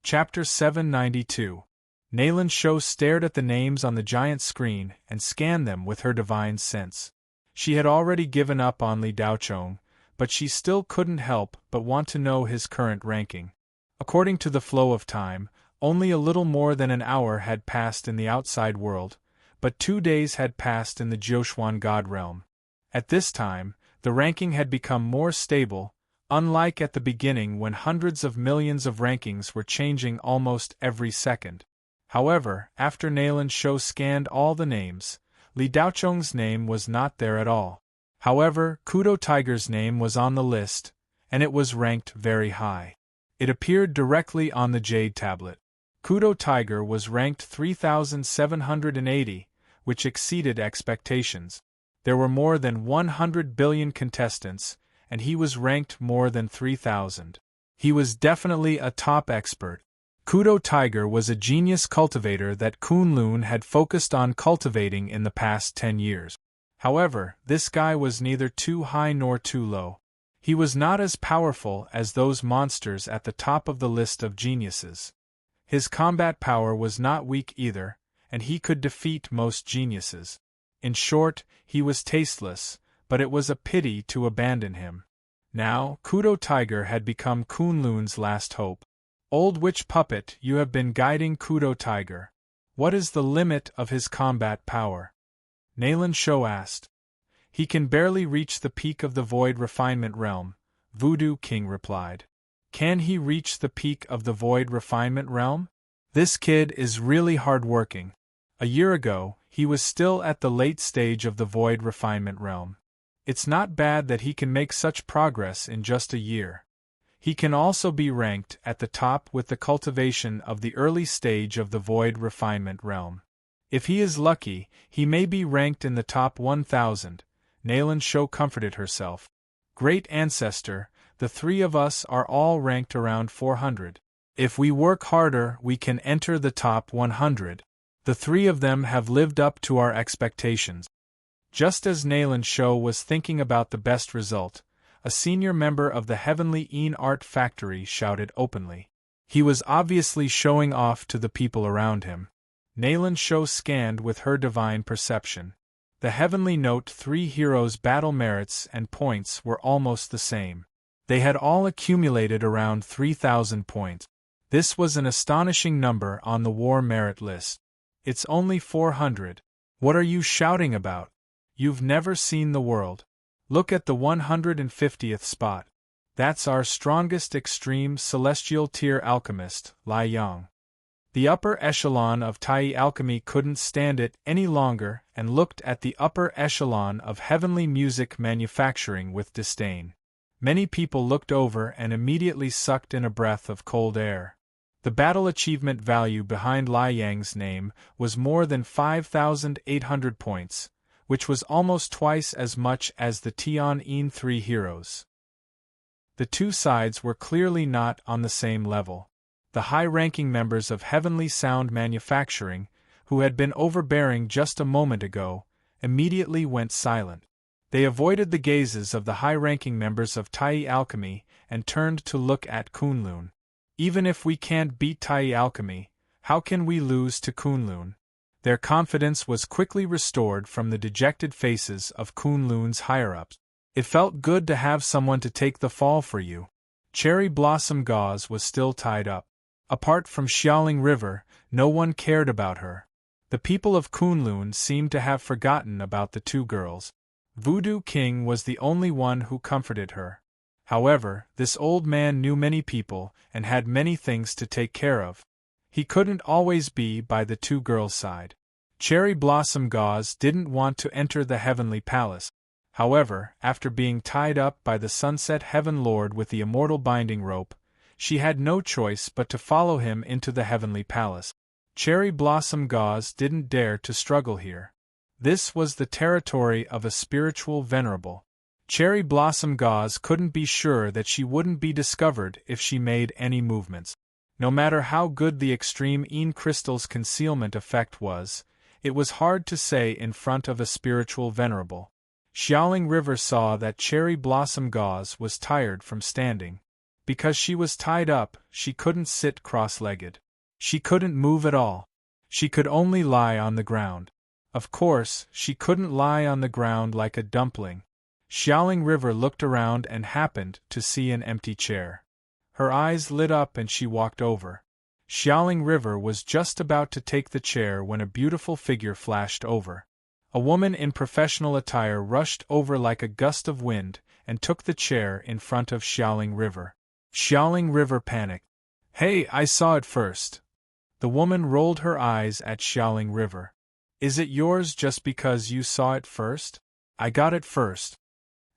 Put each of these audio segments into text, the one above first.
Chapter 792. Nalan Sho stared at the names on the giant screen and scanned them with her divine sense. She had already given up on Li Daochong, but she still couldn't help but want to know his current ranking. According to the flow of time, only a little more than an hour had passed in the outside world, but 2 days had passed in the Jiuxuan God realm. At this time, the ranking had become more stable, unlike at the beginning when hundreds of millions of rankings were changing almost every second. However, after Nalan Sho scanned all the names, Li Daochong's name was not there at all. However, Kudo Tiger's name was on the list, and it was ranked very high. It appeared directly on the Jade tablet. Kudo Tiger was ranked 3,780, which exceeded expectations. There were more than 100 billion contestants, and he was ranked more than 3,000. He was definitely a top expert. Kudo Tiger was a genius cultivator that Kunlun had focused on cultivating in the past 10 years. However, this guy was neither too high nor too low. He was not as powerful as those monsters at the top of the list of geniuses. His combat power was not weak either, and he could defeat most geniuses. In short, he was tasteless, but it was a pity to abandon him. Now, Kudo Tiger had become Kunlun's last hope. Old witch puppet, you have been guiding Kudo Tiger. What is the limit of his combat power? Nalan Sho asked. He can barely reach the peak of the Void Refinement Realm, Voodoo King replied. Can he reach the peak of the Void Refinement Realm? This kid is really hard-working. A year ago, he was still at the late stage of the Void Refinement Realm. It's not bad that he can make such progress in just a year. He can also be ranked at the top with the cultivation of the early stage of the Void Refinement Realm. If he is lucky, he may be ranked in the top 1,000, Nalan Sho comforted herself. Great Ancestor, the three of us are all ranked around 400. If we work harder, we can enter the top 100. The three of them have lived up to our expectations. Just as Nalan Sho was thinking about the best result, a senior member of the Heavenly Een Art Factory shouted openly. He was obviously showing off to the people around him. Nalan Sho scanned with her divine perception. The Heavenly Note 3 heroes' battle merits and points were almost the same. They had all accumulated around 3,000 points. This was an astonishing number on the war merit list. It's only 400. What are you shouting about? You've never seen the world. Look at the 150th spot. That's our strongest extreme celestial tier alchemist, Lai Yang. The upper echelon of Tai alchemy couldn't stand it any longer and looked at the upper echelon of heavenly music manufacturing with disdain. Many people looked over and immediately sucked in a breath of cold air. The battle achievement value behind Lai Yang's name was more than 5,800 points, which was almost twice as much as the Tian Een 3 heroes. The two sides were clearly not on the same level. The high-ranking members of Heavenly Sound Manufacturing, who had been overbearing just a moment ago, immediately went silent. They avoided the gazes of the high-ranking members of Tai Alchemy and turned to look at Kunlun. Even if we can't beat Tai Alchemy, how can we lose to Kunlun? Their confidence was quickly restored from the dejected faces of Kunlun's higher-ups. It felt good to have someone to take the fall for you. Cherry Blossom Gauze was still tied up. Apart from Xiaoling River, no one cared about her. The people of Kunlun seemed to have forgotten about the two girls. Voodoo King was the only one who comforted her. However, this old man knew many people and had many things to take care of. He couldn't always be by the two girls' side. Cherry Blossom Gauze didn't want to enter the Heavenly Palace. However, after being tied up by the Sunset Heaven Lord with the immortal binding rope, she had no choice but to follow him into the Heavenly Palace. Cherry Blossom Gauze didn't dare to struggle here. This was the territory of a spiritual venerable. Cherry Blossom Gauze couldn't be sure that she wouldn't be discovered if she made any movements. No matter how good the extreme Een Crystal's concealment effect was, it was hard to say in front of a spiritual venerable. Xiaoling River saw that Cherry Blossom Gauze was tired from standing. Because she was tied up, she couldn't sit cross-legged. She couldn't move at all. She could only lie on the ground. Of course, she couldn't lie on the ground like a dumpling. Xiaoling River looked around and happened to see an empty chair. Her eyes lit up and she walked over. Xiaoling River was just about to take the chair when a beautiful figure flashed over. A woman in professional attire rushed over like a gust of wind and took the chair in front of Xiaoling River. Xiaoling River panicked. "Hey, I saw it first." The woman rolled her eyes at Xiaoling River. "Is it yours just because you saw it first?" "I got it first."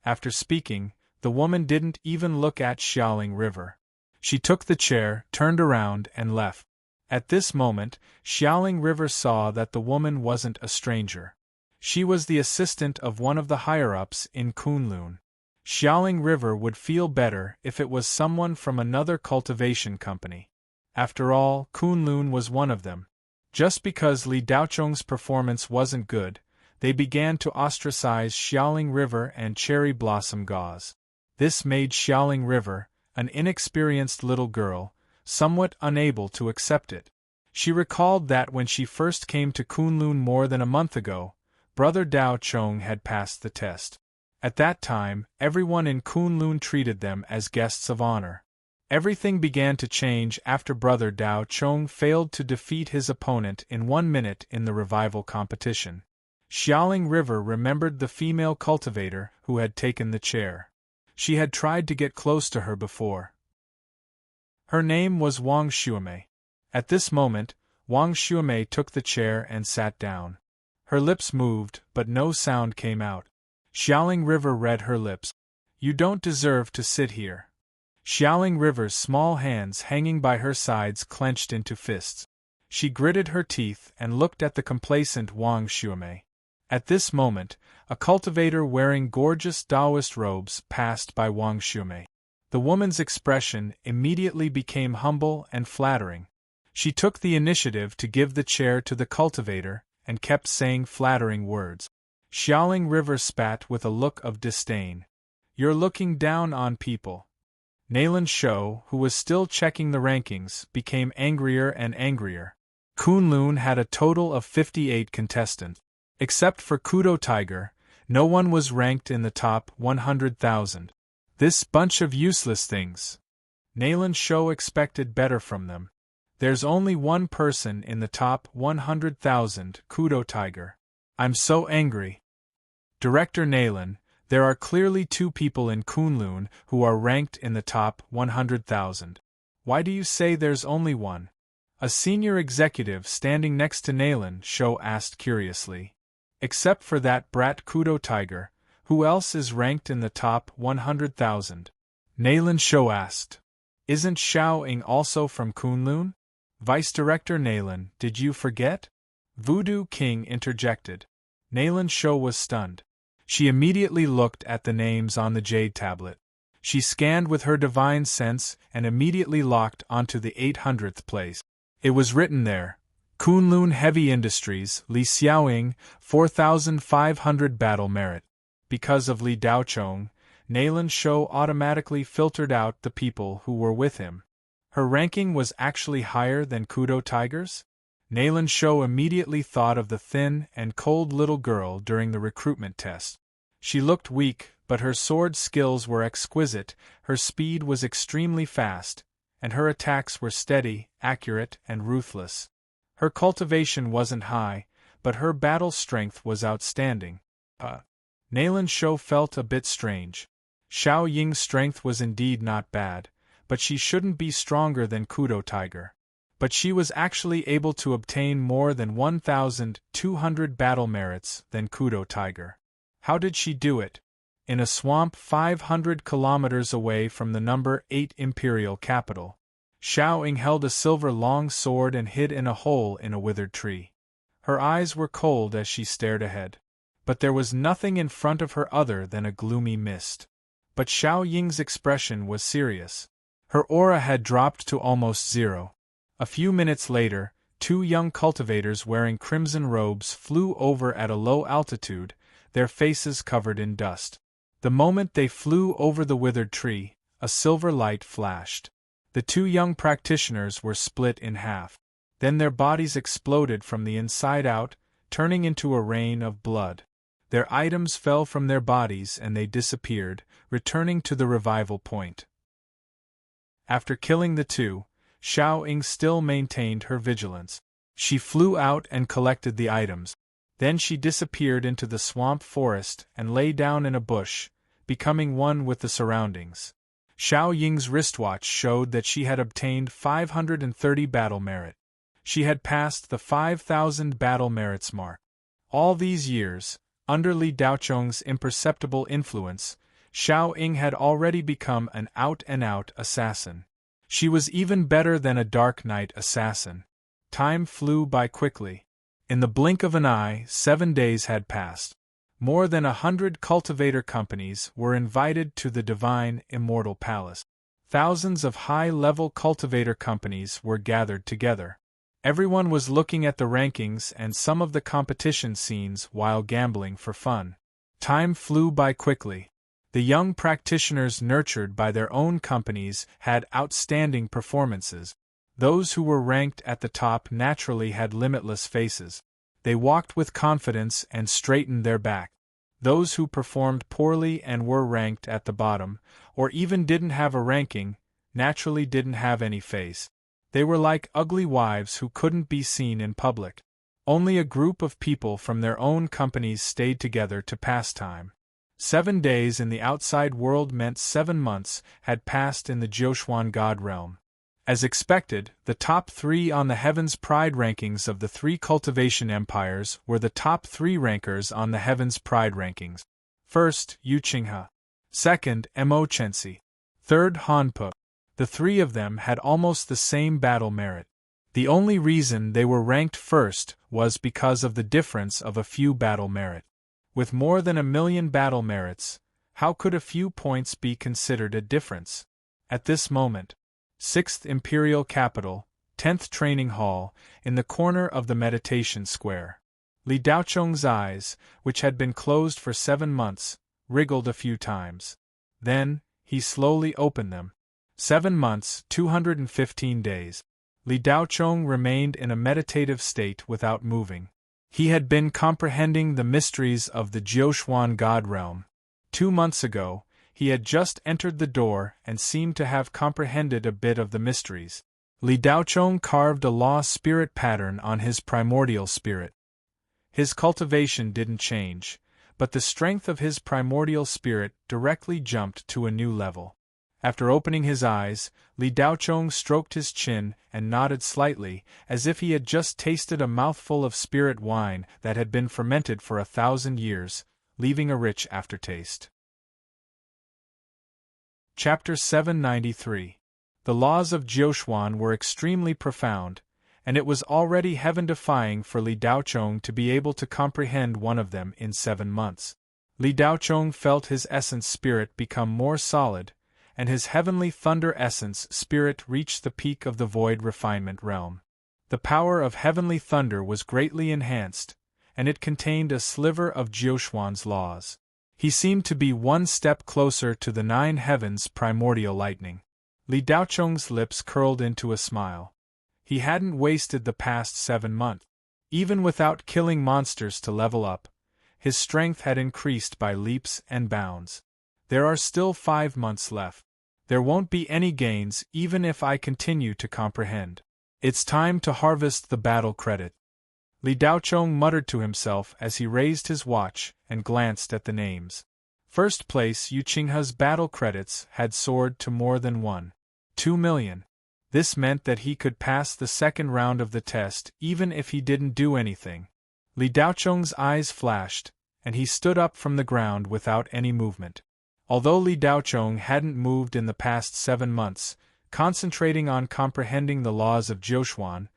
After speaking, the woman didn't even look at Xiaoling River. She took the chair, turned around, and left. At this moment, Xiaoling River saw that the woman wasn't a stranger. She was the assistant of one of the higher-ups in Kunlun. Xiaoling River would feel better if it was someone from another cultivation company. After all, Kunlun was one of them. Just because Li Daochong's performance wasn't good, they began to ostracize Xiaoling River and Cherry Blossom Gauze. This made Xiaoling River, an inexperienced little girl, somewhat unable to accept it. She recalled that when she first came to Kunlun more than a month ago, Brother Dao Chong had passed the test. At that time, everyone in Kunlun treated them as guests of honor. Everything began to change after Brother Dao Chong failed to defeat his opponent in 1 minute in the revival competition. Xiaoling River remembered the female cultivator who had taken the chair. She had tried to get close to her before. Her name was Wang Xuemei. At this moment, Wang Xuemei took the chair and sat down. Her lips moved, but no sound came out. Xiaoling River read her lips. "You don't deserve to sit here." Xiaoling River's small hands hanging by her sides clenched into fists. She gritted her teeth and looked at the complacent Wang Xuemei. At this moment, a cultivator wearing gorgeous Taoist robes passed by Wang Xuemei. The woman's expression immediately became humble and flattering. She took the initiative to give the chair to the cultivator and kept saying flattering words. Xiaoling River spat with a look of disdain. "You're looking down on people." Nayland Shou, who was still checking the rankings, became angrier and angrier. Kunlun had a total of 58 contestants. Except for Kudo Tiger, no one was ranked in the top 100,000. This bunch of useless things. Nayland Shou expected better from them. There's only one person in the top 100,000, Kudo Tiger. I'm so angry. Director Nayland, there are clearly 2 people in Kunlun who are ranked in the top 100,000. Why do you say there's only one? A senior executive standing next to Nayland Shou asked curiously. Except for that brat Kudo Tiger, who else is ranked in the top 100,000? Nayland Shou asked. Isn't Xiao Ying also from Kunlun? Vice Director Nayland, did you forget? Voodoo King interjected. Nayland Shou was stunned. She immediately looked at the names on the jade tablet. She scanned with her divine sense and immediately locked onto the 800th place. It was written there, Kunlun Heavy Industries, Li Xiaoying, 4,500 battle merit. Because of Li Daochong, Nayland Shou automatically filtered out the people who were with him. Her ranking was actually higher than Kudo Tiger's? Nayland Shou immediately thought of the thin and cold little girl during the recruitment test. She looked weak, but her sword skills were exquisite, her speed was extremely fast, and her attacks were steady, accurate, and ruthless. Her cultivation wasn't high, but her battle strength was outstanding. Nayland Shou felt a bit strange. Xiao Ying's strength was indeed not bad, but she shouldn't be stronger than Kudo Tiger. But she was actually able to obtain more than 1,200 battle merits than Kudo Tiger. How did she do it? In a swamp 500 kilometers away from the number 8 imperial capital. Xiao Ying held a silver long sword and hid in a hole in a withered tree. Her eyes were cold as she stared ahead. But there was nothing in front of her other than a gloomy mist. But Xiao Ying's expression was serious. Her aura had dropped to almost zero. A few minutes later, 2 young cultivators wearing crimson robes flew over at a low altitude, their faces covered in dust. The moment they flew over the withered tree, a silver light flashed. The two young practitioners were split in half. Then their bodies exploded from the inside out, turning into a rain of blood. Their items fell from their bodies and they disappeared, returning to the revival point. After killing the two, Xiao Ying still maintained her vigilance. She flew out and collected the items. Then she disappeared into the swamp forest and lay down in a bush, becoming one with the surroundings. Xiao Ying's wristwatch showed that she had obtained 530 battle merit. She had passed the 5,000 battle merits mark. All these years, under Li Daocheng's imperceptible influence, Xiao Ying had already become an out-and-out assassin. She was even better than a Dark Knight assassin. Time flew by quickly. In the blink of an eye, 7 days had passed. More than 100 cultivator companies were invited to the divine Immortal Palace. Thousands of high-level cultivator companies were gathered together. Everyone was looking at the rankings and some of the competition scenes while gambling for fun. Time flew by quickly. The young practitioners nurtured by their own companies had outstanding performances. Those who were ranked at the top naturally had limitless faces. They walked with confidence and straightened their back. Those who performed poorly and were ranked at the bottom, or even didn't have a ranking, naturally didn't have any face. They were like ugly wives who couldn't be seen in public. Only a group of people from their own companies stayed together to pass time. 7 days in the outside world meant 7 months had passed in the Jiuquan God realm. As expected, the top 3 on the Heaven's Pride rankings of the 3 cultivation empires were the top 3 rankers on the Heaven's Pride rankings. First, Yu Qinghe. Second, Mo Chenxi. Third, Han Pu. The 3 of them had almost the same battle merit. The only reason they were ranked first was because of the difference of a few battle merit. With more than 1,000,000 battle merits, how could a few points be considered a difference? At this moment, 6th Imperial Capital, 10th Training Hall, in the corner of the meditation square. Li Daocheng's eyes, which had been closed for 7 months, wriggled a few times. Then, he slowly opened them. 7 months, 215 days. Li Daocheng remained in a meditative state without moving. He had been comprehending the mysteries of the Jiuquan God realm. 2 months ago, he had just entered the door and seemed to have comprehended a bit of the mysteries. Li Daocheng carved a law spirit pattern on his primordial spirit. His cultivation didn't change, but the strength of his primordial spirit directly jumped to a new level. After opening his eyes, Li Daocheng stroked his chin and nodded slightly, as if he had just tasted a mouthful of spirit wine that had been fermented for 1,000 years, leaving a rich aftertaste. Chapter 793. The laws of Jiuquan were extremely profound, and it was already heaven-defying for Li Daocheng to be able to comprehend one of them in 7 months. Li Daocheng felt his essence spirit become more solid, and his heavenly thunder essence spirit reached the peak of the void refinement realm. The power of heavenly thunder was greatly enhanced, and it contained a sliver of Jiuquan's laws. He seemed to be 1 step closer to the 9 heavens' primordial lightning. Li Daocheng's lips curled into a smile. He hadn't wasted the past 7 months. Even without killing monsters to level up, his strength had increased by leaps and bounds. There are still 5 months left. There won't be any gains even if I continue to comprehend. It's time to harvest the battle credit. Li Daocheng muttered to himself as he raised his watch and glanced at the names. First place Yu Qinghe's battle credits had soared to more than 1.2 million. This meant that he could pass the second round of the test even if he didn't do anything. Li Daocheng's eyes flashed, and he stood up from the ground without any movement. Although Li Daocheng hadn't moved in the past 7 months, concentrating on comprehending the laws of Jiuquan,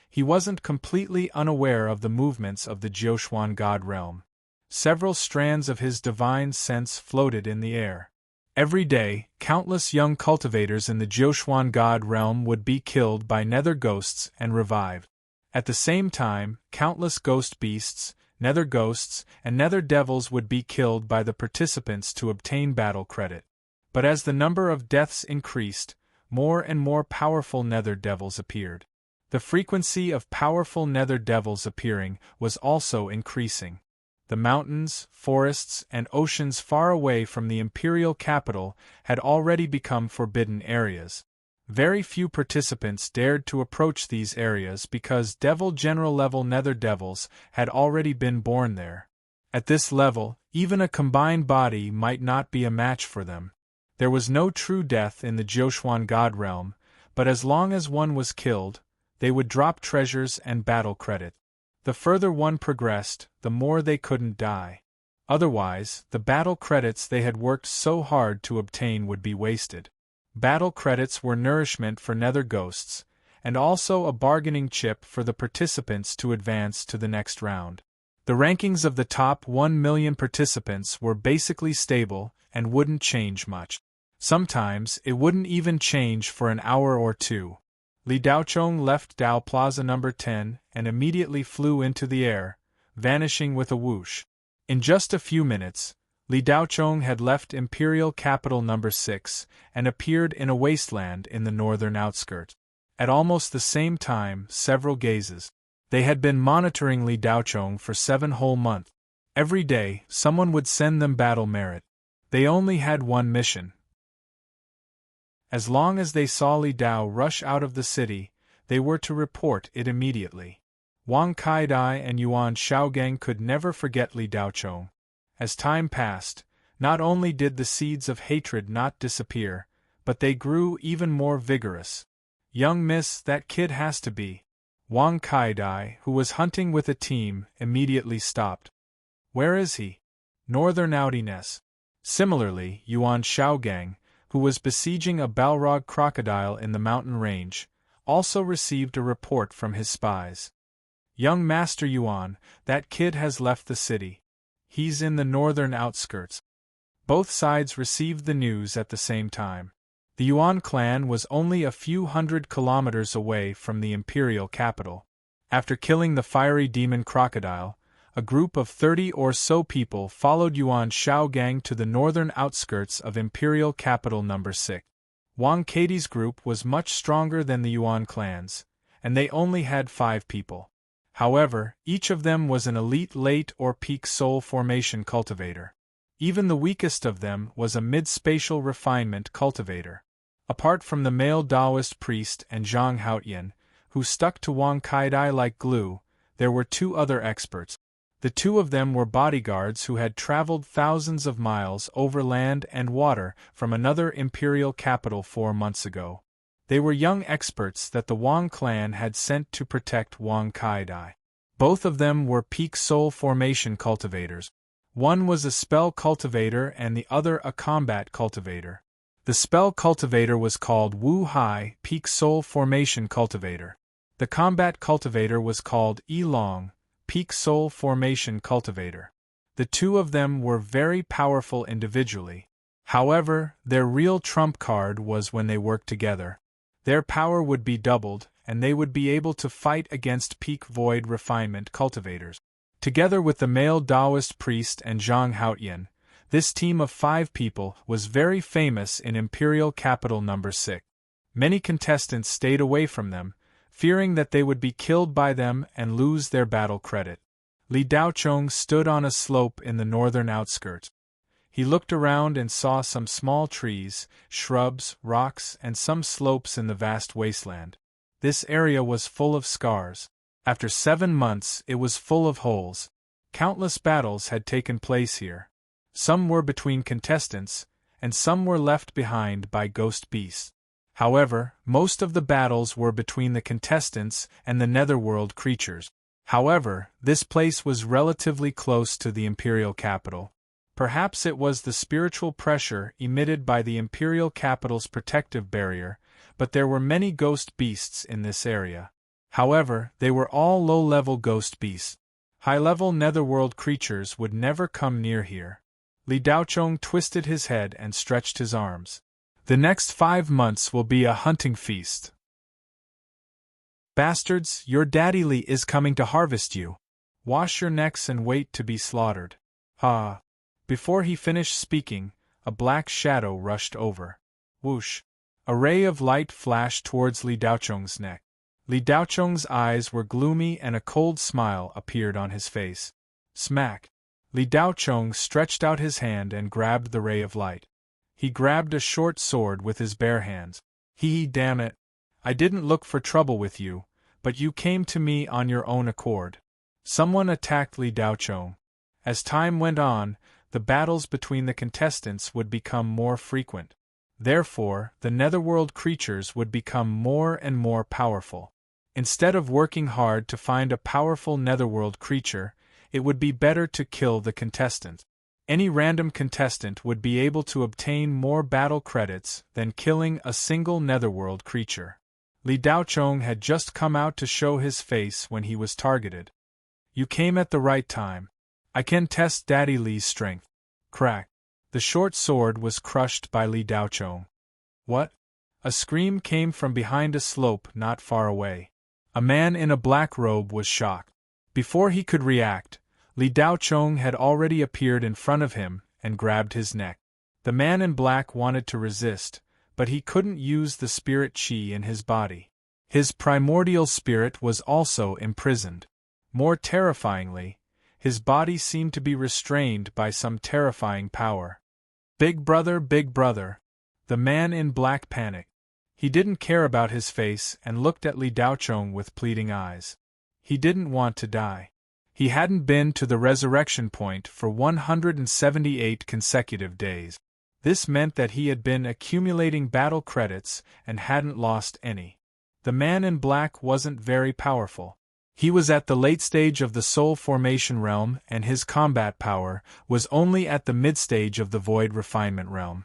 he wasn't completely unaware of the movements of the Jiuquan God realm. Several strands of his divine sense floated in the air. Every day, countless young cultivators in the Jiuquan God realm would be killed by nether ghosts and revived. At the same time, countless ghost beasts, nether ghosts, and nether devils would be killed by the participants to obtain battle credit. But as the number of deaths increased, more and more powerful nether devils appeared. The frequency of powerful nether devils appearing was also increasing. The mountains, forests, and oceans far away from the imperial capital had already become forbidden areas. Very few participants dared to approach these areas because Devil General level nether devils had already been born there. At this level, even a combined body might not be a match for them. There was no true death in the Joshuan God realm, but as long as one was killed, they would drop treasures and battle credit. The further one progressed, the more they couldn't die. Otherwise, the battle credits they had worked so hard to obtain would be wasted. Battle credits were nourishment for nether ghosts, and also a bargaining chip for the participants to advance to the next round. The rankings of the top 1 million participants were basically stable and wouldn't change much. Sometimes it wouldn't even change for an hour or two. Li Daochong left Dao Plaza number 10 and immediately flew into the air, vanishing with a whoosh. In just a few minutes, Li Daochong had left Imperial Capital number 6 and appeared in a wasteland in the northern outskirts. At almost the same time, several gazes. They had been monitoring Li Daochong for 7 whole months. Every day, someone would send them battle merit. They only had one mission. As long as they saw Li Dao rush out of the city, they were to report it immediately. Wang Kaidai and Yuan Shaogang could never forget Li Daochong. As time passed, not only did the seeds of hatred not disappear, but they grew even more vigorous. "Young miss, that kid has to be." Wang Kaidai, who was hunting with a team, immediately stopped. "Where is he?" "Northern Outiness." Similarly, Yuan Shaogang, who was besieging a Balrog crocodile in the mountain range, also received a report from his spies. "Young Master Yuan, that kid has left the city. He's in the northern outskirts." Both sides received the news at the same time. The Yuan clan was only a few hundred kilometers away from the imperial capital. After killing the fiery demon crocodile, a group of 30 or so people followed Yuan Shaogang to the northern outskirts of Imperial Capital number 6. Wang Kaidi's group was much stronger than the Yuan clans, and they only had 5 people. However, each of them was an elite late or peak soul formation cultivator. Even the weakest of them was a mid-spatial refinement cultivator. Apart from the male Taoist priest and Zhang Haotian, who stuck to Wang Kaidai like glue, there were 2 other experts. The 2 of them were bodyguards who had traveled thousands of miles over land and water from another imperial capital 4 months ago. They were young experts that the Wang clan had sent to protect Wang Kaidai. Both of them were peak soul formation cultivators. One was a spell cultivator and the other a combat cultivator. The spell cultivator was called Wu Hai, peak soul formation cultivator. The combat cultivator was called Yi Long, peak soul formation cultivator. The 2 of them were very powerful individually. However, their real trump card was when they worked together. Their power would be doubled, and they would be able to fight against peak void refinement cultivators. Together with the male Taoist priest and Zhang Haotian, this team of 5 people was very famous in Imperial Capital number 6. Many contestants stayed away from them, fearing that they would be killed by them and lose their battle credit. Li Daochong stood on a slope in the northern outskirts. He looked around and saw some small trees, shrubs, rocks, and some slopes in the vast wasteland. This area was full of scars. After 7 months, it was full of holes. Countless battles had taken place here. Some were between contestants, and some were left behind by ghost beasts. However, most of the battles were between the contestants and the netherworld creatures. However, this place was relatively close to the imperial capital. Perhaps it was the spiritual pressure emitted by the imperial capital's protective barrier, but there were many ghost beasts in this area. However, they were all low-level ghost beasts. High-level netherworld creatures would never come near here. Li Daochong twisted his head and stretched his arms. "The next 5 months will be a hunting feast. Bastards, your daddy Li is coming to harvest you. Wash your necks and wait to be slaughtered." Ha! Before he finished speaking, a black shadow rushed over. Whoosh! A ray of light flashed towards Li Daocheng's neck. Li Daocheng's eyes were gloomy and a cold smile appeared on his face. Smack! Li Daocheng stretched out his hand and grabbed the ray of light. He grabbed a short sword with his bare hands. Damn it! I didn't look for trouble with you, but you came to me on your own accord. Someone attacked Li Daocheng. As time went on, the battles between the contestants would become more frequent. Therefore, the netherworld creatures would become more and more powerful. Instead of working hard to find a powerful netherworld creature, it would be better to kill the contestant. Any random contestant would be able to obtain more battle credits than killing a single netherworld creature. Li Daocheng had just come out to show his face when he was targeted. You came at the right time. I can test Daddy Li's strength. Crack! The short sword was crushed by Li Daocheng. What? A scream came from behind a slope not far away. A man in a black robe was shocked. Before he could react, Li Daocheng had already appeared in front of him and grabbed his neck. The man in black wanted to resist, but he couldn't use the spirit qi in his body. His primordial spirit was also imprisoned. More terrifyingly, his body seemed to be restrained by some terrifying power. Big brother, the man in black panicked. He didn't care about his face and looked at Li Daocheng with pleading eyes. He didn't want to die. He hadn't been to the resurrection point for 178 consecutive days. This meant that he had been accumulating battle credits and hadn't lost any. The man in black wasn't very powerful. He was at the late stage of the soul formation realm and his combat power was only at the mid-stage of the void refinement realm.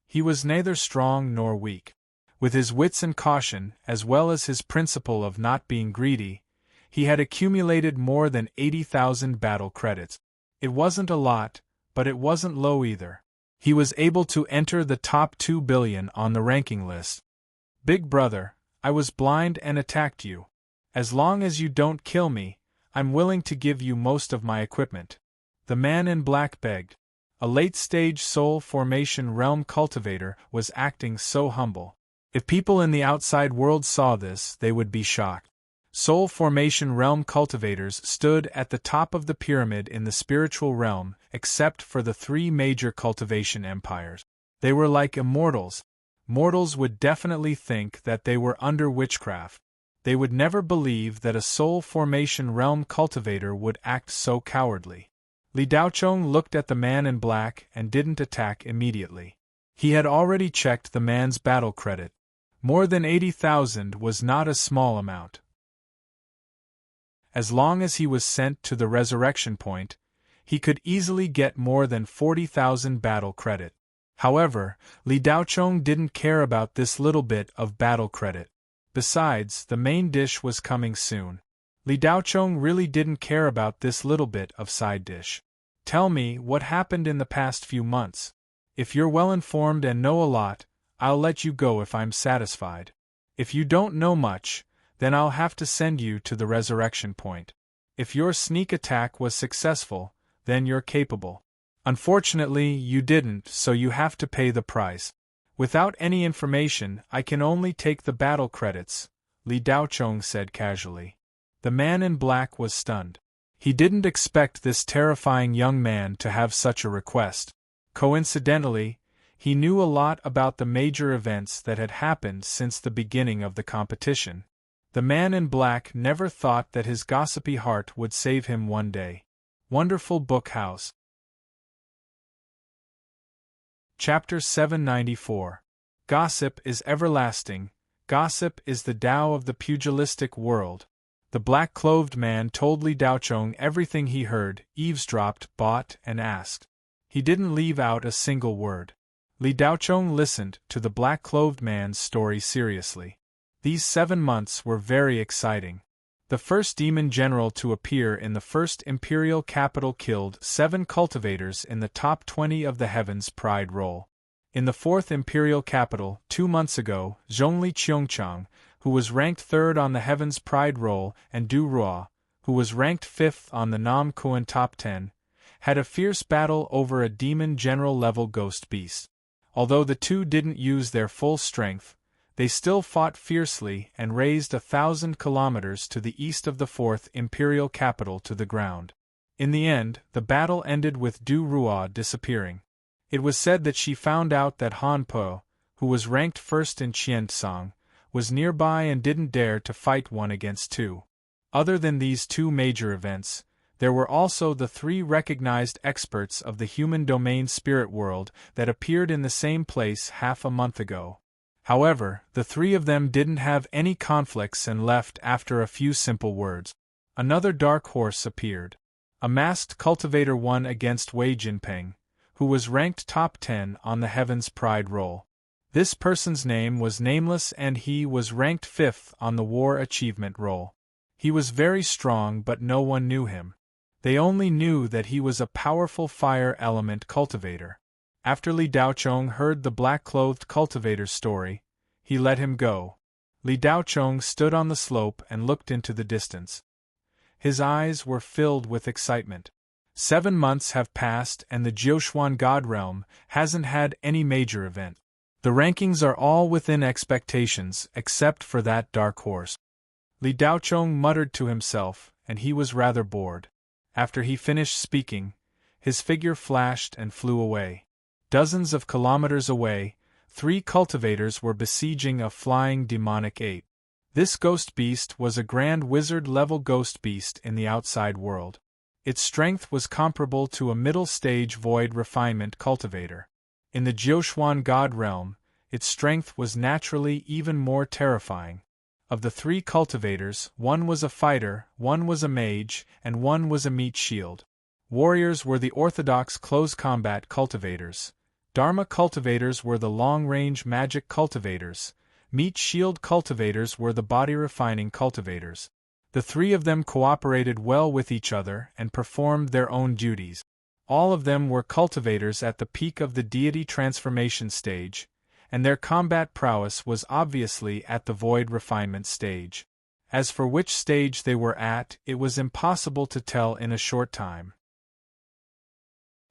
He was neither strong nor weak. With his wits and caution, as well as his principle of not being greedy, he had accumulated more than 80,000 battle credits. It wasn't a lot, but it wasn't low either. He was able to enter the top 2 billion on the ranking list. Big brother, I was blind and attacked you. As long as you don't kill me, I'm willing to give you most of my equipment. The man in black begged. A late-stage soul formation realm cultivator was acting so humble. If people in the outside world saw this, they would be shocked. Soul formation realm cultivators stood at the top of the pyramid in the spiritual realm, except for the 3 major cultivation empires. They were like immortals. Mortals would definitely think that they were under witchcraft. They would never believe that a soul formation realm cultivator would act so cowardly. Li Daocheng looked at the man in black and didn't attack immediately. He had already checked the man's battle credit. More than 80,000 was not a small amount. As long as he was sent to the resurrection point, he could easily get more than 40,000 battle credit. However, Li Daocheng didn't care about this little bit of battle credit. Besides, the main dish was coming soon. Li Daocheng really didn't care about this little bit of side dish. Tell me what happened in the past few months. If you're well informed and know a lot, I'll let you go if I'm satisfied. If you don't know much, then I'll have to send you to the resurrection point. If your sneak attack was successful, then you're capable. Unfortunately, you didn't, so you have to pay the price. Without any information, I can only take the battle credits, Li Daocheng said casually. The man in black was stunned. He didn't expect this terrifying young man to have such a request. Coincidentally, he knew a lot about the major events that had happened since the beginning of the competition. The man in black never thought that his gossipy heart would save him one day. Wonderful Book House. Chapter 794. Gossip is everlasting. Gossip is the Tao of the pugilistic world. The black-clothed man told Li Daocheng everything he heard, eavesdropped, bought, and asked. He didn't leave out a single word. Li Daocheng listened to the black-clothed man's story seriously. These 7 months were very exciting. The first demon general to appear in the first imperial capital killed 7 cultivators in the top 20 of the Heaven's Pride roll. In the 4th imperial capital, 2 months ago, Zhongli Qiongchang, who was ranked 3rd on the Heaven's Pride roll, and Du Ruo, who was ranked 5th on the Nam Kuan top 10, had a fierce battle over a demon general-level ghost beast. Although the two didn't use their full strength, they still fought fiercely and razed 1,000 kilometers to the east of the fourth imperial capital to the ground. In the end, the battle ended with Du Rua disappearing. It was said that she found out that Han Po, who was ranked first in Qiantsong, was nearby and didn't dare to fight 1 against 2. Other than these two major events, there were also the 3 recognized experts of the human domain spirit world that appeared in the same place half a month ago. However, the 3 of them didn't have any conflicts and left after a few simple words. Another dark horse appeared. A masked cultivator won against Wei Jinping, who was ranked top 10 on the Heaven's Pride roll. This person's name was nameless and he was ranked 5th on the War Achievement roll. He was very strong but no one knew him. They only knew that he was a powerful fire element cultivator. After Li Daochong heard the black-clothed cultivator's story, he let him go. Li Daochong stood on the slope and looked into the distance. His eyes were filled with excitement. 7 months have passed and the Jiuquan God Realm hasn't had any major event. The rankings are all within expectations except for that dark horse. Li Daochong muttered to himself, and he was rather bored. After he finished speaking, his figure flashed and flew away. Dozens of kilometers away, 3 cultivators were besieging a flying demonic ape. This ghost beast was a grand wizard-level ghost beast in the outside world. Its strength was comparable to a middle-stage void refinement cultivator. In the Jiuquan God Realm, its strength was naturally even more terrifying. Of the 3 cultivators, 1 was a fighter, 1 was a mage, and 1 was a meat shield. Warriors were the orthodox close combat cultivators. Dharma cultivators were the long-range magic cultivators. Meat shield cultivators were the body-refining cultivators. The 3 of them cooperated well with each other and performed their own duties. All of them were cultivators at the peak of the deity transformation stage, and their combat prowess was obviously at the void refinement stage. As for which stage they were at, it was impossible to tell in a short time.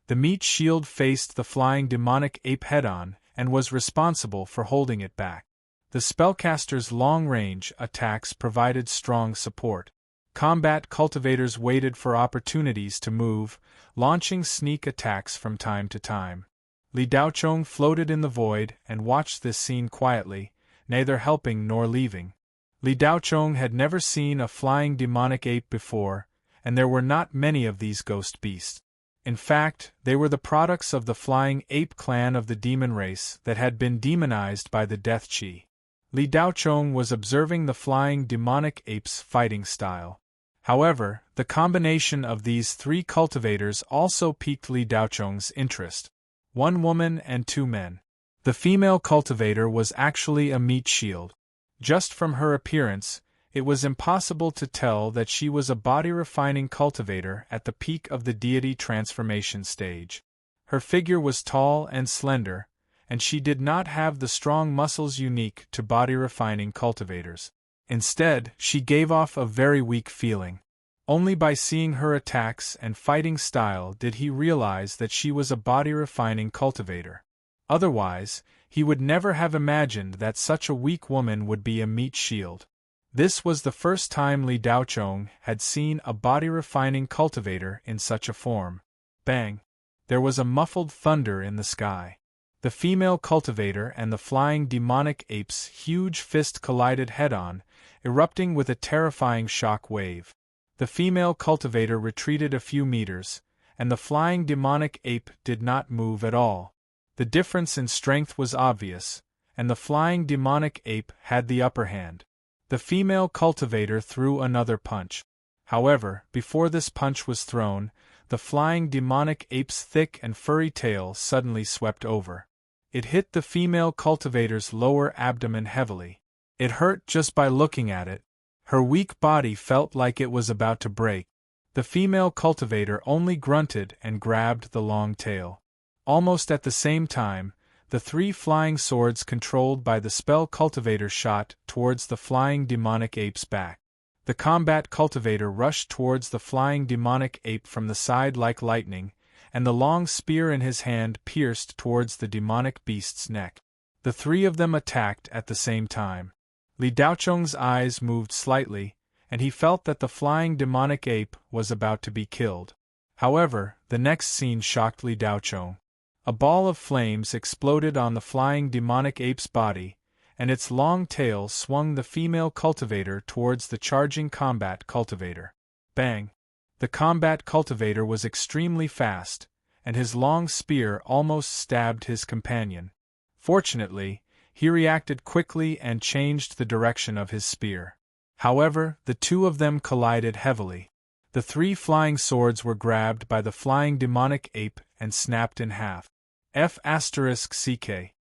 The meat shield faced the flying demonic ape head-on and was responsible for holding it back. The spellcaster's long-range attacks provided strong support. Combat cultivators waited for opportunities to move, launching sneak attacks from time to time. Li Daochong floated in the void and watched this scene quietly, neither helping nor leaving. Li Daochong had never seen a flying demonic ape before, and there were not many of these ghost beasts. In fact, they were the products of the flying ape clan of the demon race that had been demonized by the Death Chi. Li Daochong was observing the flying demonic ape's fighting style. However, the combination of these 3 cultivators also piqued Li Daochong's interest. 1 woman and 2 men. The female cultivator was actually a meat shield. Just from her appearance, it was impossible to tell that she was a body-refining cultivator at the peak of the deity transformation stage. Her figure was tall and slender, and she did not have the strong muscles unique to body-refining cultivators. Instead, she gave off a very weak feeling. Only by seeing her attacks and fighting style did he realize that she was a body-refining cultivator. Otherwise, he would never have imagined that such a weak woman would be a meat shield. This was the first time Li Daochong had seen a body-refining cultivator in such a form. Bang! There was a muffled thunder in the sky. The female cultivator and the flying demonic ape's huge fist collided head-on, erupting with a terrifying shock wave. The female cultivator retreated a few meters, and the flying demonic ape did not move at all. The difference in strength was obvious, and the flying demonic ape had the upper hand. The female cultivator threw another punch. However, before this punch was thrown, the flying demonic ape's thick and furry tail suddenly swept over. It hit the female cultivator's lower abdomen heavily. It hurt just by looking at it. Her weak body felt like it was about to break. The female cultivator only grunted and grabbed the long tail. Almost at the same time, the 3 flying swords controlled by the spell cultivator shot towards the flying demonic ape's back. The combat cultivator rushed towards the flying demonic ape from the side like lightning, and the long spear in his hand pierced towards the demonic beast's neck. The three of them attacked at the same time. Li Daocheng's eyes moved slightly, and he felt that the flying demonic ape was about to be killed. However, the next scene shocked Li Daocheng. A ball of flames exploded on the flying demonic ape's body, and its long tail swung the female cultivator towards the charging combat cultivator. Bang! The combat cultivator was extremely fast, and his long spear almost stabbed his companion. Fortunately, he reacted quickly and changed the direction of his spear. However, the two of them collided heavily. The three flying swords were grabbed by the flying demonic ape and snapped in half. F***ck.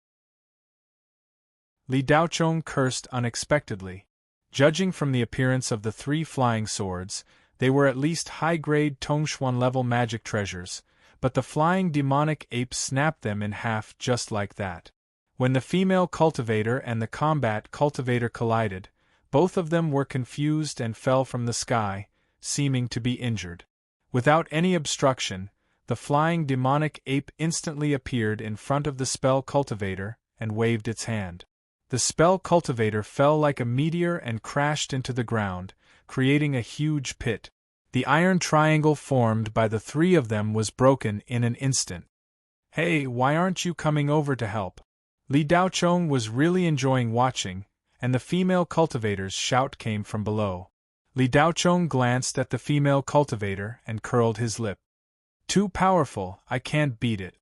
Li Daocheng cursed unexpectedly. Judging from the appearance of the three flying swords, they were at least high-grade Tongxuan-level magic treasures, but the flying demonic ape snapped them in half just like that. When the female cultivator and the combat cultivator collided, both of them were confused and fell from the sky, seeming to be injured. Without any obstruction, the flying demonic ape instantly appeared in front of the spell cultivator and waved its hand. The spell cultivator fell like a meteor and crashed into the ground, creating a huge pit. The iron triangle formed by the three of them was broken in an instant. "Hey, why aren't you coming over to help?" Li Daocheng was really enjoying watching, and the female cultivator's shout came from below. Li Daocheng glanced at the female cultivator and curled his lip. "Too powerful, I can't beat it."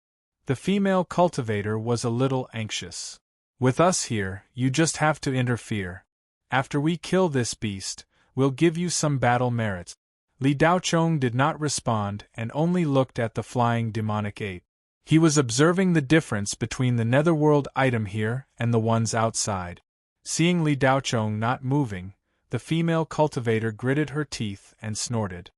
The female cultivator was a little anxious. "With us here, you just have to interfere. After we kill this beast, we'll give you some battle merits." Li Daocheng did not respond and only looked at the flying demonic ape. He was observing the difference between the netherworld item here and the ones outside. Seeing Li Daocheng not moving, the female cultivator gritted her teeth and snorted.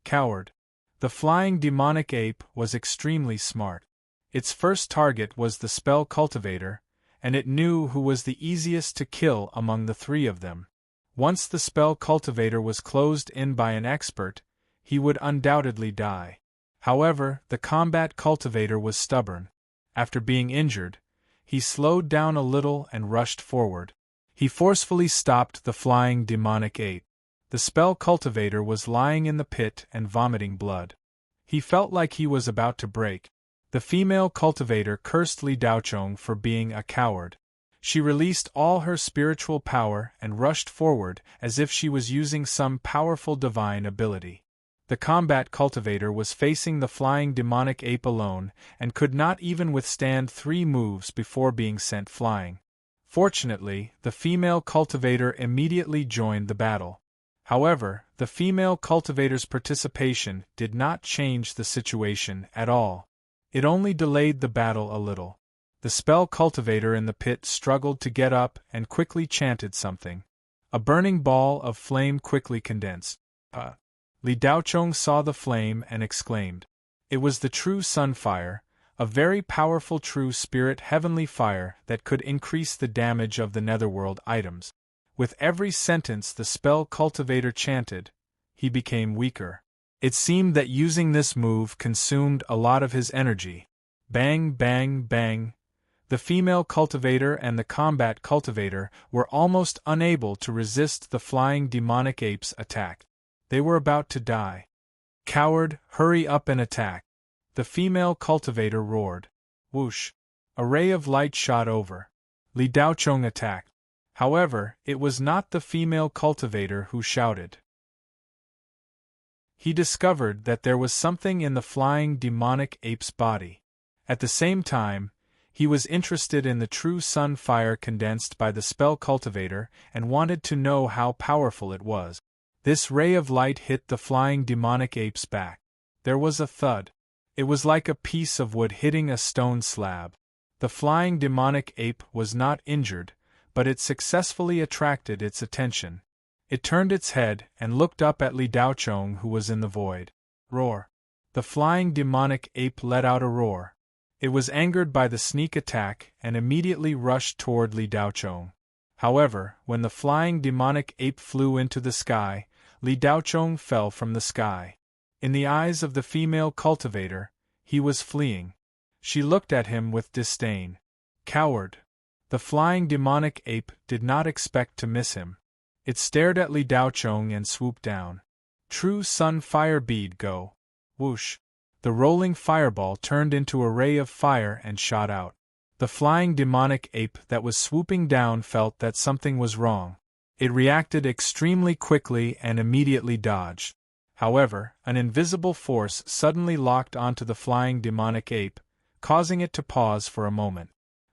Coward. The flying demonic ape was extremely smart. Its first target was the spell cultivator, and it knew who was the easiest to kill among the three of them. Once the spell cultivator was closed in by an expert, he would undoubtedly die. However, the combat cultivator was stubborn. After being injured, he slowed down a little and rushed forward. He forcefully stopped the flying demonic ape. The spell cultivator was lying in the pit and vomiting blood. He felt like he was about to break. The female cultivator cursed Li Daocheng for being a coward. She released all her spiritual power and rushed forward as if she was using some powerful divine ability. The combat cultivator was facing the flying demonic ape alone and could not even withstand 3 moves before being sent flying. Fortunately, the female cultivator immediately joined the battle. However, the female cultivator's participation did not change the situation at all. It only delayed the battle a little. The spell cultivator in the pit struggled to get up and quickly chanted something. A burning ball of flame quickly condensed. Li Daocheng saw the flame and exclaimed. It was the true sunfire, a very powerful true spirit heavenly fire that could increase the damage of the netherworld items. With every sentence the spell cultivator chanted, he became weaker. It seemed that using this move consumed a lot of his energy. Bang, bang, bang. The female cultivator and the combat cultivator were almost unable to resist the flying demonic ape's attack. They were about to die. Coward, hurry up and attack. The female cultivator roared. Whoosh. A ray of light shot over. Li Daocheng attacked. However, it was not the female cultivator who shouted. He discovered that there was something in the flying demonic ape's body. At the same time, he was interested in the true sun fire condensed by the spell cultivator and wanted to know how powerful it was. This ray of light hit the flying demonic ape's back. There was a thud. It was like a piece of wood hitting a stone slab. The flying demonic ape was not injured, but it successfully attracted its attention. It turned its head and looked up at Li Daocheng, who was in the void. Roar. The flying demonic ape let out a roar. It was angered by the sneak attack and immediately rushed toward Li Daocheng. However, when the flying demonic ape flew into the sky, Li Daocheng fell from the sky. In the eyes of the female cultivator, He was fleeing. She looked at him with disdain. Coward! The flying demonic ape did not expect to miss him. It stared at Li Daochong and swooped down. True sun fire bead go. Whoosh! The rolling fireball turned into a ray of fire and shot out. The flying demonic ape that was swooping down felt that something was wrong. It reacted extremely quickly and immediately dodged. However, an invisible force suddenly locked onto the flying demonic ape, causing it to pause for a moment.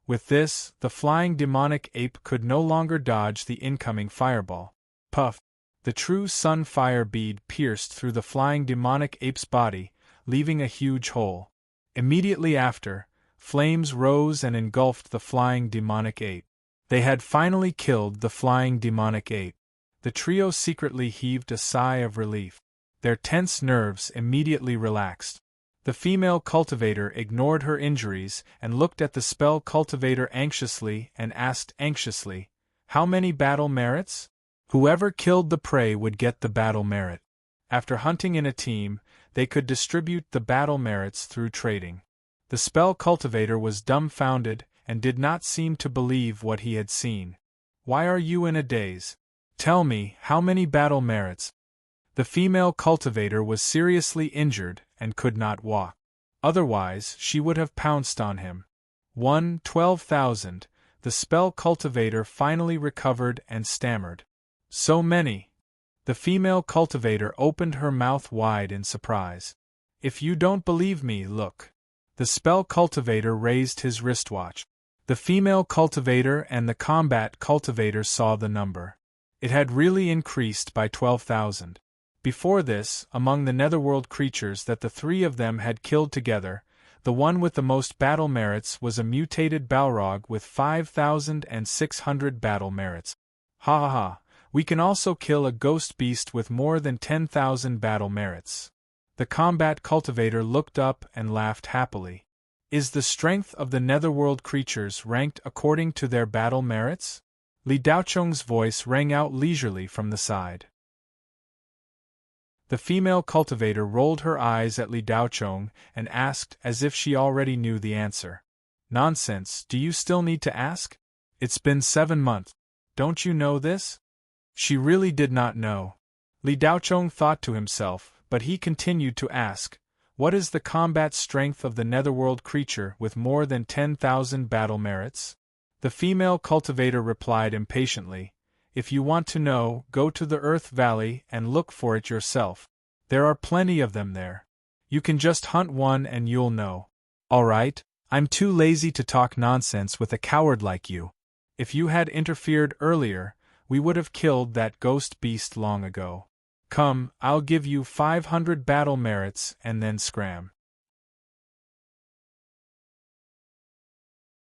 With this, the flying demonic ape could no longer dodge the incoming fireball. Puff! The true sun fire bead pierced through the flying demonic ape's body, leaving a huge hole. Immediately after, flames rose and engulfed the flying demonic ape. They had finally killed the flying demonic ape. The trio secretly heaved a sigh of relief. Their tense nerves immediately relaxed. The female cultivator ignored her injuries and looked at the spell cultivator anxiously and asked anxiously, "How many battle merits?" Whoever killed the prey would get the battle merit. After hunting in a team, they could distribute the battle merits through trading. The spell cultivator was dumbfounded and did not seem to believe what he had seen. "Why are you in a daze? Tell me, how many battle merits?" The female cultivator was seriously injured and could not walk. Otherwise, she would have pounced on him. 12,000, the spell cultivator finally recovered and stammered. "So many." The female cultivator opened her mouth wide in surprise. "If you don't believe me, look." The spell cultivator raised his wristwatch. The female cultivator and the combat cultivator saw the number. It had really increased by 12,000. Before this, among the netherworld creatures that the three of them had killed together, the one with the most battle merits was a mutated Balrog with 5,600 battle merits. Ha ha ha, we can also kill a ghost beast with more than 10,000 battle merits. The combat cultivator looked up and laughed happily. Is the strength of the netherworld creatures ranked according to their battle merits? Li Daochong's voice rang out leisurely from the side. The female cultivator rolled her eyes at Li Daochong and asked as if she already knew the answer. "Nonsense, do you still need to ask? It's been 7 months. Don't you know this?" She really did not know. Li Daochong thought to himself, but he continued to ask, "What is the combat strength of the netherworld creature with more than 10,000 battle merits?" The female cultivator replied impatiently, "If you want to know, go to the Earth Valley and look for it yourself. There are plenty of them there. You can just hunt one and you'll know." "All right, I'm too lazy to talk nonsense with a coward like you. If you had interfered earlier, we would have killed that ghost beast long ago. Come, I'll give you 500 battle merits and then scram."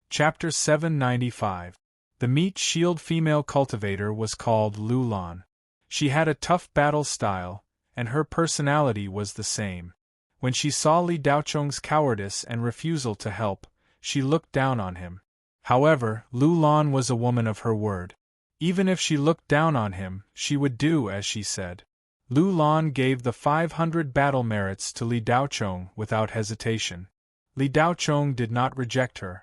Chapter 795. The meat shield female cultivator was called Lulan. She had a tough battle style, and her personality was the same. When she saw Li Daochong's cowardice and refusal to help, she looked down on him. However, Lulan was a woman of her word. Even if she looked down on him, she would do as she said. Lulan gave the 500 battle merits to Li Daochong without hesitation. Li Daochong did not reject her.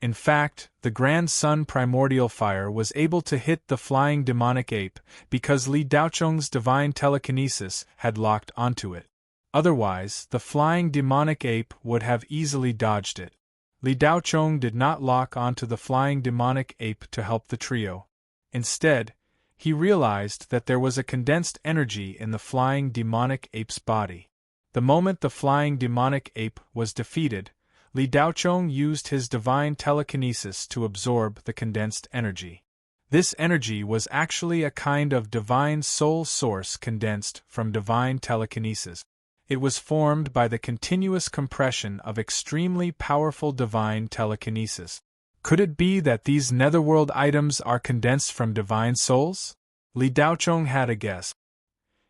In fact, the Grand Sun Primordial Fire was able to hit the flying demonic ape because Li Daochong's divine telekinesis had locked onto it. Otherwise, the flying demonic ape would have easily dodged it. Li Daochong did not lock onto the flying demonic ape to help the trio. Instead, he realized that there was a condensed energy in the flying demonic ape's body. The moment the flying demonic ape was defeated, Li Daochong used his divine telekinesis to absorb the condensed energy. This energy was actually a kind of divine soul source condensed from divine telekinesis. It was formed by the continuous compression of extremely powerful divine telekinesis. Could it be that these netherworld items are condensed from divine souls? Li Daochong had a guess.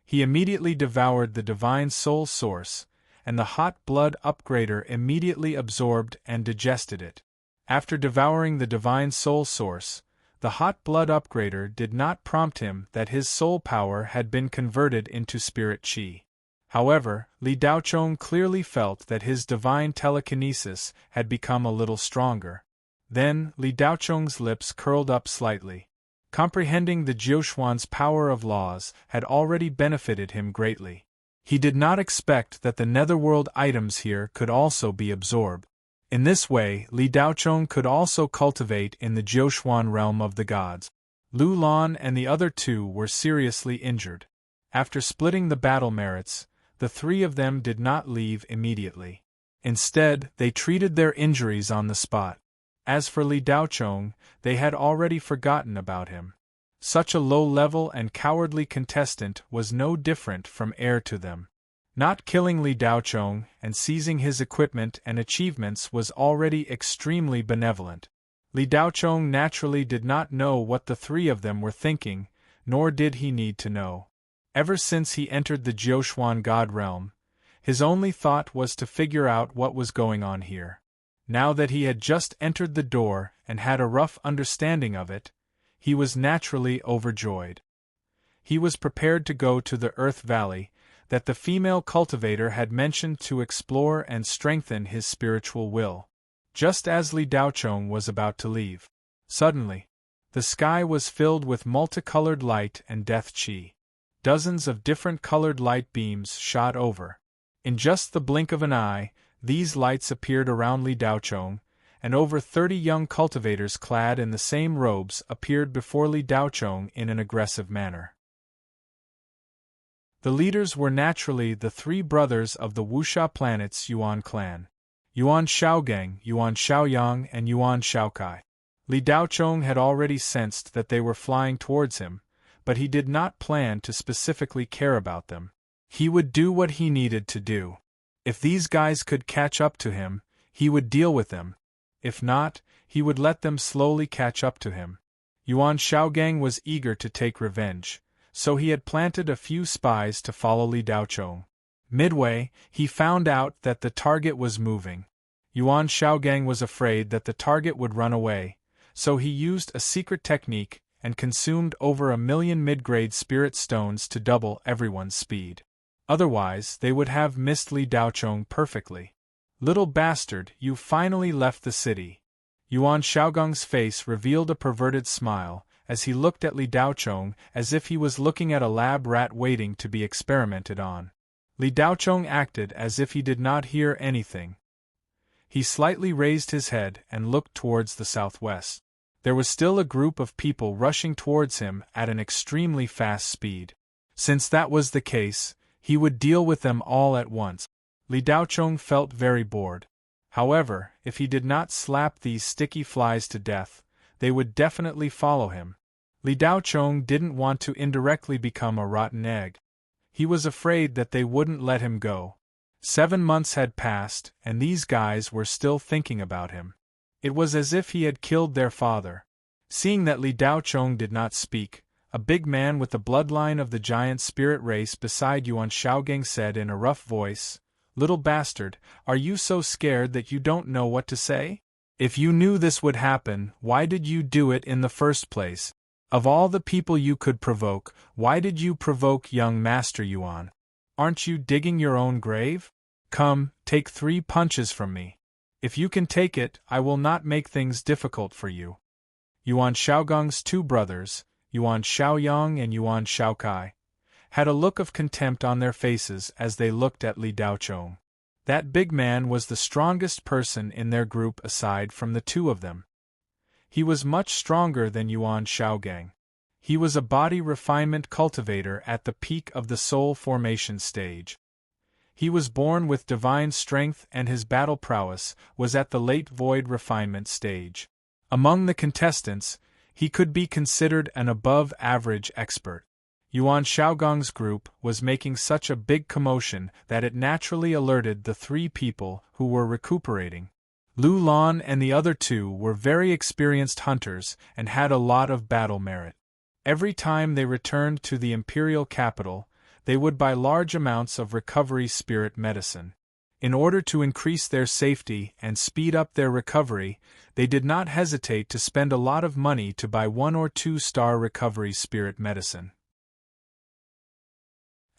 He immediately devoured the divine soul source, and the hot blood upgrader immediately absorbed and digested it. After devouring the divine soul source, the hot blood upgrader did not prompt him that his soul power had been converted into spirit chi. However, Li Daochong clearly felt that his divine telekinesis had become a little stronger. Then, Li Daochong's lips curled up slightly. Comprehending the Jiuxuan's power of laws had already benefited him greatly. He did not expect that the netherworld items here could also be absorbed. In this way, Li Daochong could also cultivate in the Jiuxuan realm of the gods. Lu Lan and the other two were seriously injured. After splitting the battle merits, the three of them did not leave immediately. Instead, they treated their injuries on the spot. As for Li Daochong, they had already forgotten about him. Such a low-level and cowardly contestant was no different from air to them. Not killing Li Daochong and seizing his equipment and achievements was already extremely benevolent. Li Daochong naturally did not know what the three of them were thinking, nor did he need to know. Ever since he entered the Jiuxuan God realm, his only thought was to figure out what was going on here. Now that he had just entered the door and had a rough understanding of it, he was naturally overjoyed. He was prepared to go to the Earth Valley that the female cultivator had mentioned to explore and strengthen his spiritual will. Just as Li Daochong was about to leave, suddenly, the sky was filled with multicolored light and death chi. Dozens of different colored light beams shot over. In just the blink of an eye, these lights appeared around Li Daochong, and over 30 young cultivators clad in the same robes appeared before Li Daochong in an aggressive manner. The leaders were naturally the three brothers of the Wuxia planet's Yuan clan: Yuan Shaogang, Yuan Shaoyang, and Yuan Shaokai. Li Daochong had already sensed that they were flying towards him, but he did not plan to specifically care about them. He would do what he needed to do. If these guys could catch up to him, he would deal with them. If not, he would let them slowly catch up to him. Yuan Shaogang was eager to take revenge, so he had planted a few spies to follow Li Daochong. Midway, he found out that the target was moving. Yuan Shaogang was afraid that the target would run away, so he used a secret technique and consumed over 1 million mid-grade spirit stones to double everyone's speed. Otherwise, they would have missed Li Daochong perfectly. "Little bastard, you finally left the city." Yuan Shaogang's face revealed a perverted smile as he looked at Li Daochong as if he was looking at a lab rat waiting to be experimented on. Li Daochong acted as if he did not hear anything. He slightly raised his head and looked towards the southwest. There was still a group of people rushing towards him at an extremely fast speed. Since that was the case, he would deal with them all at once. Li Daochong felt very bored. However, if he did not slap these sticky flies to death, they would definitely follow him. Li Daochong didn't want to indirectly become a rotten egg. He was afraid that they wouldn't let him go. 7 months had passed, and these guys were still thinking about him. It was as if he had killed their father. Seeing that Li Daochong did not speak, a big man with the bloodline of the giant spirit race beside Yuan Shaogang said in a rough voice, "Little bastard, are you so scared that you don't know what to say? If you knew this would happen, why did you do it in the first place? Of all the people you could provoke, why did you provoke young Master Yuan? Aren't you digging your own grave? Come, take 3 punches from me. If you can take it, I will not make things difficult for you." Yuan Shaogang's 2 brothers, Yuan Shaoyang and Yuan Shaokai, had a look of contempt on their faces as they looked at Li Daochong. That big man was the strongest person in their group aside from the 2 of them. He was much stronger than Yuan Shaogang. He was a body refinement cultivator at the peak of the soul formation stage. He was born with divine strength and his battle prowess was at the late void refinement stage. Among the contestants, he could be considered an above-average expert. Yuan Shaogang's group was making such a big commotion that it naturally alerted the 3 people who were recuperating. Lu Lan and the other 2 were very experienced hunters and had a lot of battle merit. Every time they returned to the imperial capital, they would buy large amounts of recovery spirit medicine. In order to increase their safety and speed up their recovery, they did not hesitate to spend a lot of money to buy 1 or 2 star recovery spirit medicine.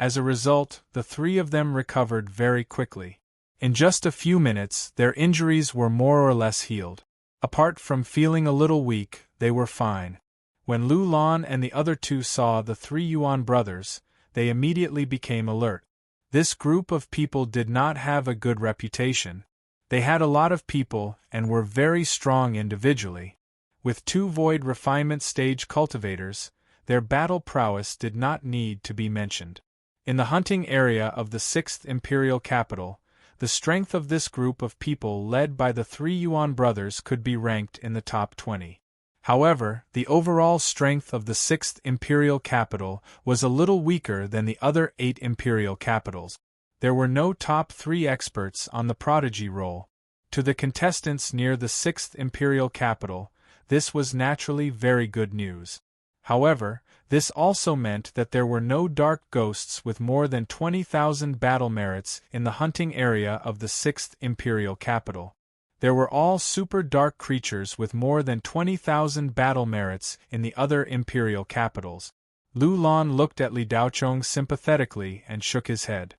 As a result, the three of them recovered very quickly. In just a few minutes, their injuries were more or less healed. Apart from feeling a little weak, they were fine. When Lu Lan and the other two saw the three Yuan brothers, they immediately became alert. This group of people did not have a good reputation. They had a lot of people and were very strong individually. With two void refinement stage cultivators, their battle prowess did not need to be mentioned. In the hunting area of the 6th Imperial Capital, the strength of this group of people led by the three Yuan brothers could be ranked in the top 20. However, the overall strength of the 6th Imperial Capital was a little weaker than the other 8 Imperial Capitals. There were no top 3 experts on the Prodigy roll. To the contestants near the 6th Imperial Capital, this was naturally very good news. However, this also meant that there were no dark ghosts with more than 20,000 battle merits in the hunting area of the 6th Imperial Capital. There were all super dark creatures with more than 20,000 battle merits in the other Imperial Capitals. Lu Lan looked at Li Daochong sympathetically and shook his head.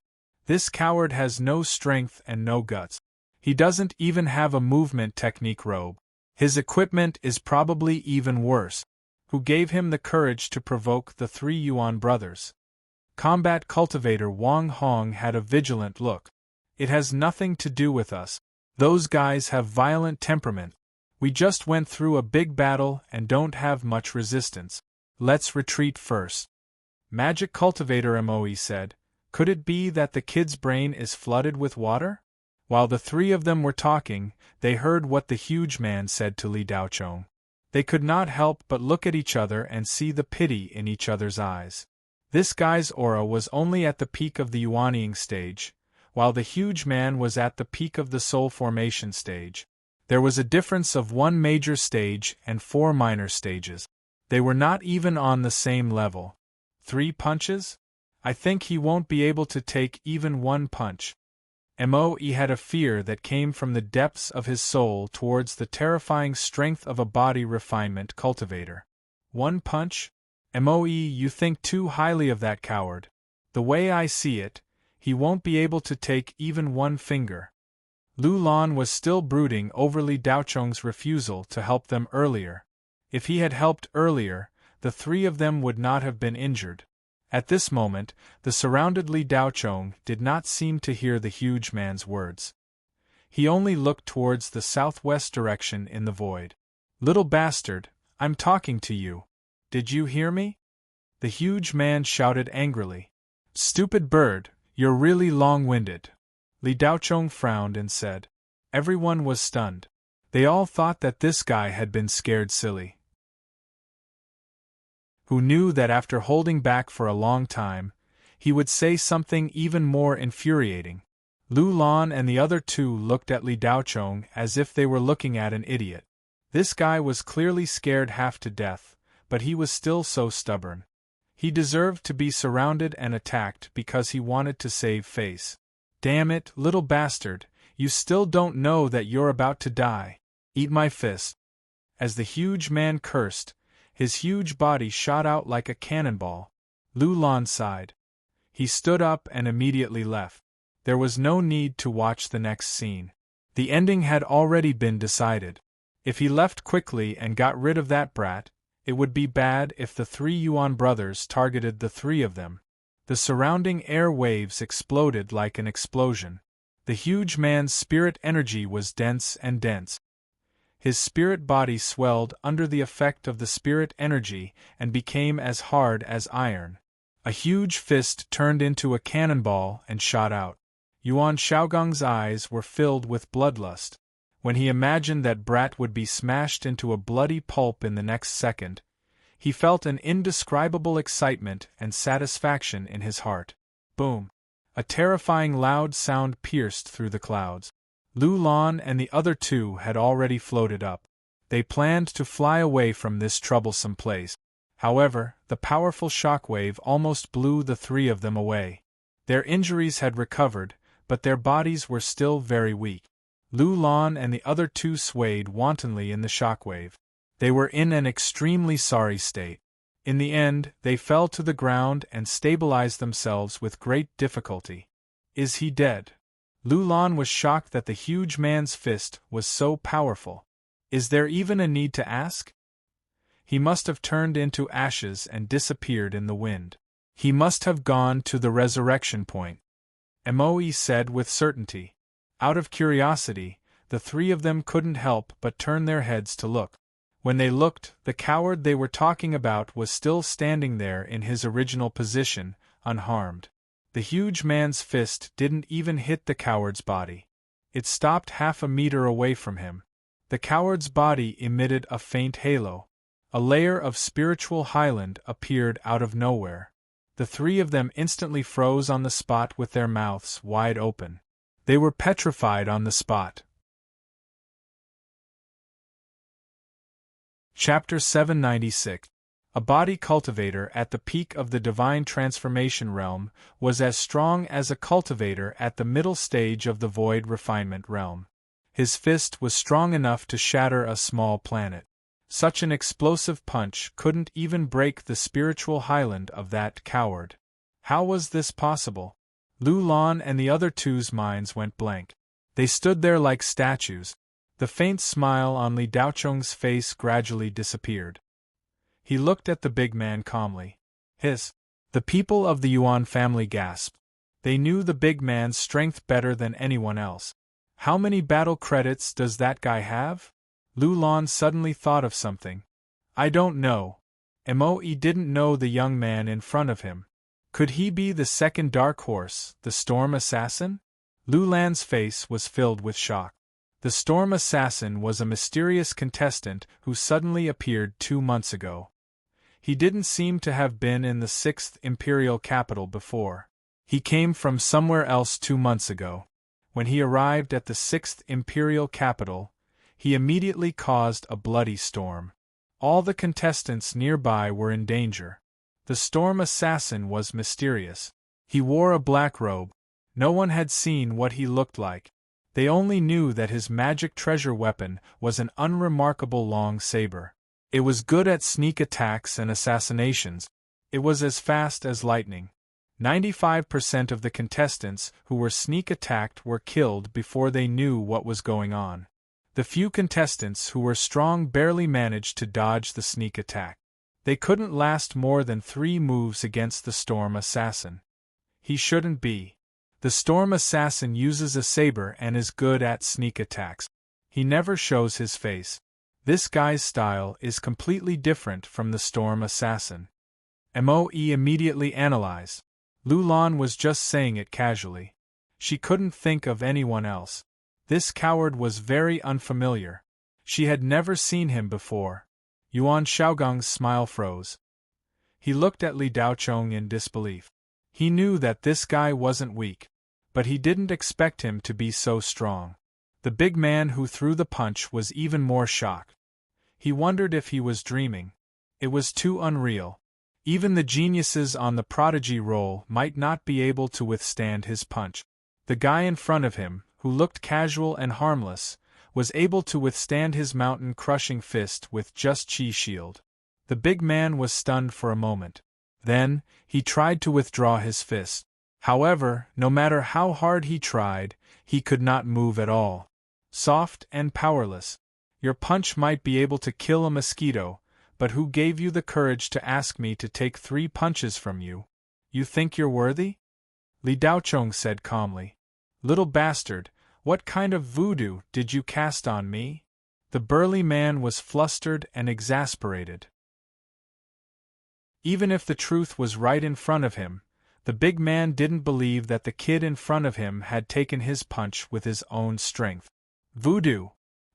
This coward has no strength and no guts. He doesn't even have a movement technique robe. His equipment is probably even worse. Who gave him the courage to provoke the three Yuan brothers? Combat cultivator Wang Hong had a vigilant look. It has nothing to do with us. Those guys have violent temperament. We just went through a big battle and don't have much resistance. Let's retreat first. Magic cultivator Moe said, could it be that the kid's brain is flooded with water? While the three of them were talking, they heard what the huge man said to Li Daochong. They could not help but look at each other and see the pity in each other's eyes. This guy's aura was only at the peak of the Yuanying stage, while the huge man was at the peak of the soul formation stage. There was a difference of 1 major stage and 4 minor stages. They were not even on the same level. 3 punches? I think he won't be able to take even 1 punch. Moe had a fear that came from the depths of his soul towards the terrifying strength of a body refinement cultivator. 1 punch? Moe, you think too highly of that coward. The way I see it, he won't be able to take even 1 finger. Lu Lan was still brooding over Li Daochong's refusal to help them earlier. If he had helped earlier, the three of them would not have been injured. At this moment, the surrounded Li Daochong did not seem to hear the huge man's words. He only looked towards the southwest direction in the void. Little bastard, I'm talking to you. Did you hear me? The huge man shouted angrily. Stupid bird, you're really long-winded. Li Daochong frowned and said. Everyone was stunned. They all thought that this guy had been scared silly. Who knew that after holding back for a long time, he would say something even more infuriating. Lu Lan and the other two looked at Li Daochong as if they were looking at an idiot. This guy was clearly scared half to death, but he was still so stubborn. He deserved to be surrounded and attacked because he wanted to save face. Damn it, little bastard, you still don't know that you're about to die. Eat my fist. As the huge man cursed, his huge body shot out like a cannonball. Lu Lan sighed. He stood up and immediately left. There was no need to watch the next scene. The ending had already been decided. If he left quickly and got rid of that brat, it would be bad if the three Yuan brothers targeted the three of them. The surrounding air waves exploded like an explosion. The huge man's spirit energy was dense and dense. His spirit body swelled under the effect of the spirit energy and became as hard as iron. A huge fist turned into a cannonball and shot out. Yuan Shaogong's eyes were filled with bloodlust. When he imagined that brat would be smashed into a bloody pulp in the next second, he felt an indescribable excitement and satisfaction in his heart. Boom! A terrifying loud sound pierced through the clouds. Lu Lan and the other two had already floated up. They planned to fly away from this troublesome place. However, the powerful shockwave almost blew the three of them away. Their injuries had recovered, but their bodies were still very weak. Lu Lan and the other two swayed wantonly in the shockwave. They were in an extremely sorry state. In the end, they fell to the ground and stabilized themselves with great difficulty. Is he dead? Lu Lan was shocked that the huge man's fist was so powerful. Is there even a need to ask? He must have turned into ashes and disappeared in the wind. He must have gone to the resurrection point, Moe said with certainty. Out of curiosity, the three of them couldn't help but turn their heads to look. When they looked, the coward they were talking about was still standing there in his original position, unharmed. The huge man's fist didn't even hit the coward's body. It stopped half a meter away from him. The coward's body emitted a faint halo. A layer of spiritual highland appeared out of nowhere. The three of them instantly froze on the spot with their mouths wide open. They were petrified on the spot. Chapter 796. A body cultivator at the peak of the divine transformation realm was as strong as a cultivator at the middle stage of the void refinement realm. His fist was strong enough to shatter a small planet. Such an explosive punch couldn't even break the spiritual highland of that coward. How was this possible? Lu Lan and the other two's minds went blank. They stood there like statues. The faint smile on Li Daocheng's face gradually disappeared. He looked at the big man calmly. The people of the Yuan family gasped. They knew the big man's strength better than anyone else. How many battle credits does that guy have? Lu Lan suddenly thought of something. I don't know. Moe didn't know the young man in front of him. Could he be the second dark horse, the storm assassin? Lu Lan's face was filled with shock. The storm assassin was a mysterious contestant who suddenly appeared 2 months ago. He didn't seem to have been in the 6th Imperial capital before. He came from somewhere else 2 months ago. When he arrived at the 6th Imperial capital, he immediately caused a bloody storm. All the contestants nearby were in danger. The storm assassin was mysterious. He wore a black robe. No one had seen what he looked like. They only knew that his magic treasure weapon was an unremarkable long saber. It was good at sneak attacks and assassinations. It was as fast as lightning. 95% of the contestants who were sneak attacked were killed before they knew what was going on. The few contestants who were strong barely managed to dodge the sneak attack. They couldn't last more than 3 moves against the storm assassin. He shouldn't be. The storm assassin uses a saber and is good at sneak attacks. He never shows his face. This guy's style is completely different from the storm assassin. Moe immediately analyzed. Lu Lan was just saying it casually. She couldn't think of anyone else. This coward was very unfamiliar. She had never seen him before. Yuan Shaogang's smile froze. He looked at Li Daocheng in disbelief. He knew that this guy wasn't weak, but he didn't expect him to be so strong. The big man who threw the punch was even more shocked. He wondered if he was dreaming. It was too unreal. Even the geniuses on the prodigy roll might not be able to withstand his punch. The guy in front of him, who looked casual and harmless, was able to withstand his mountain-crushing fist with just chi shield. The big man was stunned for a moment. Then, he tried to withdraw his fist. However, no matter how hard he tried, he could not move at all. Soft and powerless. Your punch might be able to kill a mosquito, but who gave you the courage to ask me to take 3 punches from you? You think you're worthy? Li Daocheng said calmly. Little bastard, what kind of voodoo did you cast on me? The burly man was flustered and exasperated. Even if the truth was right in front of him, the big man didn't believe that the kid in front of him had taken his punch with his own strength. Voodoo!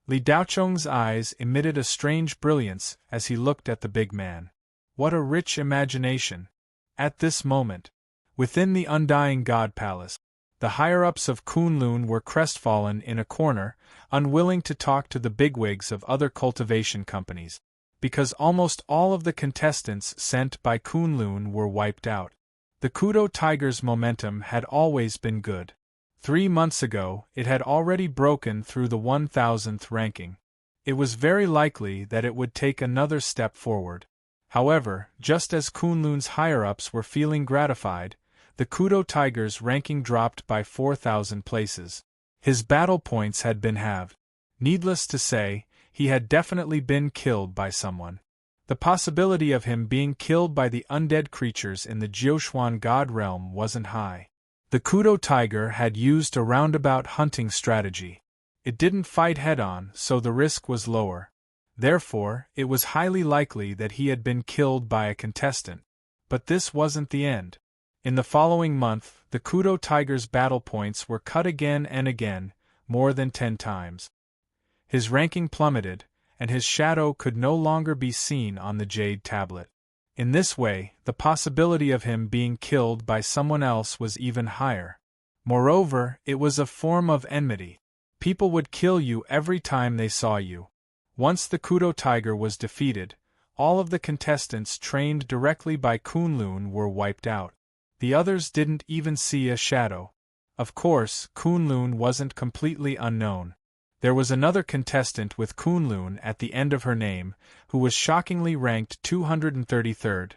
Li Daocheng's eyes emitted a strange brilliance as he looked at the big man. What a rich imagination! At this moment, within the Undying God Palace, the higher-ups of Kunlun were crestfallen in a corner, unwilling to talk to the bigwigs of other cultivation companies, because almost all of the contestants sent by Kunlun were wiped out. The Kudo Tiger's momentum had always been good. 3 months ago, it had already broken through the 1000th ranking. It was very likely that it would take another step forward. However, just as Kunlun's higher-ups were feeling gratified, the Kudo Tiger's ranking dropped by 4,000 places. His battle points had been halved. Needless to say, he had definitely been killed by someone. The possibility of him being killed by the undead creatures in the Jiuquan God realm wasn't high. The Kudo Tiger had used a roundabout hunting strategy. It didn't fight head-on, so the risk was lower. Therefore, it was highly likely that he had been killed by a contestant. But this wasn't the end. In the following month, the Kudo Tiger's battle points were cut again and again, more than 10 times. His ranking plummeted, and his shadow could no longer be seen on the jade tablet. In this way, the possibility of him being killed by someone else was even higher. Moreover, it was a form of enmity. People would kill you every time they saw you. Once the Kudo Tiger was defeated, all of the contestants trained directly by Kunlun were wiped out. The others didn't even see a shadow. Of course, Kunlun wasn't completely unknown. There was another contestant with Kunlun at the end of her name, who was shockingly ranked 233rd.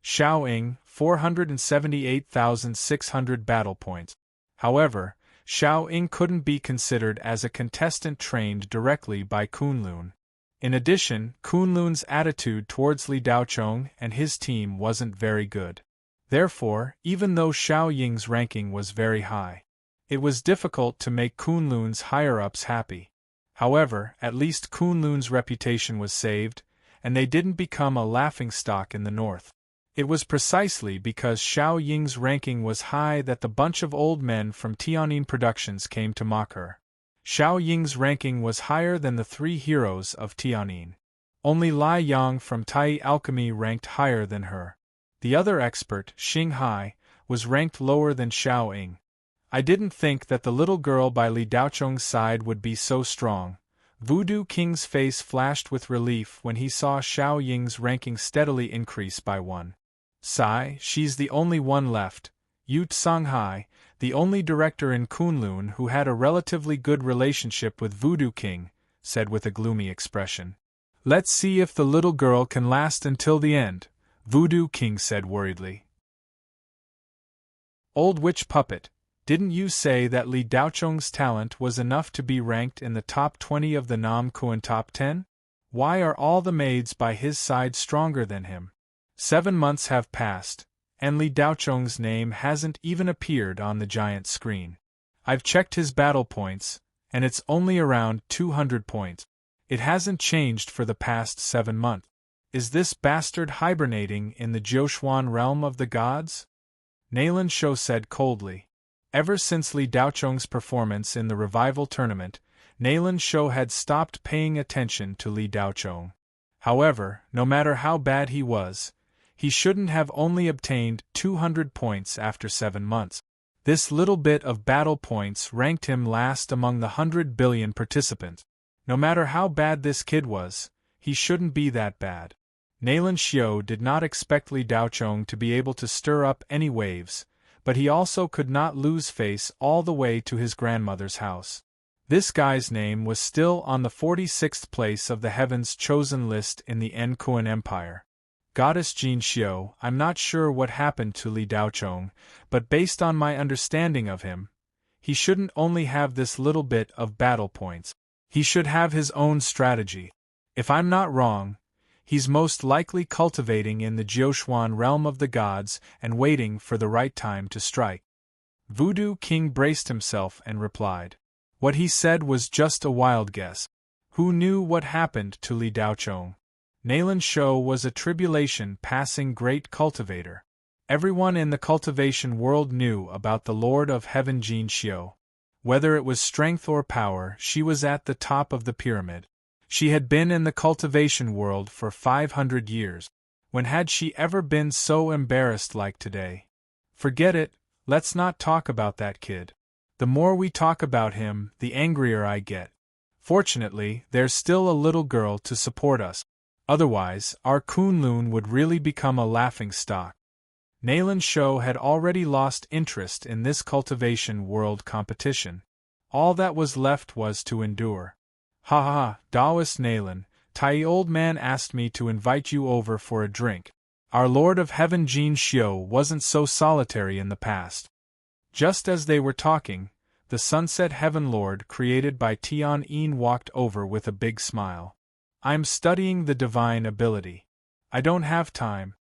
Xiao Ying, 478,600 battle points. However, Xiao Ying couldn't be considered as a contestant trained directly by Kunlun. In addition, Kunlun's attitude towards Li Daochong and his team wasn't very good. Therefore, even though Xiao Ying's ranking was very high, it was difficult to make Kunlun's higher-ups happy. However, at least Kunlun's reputation was saved, and they didn't become a laughingstock in the north. It was precisely because Xiao Ying's ranking was high that the bunch of old men from Tianyin Productions came to mock her. Xiao Ying's ranking was higher than the 3 heroes of Tianyin. Only Lai Yang from Tai Alchemy ranked higher than her. The other expert, Xing Hai, was ranked lower than Xiao Ying. I didn't think that the little girl by Li Daochong's side would be so strong. Voodoo King's face flashed with relief when he saw Xiao Ying's ranking steadily increase by 1. Sigh, she's the only one left. Yu Tsanghai, the only director in Kunlun who had a relatively good relationship with Voodoo King, said with a gloomy expression. Let's see if the little girl can last until the end, Voodoo King said worriedly. Old witch puppet, didn't you say that Li Daochong's talent was enough to be ranked in the top 20 of the Nam Kuan top 10? Why are all the maids by his side stronger than him? 7 months have passed, and Li Daochong's name hasn't even appeared on the giant screen. I've checked his battle points, and it's only around 200 points. It hasn't changed for the past 7 months. Is this bastard hibernating in the Jiuquan realm of the gods? Naylan Shou said coldly. Ever since Li Daochong's performance in the revival tournament, Naylan Shou had stopped paying attention to Li Daochong. However, no matter how bad he was, he shouldn't have only obtained 200 points after 7 months. This little bit of battle points ranked him last among the 100 billion participants. No matter how bad this kid was, he shouldn't be that bad. Naylan Shou did not expect Li Daochong to be able to stir up any waves, but he also could not lose face all the way to his grandmother's house. This guy's name was still on the 46th place of the Heaven's Chosen list in the Enkuan Empire. Goddess Jin Xiu, I'm not sure what happened to Li Daochong, but based on my understanding of him, he shouldn't only have this little bit of battle points. He should have his own strategy. If I'm not wrong, he's most likely cultivating in the Jiuquan realm of the gods and waiting for the right time to strike. Voodoo King braced himself and replied. What he said was just a wild guess. Who knew what happened to Li Daochong? Naylan Shou was a tribulation-passing great cultivator. Everyone in the cultivation world knew about the Lord of Heaven Jin Xiu. Whether it was strength or power, she was at the top of the pyramid. She had been in the cultivation world for 500 years. When had she ever been so embarrassed like today? Forget it, let's not talk about that kid. The more we talk about him, the angrier I get. Fortunately, there's still a little girl to support us. Otherwise, our Kunlun would really become a laughingstock. Naylan Shou had already lost interest in this cultivation world competition. All that was left was to endure. Ha ha, Taoist Naylan, Tai old man asked me to invite you over for a drink. Our Lord of Heaven Jin Xiu wasn't so solitary in the past. Just as they were talking, the Sunset Heaven Lord created by Tian Yin walked over with a big smile. I'm studying the divine ability. I don't have time.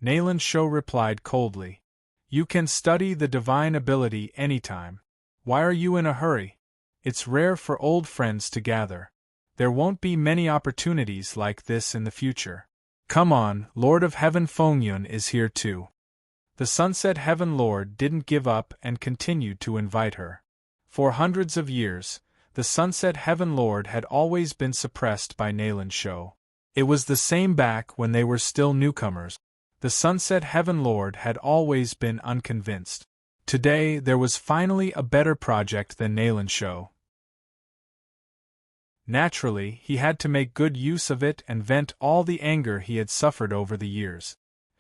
Naylan Shou replied coldly. You can study the divine ability anytime. Why are you in a hurry? It's rare for old friends to gather. There won't be many opportunities like this in the future. Come on, Lord of Heaven Fengyun is here too. The Sunset Heaven Lord didn't give up and continued to invite her. For hundreds of years, the Sunset Heaven Lord had always been suppressed by Naylan Shou. It was the same back when they were still newcomers. The Sunset Heaven Lord had always been unconvinced. Today there was finally a better project than Naylan Shou. Naturally, he had to make good use of it and vent all the anger he had suffered over the years.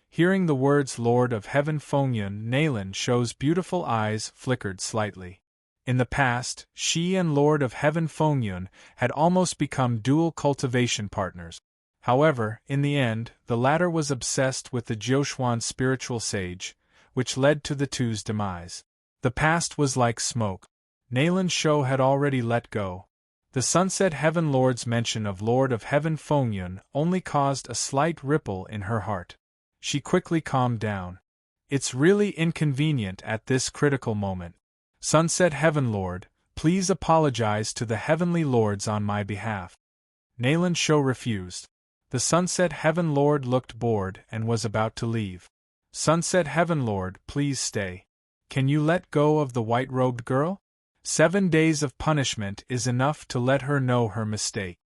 Hearing the words Lord of Heaven Fengyun, Naylan Shou's beautiful eyes flickered slightly. In the past, she and Lord of Heaven Fengyun had almost become dual cultivation partners. However, in the end, the latter was obsessed with the Jiuxuan spiritual sage, which led to the two's demise. The past was like smoke. Naylan Shou had already let go. The Sunset Heaven Lord's mention of Lord of Heaven Fengyun only caused a slight ripple in her heart. She quickly calmed down. It's really inconvenient at this critical moment. Sunset Heaven Lord, please apologize to the Heavenly Lords on my behalf. Naylan Shou refused. The Sunset Heaven Lord looked bored and was about to leave. Sunset Heaven Lord, please stay. Can you let go of the white-robed girl? 7 days of punishment is enough to let her know her mistake.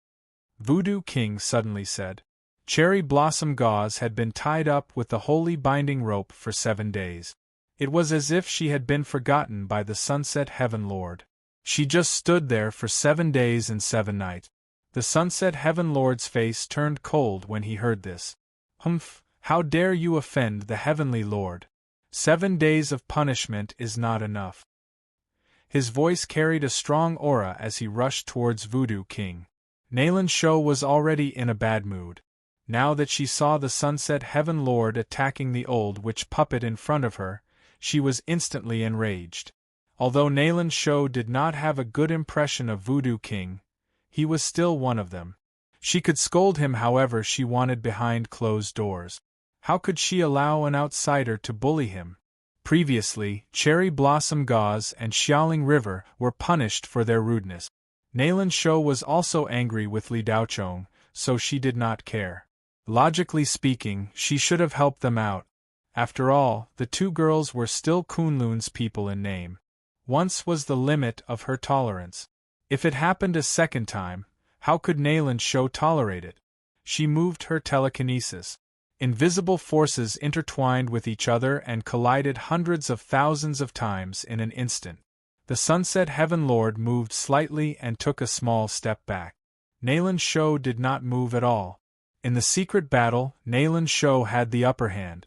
Voodoo King suddenly said. Cherry Blossom Gauze had been tied up with the holy binding rope for 7 days. It was as if she had been forgotten by the Sunset Heaven Lord. She just stood there for 7 days and 7 nights. The Sunset Heaven Lord's face turned cold when he heard this. Humph, how dare you offend the Heavenly Lord? 7 days of punishment is not enough. His voice carried a strong aura as he rushed towards Voodoo King. Naylan Shou was already in a bad mood. Now that she saw the Sunset Heaven Lord attacking the old witch puppet in front of her, she was instantly enraged. Although Naylan Shou did not have a good impression of Voodoo King, he was still one of them. She could scold him however she wanted behind closed doors. How could she allow an outsider to bully him? Previously, Cherry Blossom Gauze and Xiaoling River were punished for their rudeness. Naylan Shou was also angry with Li Daochong, so she did not care. Logically speaking, she should have helped them out. After all, the two girls were still Kunlun's people in name. Once was the limit of her tolerance. If it happened a second time, how could Naylan Shou tolerate it? She moved her telekinesis. Invisible forces intertwined with each other and collided hundreds of thousands of times in an instant. The Sunset Heaven Lord moved slightly and took a small step back. Naylan Shou did not move at all. In the secret battle, Naylan Shou had the upper hand.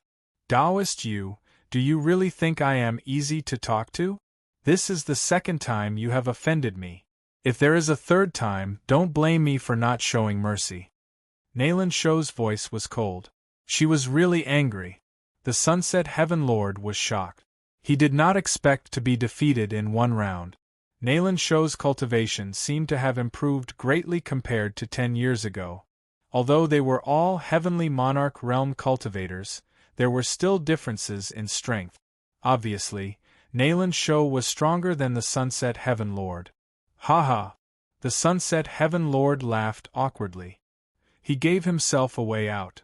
Taoist you, do you really think I am easy to talk to? This is the second time you have offended me. If there is a third time, don't blame me for not showing mercy. Naylan Shou's voice was cold. She was really angry. The Sunset Heaven Lord was shocked. He did not expect to be defeated in one round. Naylan Shou's cultivation seemed to have improved greatly compared to 10 years ago. Although they were all Heavenly Monarch Realm cultivators, there were still differences in strength. Obviously, Naylan Shou was stronger than the Sunset Heaven Lord. Ha ha! The Sunset Heaven Lord laughed awkwardly. He gave himself a way out.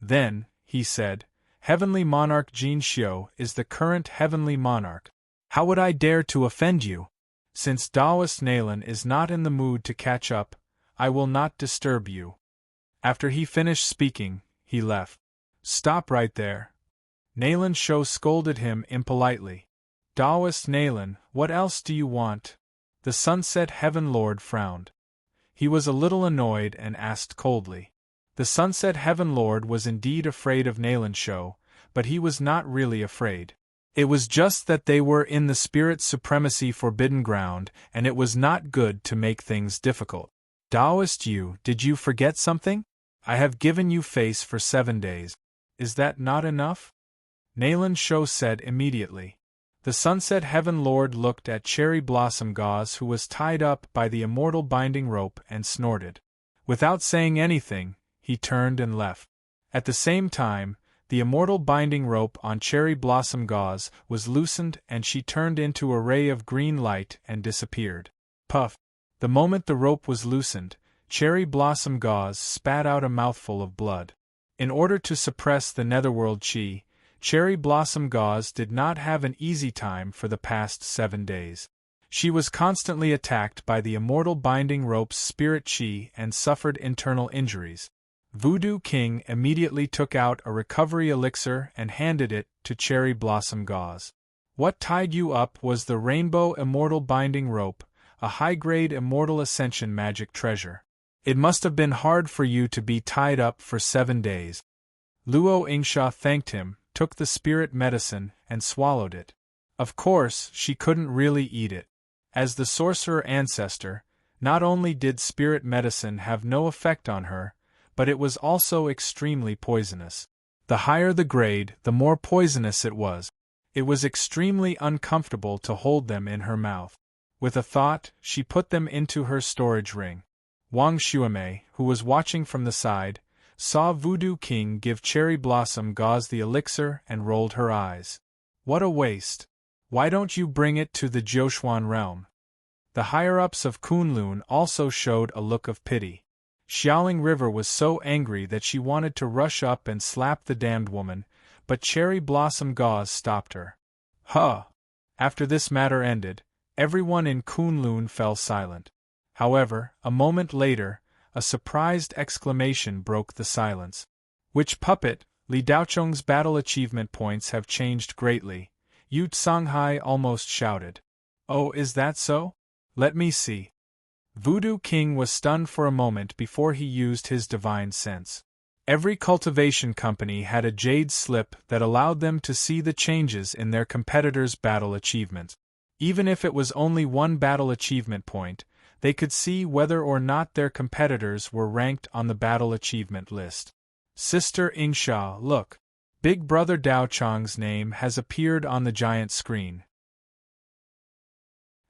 Then, he said, Heavenly Monarch Jin Xiu is the current Heavenly Monarch. How would I dare to offend you? Since Taoist Naylan is not in the mood to catch up, I will not disturb you. After he finished speaking, he left. Stop right there. Naylan Shou scolded him impolitely. Taoist Naylan, what else do you want? The Sunset Heaven Lord frowned. He was a little annoyed and asked coldly. The Sunset Heaven Lord was indeed afraid of Naylan Shou, but he was not really afraid. It was just that they were in the Spirit Supremacy Forbidden Ground, and it was not good to make things difficult. Taoist you, did you forget something? I have given you face for 7 days. Is that not enough? Nayland Sho said immediately. The Sunset Heaven Lord looked at Cherry Blossom Gauze, who was tied up by the immortal binding rope, and snorted. Without saying anything, he turned and left. At the same time, the immortal binding rope on Cherry Blossom Gauze was loosened and she turned into a ray of green light and disappeared. Puff! The moment the rope was loosened, Cherry Blossom Gauze spat out a mouthful of blood. In order to suppress the netherworld chi, Cherry Blossom Gauze did not have an easy time for the past 7 days. She was constantly attacked by the immortal binding rope's spirit chi and suffered internal injuries. Voodoo King immediately took out a recovery elixir and handed it to Cherry Blossom Gauze. What tied you up was the Rainbow Immortal Binding Rope, a high-grade Immortal Ascension magic treasure. It must have been hard for you to be tied up for 7 days. Luo Yingsha thanked him, took the spirit medicine, and swallowed it. Of course, she couldn't really eat it. As the sorcerer ancestor, not only did spirit medicine have no effect on her, but it was also extremely poisonous. The higher the grade, the more poisonous it was. It was extremely uncomfortable to hold them in her mouth. With a thought, she put them into her storage ring. Wang Xuemei, who was watching from the side, saw Voodoo King give Cherry Blossom Gauze the elixir and rolled her eyes. What a waste! Why don't you bring it to the Jiuquan realm? The higher-ups of Kunlun also showed a look of pity. Xiaoling River was so angry that she wanted to rush up and slap the damned woman, but Cherry Blossom Gauze stopped her. Huh! After this matter ended, everyone in Kunlun fell silent. However, a moment later, a surprised exclamation broke the silence. Witch Puppet, Li Daocheng's battle achievement points have changed greatly, Yu Songhai almost shouted. Oh, is that so? Let me see. Voodoo King was stunned for a moment before he used his divine sense. Every cultivation company had a jade slip that allowed them to see the changes in their competitors' battle achievements. Even if it was only one battle achievement point, they could see whether or not their competitors were ranked on the battle achievement list. Sister Yingsha, look. Big Brother Dao Chang's name has appeared on the giant screen.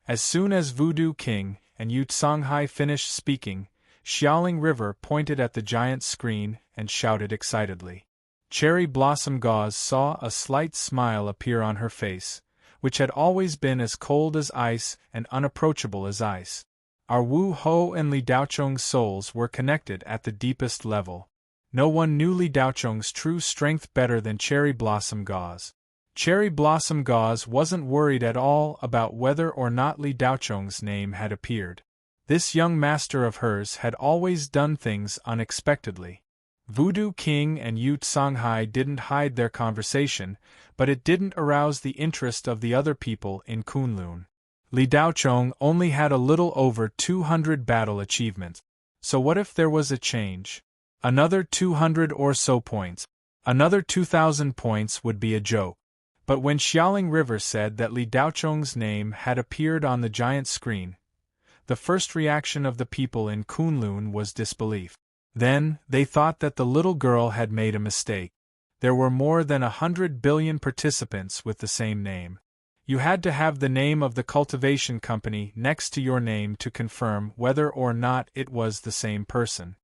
As soon as Voodoo King and Yu Songhai finished speaking, Xiaoling River pointed at the giant screen and shouted excitedly. Cherry Blossom Gauze saw a slight smile appear on her face, which had always been as cold as ice and unapproachable as ice. Our Wu Ho and Li Daocheng's souls were connected at the deepest level. No one knew Li Daocheng's true strength better than Cherry Blossom Gauze. Cherry Blossom Gauze wasn't worried at all about whether or not Li Daocheng's name had appeared. This young master of hers had always done things unexpectedly. Voodoo King and Yu Songhai didn't hide their conversation, but it didn't arouse the interest of the other people in Kunlun. Li Daocheng only had a little over 200 battle achievements. So what if there was a change? Another 200 or so points. Another 2,000 points would be a joke. But when Xiaoling River said that Li Daocheng's name had appeared on the giant screen, the first reaction of the people in Kunlun was disbelief. Then, they thought that the little girl had made a mistake. There were more than 100 billion participants with the same name. You had to have the name of the cultivation company next to your name to confirm whether or not it was the same person.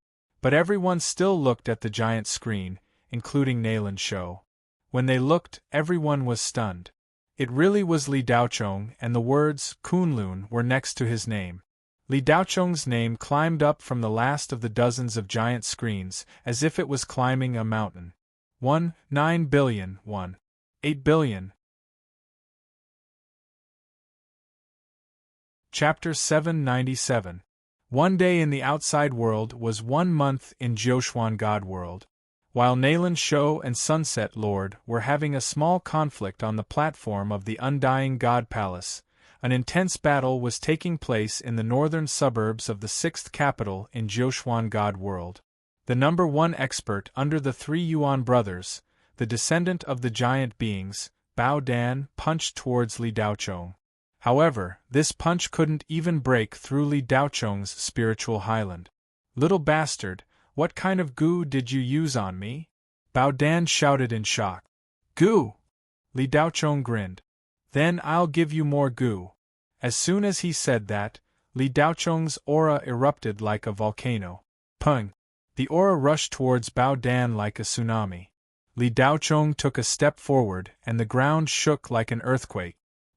But everyone still looked at the giant screen, including Nayland Sho. When they looked, everyone was stunned. It really was Li Daocheng, and the words Kunlun were next to his name. Li Daocheng's name climbed up from the last of the dozens of giant screens, as if it was climbing a mountain. 9 billion, 8 billion. Chapter 797. One day in the outside world was 1 month in Jiuquan God world. While Nayland Sho and Sunset Lord were having a small conflict on the platform of the Undying God Palace, an intense battle was taking place in the northern suburbs of the 6th capital in Jiuquan God world. The number 1 expert under the 3 Yuan brothers, the descendant of the giant beings, Bao Dan, punched towards Li Daocheng. However, this punch couldn't even break through Li Daocheng's spiritual highland. "Little bastard, what kind of goo did you use on me?" Bao Dan shouted in shock. "Goo!" Li Daocheng grinned. "Then I'll give you more goo." As soon as he said that, Li Daocheng's aura erupted like a volcano. Pung! The aura rushed towards Bao Dan like a tsunami. Li Daocheng took a step forward and the ground shook like an earthquake.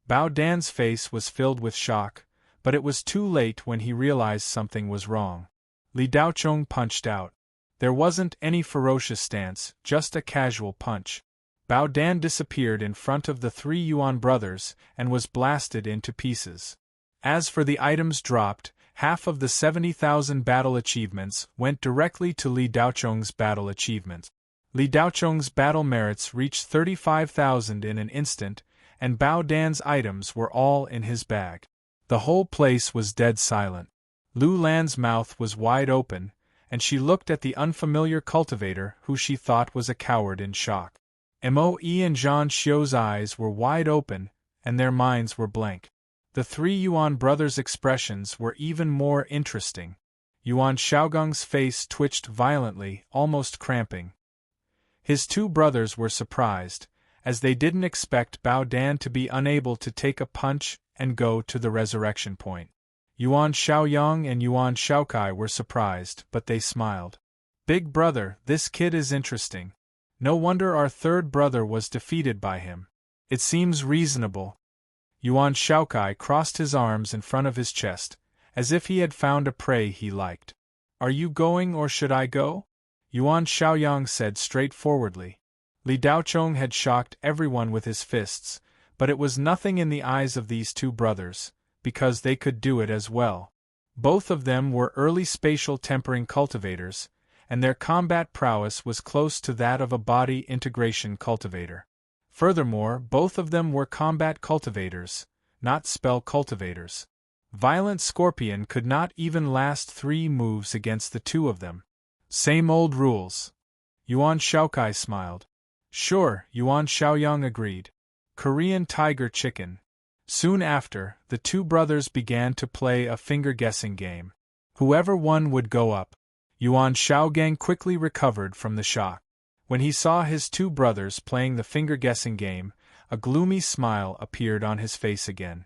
Bao Dan's face was filled with shock, but it was too late when he realized something was wrong. Li Daocheng punched out. There wasn't any ferocious stance, just a casual punch. Bao Dan disappeared in front of the 3 Yuan brothers and was blasted into pieces. As for the items dropped, half of the 70,000 battle achievements went directly to Li Daocheng's battle achievement. Li Daocheng's battle merits reached 35,000 in an instant, and Bao Dan's items were all in his bag. The whole place was dead silent. Lu Lan's mouth was wide open, and she looked at the unfamiliar cultivator who she thought was a coward in shock. Moe and Zhang Xiu's eyes were wide open, and their minds were blank. The 3 Yuan brothers' expressions were even more interesting. Yuan Shaogung's face twitched violently, almost cramping. His 2 brothers were surprised, as they didn't expect Bao Dan to be unable to take a punch and go to the resurrection point. Yuan Shaoyang and Yuan Shaokai were surprised, but they smiled. "Big brother, this kid is interesting. No wonder our 3rd brother was defeated by him. It seems reasonable." Yuan Shaokai crossed his arms in front of his chest, as if he had found a prey he liked. "Are you going or should I go?" Yuan Shaoyang said straightforwardly. Li Daocheng had shocked everyone with his fists, but it was nothing in the eyes of these 2 brothers, because they could do it as well. Both of them were early spatial tempering cultivators, and their combat prowess was close to that of a body integration cultivator. Furthermore, both of them were combat cultivators, not spell cultivators. Violent Scorpion could not even last 3 moves against the 2 of them. Same old rules. Yuan Shaokai smiled. "Sure," Yuan Shaoyang agreed. Korean Tiger Chicken. Soon after, the 2 brothers began to play a finger-guessing game. Whoever won would go up. Yuan Shaogang quickly recovered from the shock. When he saw his 2 brothers playing the finger-guessing game, a gloomy smile appeared on his face again.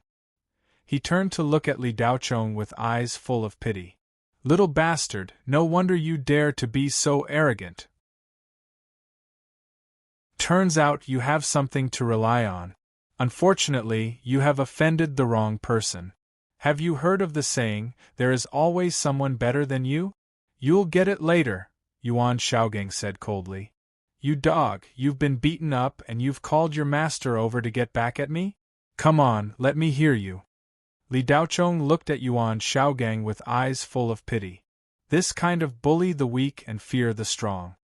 He turned to look at Li Daocheng with eyes full of pity. "Little bastard, no wonder you dare to be so arrogant. Turns out you have something to rely on. Unfortunately, you have offended the wrong person. Have you heard of the saying, there is always someone better than you? You'll get it later," Yuan Shaogang said coldly. "You dog, you've been beaten up and you've called your master over to get back at me? Come on, let me hear you." Li Daocheng looked at Yuan Shaogang with eyes full of pity. This kind of bully the weak and fear the strong.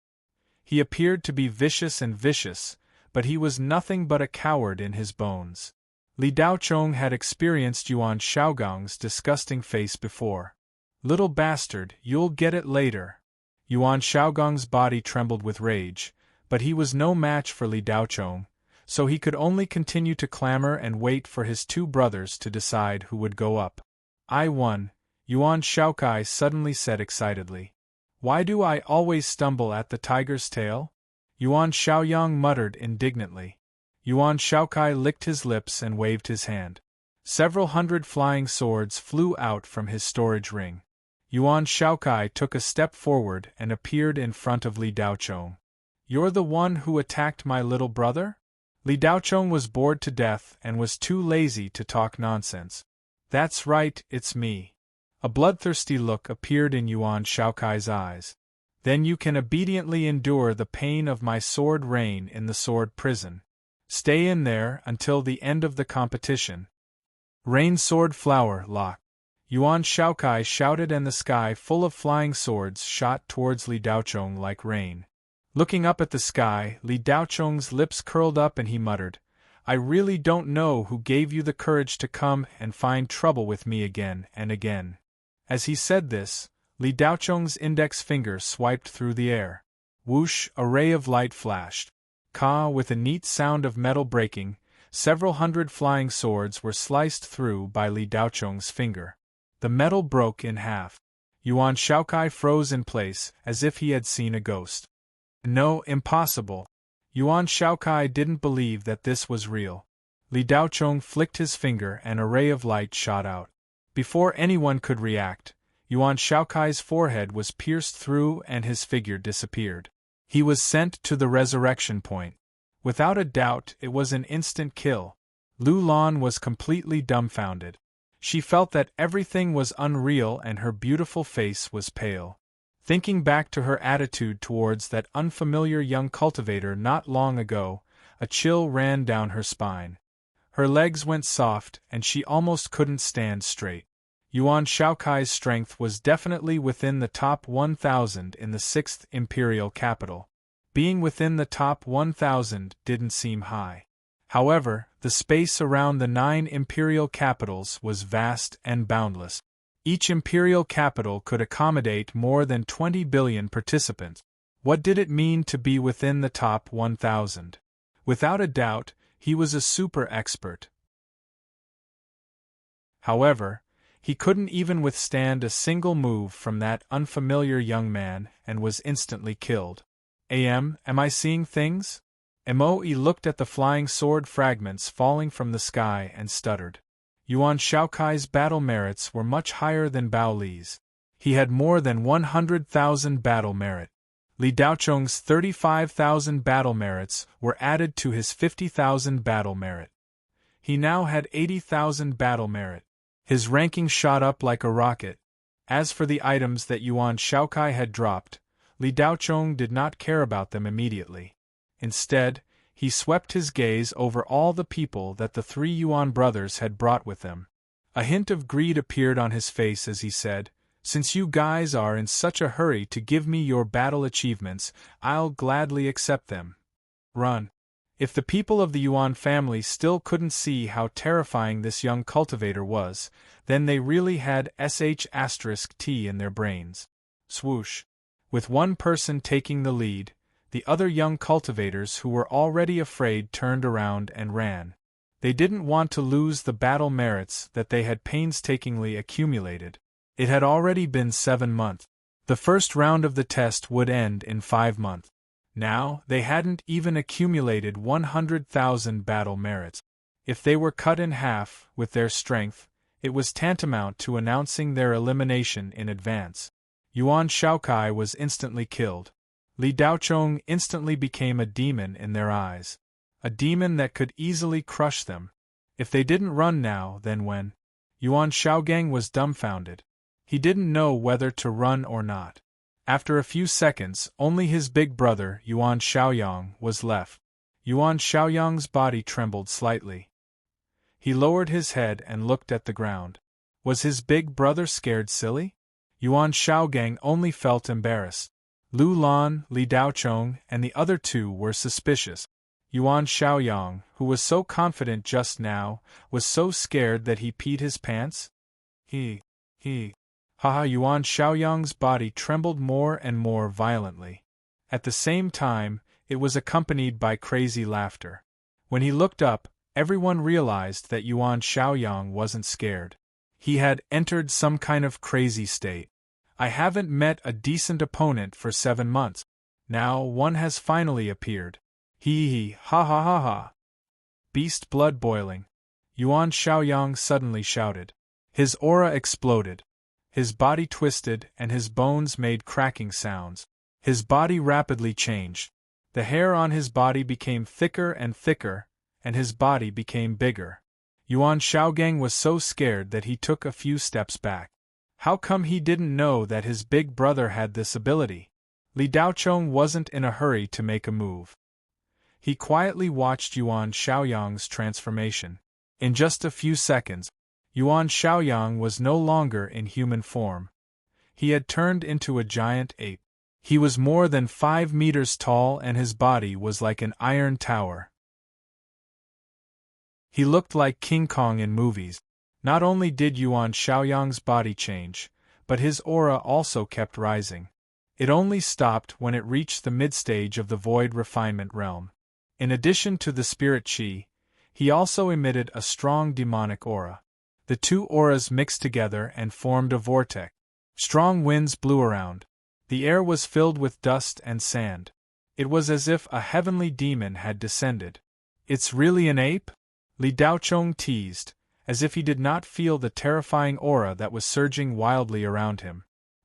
He appeared to be vicious, but he was nothing but a coward in his bones. Li Daocheng had experienced Yuan Shaogang's disgusting face before. "Little bastard, you'll get it later." Yuan Shaogang's body trembled with rage, but he was no match for Li Daocheng, so he could only continue to clamor and wait for his 2 brothers to decide who would go up. "I won," Yuan Shaokai suddenly said excitedly. "Why do I always stumble at the tiger's tail?" Yuan Shaoyang muttered indignantly. Yuan Shaokai licked his lips and waved his hand. Several hundred flying swords flew out from his storage ring. Yuan Shaokai took a step forward and appeared in front of Li Daocheng. "You're the one who attacked my little brother?" Li Daocheng was bored to death and was too lazy to talk nonsense. "That's right, it's me." A bloodthirsty look appeared in Yuan Shaokai's eyes. "Then you can obediently endure the pain of my sword reign in the sword prison. Stay in there until the end of the competition. Rain sword flower lock." Yuan Shaokai shouted and the sky full of flying swords shot towards Li Daocheng like rain. Looking up at the sky, Li Daocheng's lips curled up and he muttered, "I really don't know who gave you the courage to come and find trouble with me again and again." As he said this, Li Daocheng's index finger swiped through the air. Whoosh, a ray of light flashed. Ka, with a neat sound of metal breaking, Several hundred flying swords were sliced through by Li Daocheng's finger. The metal broke in half. Yuan Shaokai froze in place, as if he had seen a ghost. No, impossible. Yuan Shaokai didn't believe that this was real. Li Daocheng flicked his finger and a ray of light shot out. Before anyone could react, Yuan Shaokai's forehead was pierced through and his figure disappeared. He was sent to the resurrection point. Without a doubt, it was an instant kill. Lu Lan was completely dumbfounded. She felt that everything was unreal and her beautiful face was pale. Thinking back to her attitude towards that unfamiliar young cultivator not long ago, a chill ran down her spine. Her legs went soft and she almost couldn't stand straight. Yuan Shaokai's strength was definitely within the top 1,000 in the 6th imperial capital. Being within the top 1,000 didn't seem high. However, the space around the 9 imperial capitals was vast and boundless. Each imperial capital could accommodate more than 20 billion participants. What did it mean to be within the top 1,000? Without a doubt, he was a super expert. However, he couldn't even withstand a single move from that unfamiliar young man and was instantly killed. Am I seeing things? Moe looked at the flying sword fragments falling from the sky and stuttered. Yuan Shaokai's battle merits were much higher than Bao Li's. He had more than 100,000 battle merit. Li Daocheng's 35,000 battle merits were added to his 50,000 battle merit. He now had 80,000 battle merit. His ranking shot up like a rocket. As for the items that Yuan Shaokai had dropped, Li Daocheng did not care about them immediately. Instead, he swept his gaze over all the people that the 3 Yuan brothers had brought with them. A hint of greed appeared on his face as he said, "Since you guys are in such a hurry to give me your battle achievements, I'll gladly accept them. Run." If the people of the Yuan family still couldn't see how terrifying this young cultivator was, then they really had sh*t in their brains. Swoosh. With one person taking the lead, the other young cultivators who were already afraid turned around and ran. They didn't want to lose the battle merits that they had painstakingly accumulated. It had already been 7 months. The first round of the test would end in 5 months. Now, they hadn't even accumulated 100,000 battle merits. If they were cut in half with their strength, it was tantamount to announcing their elimination in advance. Yuan Shaokai was instantly killed. Li Daocheng instantly became a demon in their eyes. A demon that could easily crush them. If they didn't run now, then when? Yuan Shaogang was dumbfounded. He didn't know whether to run or not. After a few seconds, only his big brother, Yuan Shaoyang, was left. Yuan Shaoyang's body trembled slightly. He lowered his head and looked at the ground. Was his big brother scared silly? Yuan Shaogang only felt embarrassed. Lu Lan, Li Daocheng, and the other 2 were suspicious. Yuan Shaoyang, who was so confident just now, was so scared that he peed his pants? Haha, Yuan Shaoyang's body trembled more and more violently. At the same time, it was accompanied by crazy laughter. When he looked up, everyone realized that Yuan Shaoyang wasn't scared. He had entered some kind of crazy state. I haven't met a decent opponent for 7 months. Now one has finally appeared. Ha ha ha ha. Beast blood boiling. Yuan Shaoyang suddenly shouted. His aura exploded. His body twisted and his bones made cracking sounds. His body rapidly changed. The hair on his body became thicker and thicker, and his body became bigger. Yuan Shaogang was so scared that he took a few steps back. How come he didn't know that his big brother had this ability? Li Daocheng wasn't in a hurry to make a move. He quietly watched Yuan Shaoyang's transformation. In just a few seconds, Yuan Shaoyang was no longer in human form. He had turned into a giant ape. He was more than 5 meters tall and his body was like an iron tower. He looked like King Kong in movies. Not only did Yuan Shaoyang's body change, but his aura also kept rising. It only stopped when it reached the mid-stage of the void refinement realm. In addition to the spirit qi, He also emitted a strong demonic aura. The two auras mixed together and formed a vortex. Strong winds blew around. The air was filled with dust and sand. It was as if a heavenly demon had descended. "It's really an ape?" Li Daochong teased, as if he did not feel the terrifying aura that was surging wildly around him.